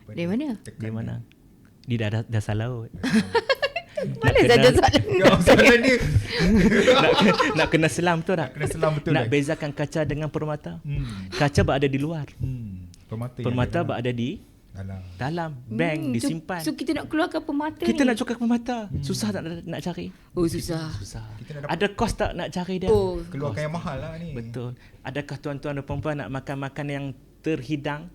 Dari mana? Di mana? Di dasar laut. Mana saja soalan dia. Nak kena selam tu tak? Kena selam betul. Nak bezakan kaca dengan permata. Kaca berada di luar. Permata berada di dalam bank disimpan. So kita nak keluarkan permata kita ni. nak cakap permata. Susah tak nak cari? Oh, susah. Ada kos tak nak cari dia? Oh, Keluarkan yang mahal lah ni. Betul. Adakah tuan-tuan dan puan-puan nak makan makanan yang terhidang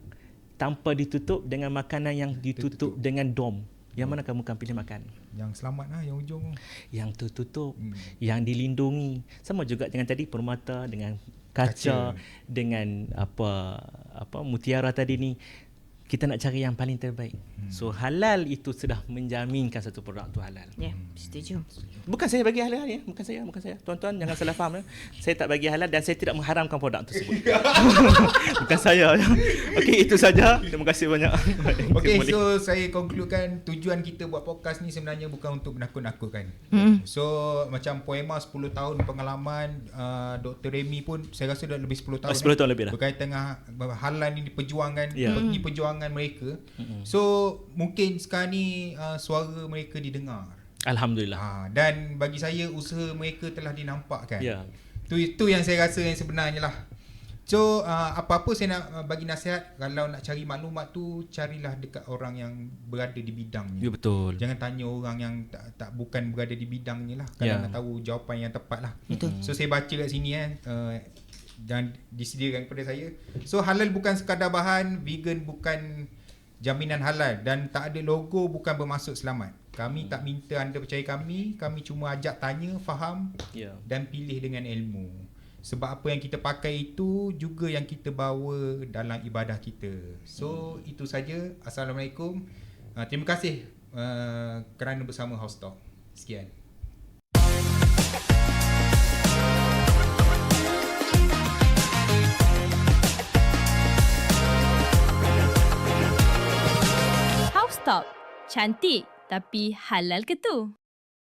tanpa ditutup dengan makanan yang ditutup dengan dom? Yang mana kamu akan pilih makan? Yang selamat lah, yang ujung. Yang tertutup, yang dilindungi. Sama juga dengan tadi permata, dengan kaca, dengan apa mutiara tadi ni. Kita nak cari yang paling terbaik. So halal itu sudah menjaminkan satu produk tu halal. Ya, setuju. Bukan saya bagi halal ya, bukan saya. Tuan-tuan jangan salah faham ya. Saya tak bagi halal dan saya tidak mengharamkan produk tersebut. Bukan saya. Okey, itu saja. Terima kasih banyak. Okey, so saya concludekan tujuan kita buat podcast ni sebenarnya bukan untuk menakut-nakutkan. So macam Poema 10 tahun pengalaman, Dr. Remy pun saya rasa dah lebih 10 tahun. 10 tahun lebih dah. Berkaitan dengan halal ni diperjuangkan, bagi perjuangan mereka. So mungkin sekarang ni suara mereka didengar. Alhamdulillah. Dan bagi saya usaha mereka telah dinampakkan. Ya. Itu yang saya rasa yang sebenarnya lah. So apa-apa saya nak bagi nasihat, kalau nak cari maklumat tu carilah dekat orang yang berada di bidangnya. Ya, betul. Jangan tanya orang yang tak bukan berada di bidangnya lah, kalau nak tahu jawapan yang tepat lah. Betul. So saya baca kat sini dan disediakan kepada saya. So halal bukan sekadar bahan, vegan bukan jaminan halal, dan tak ada logo bukan bermaksud selamat. Kami tak minta anda percaya kami cuma ajak tanya, faham dan pilih dengan ilmu. Sebab apa yang kita pakai itu juga yang kita bawa dalam ibadah kita. So itu saja. Assalamualaikum. Terima kasih kerana bersama House Talk. Sekian. House Talk. Cantik tapi halal ke tu?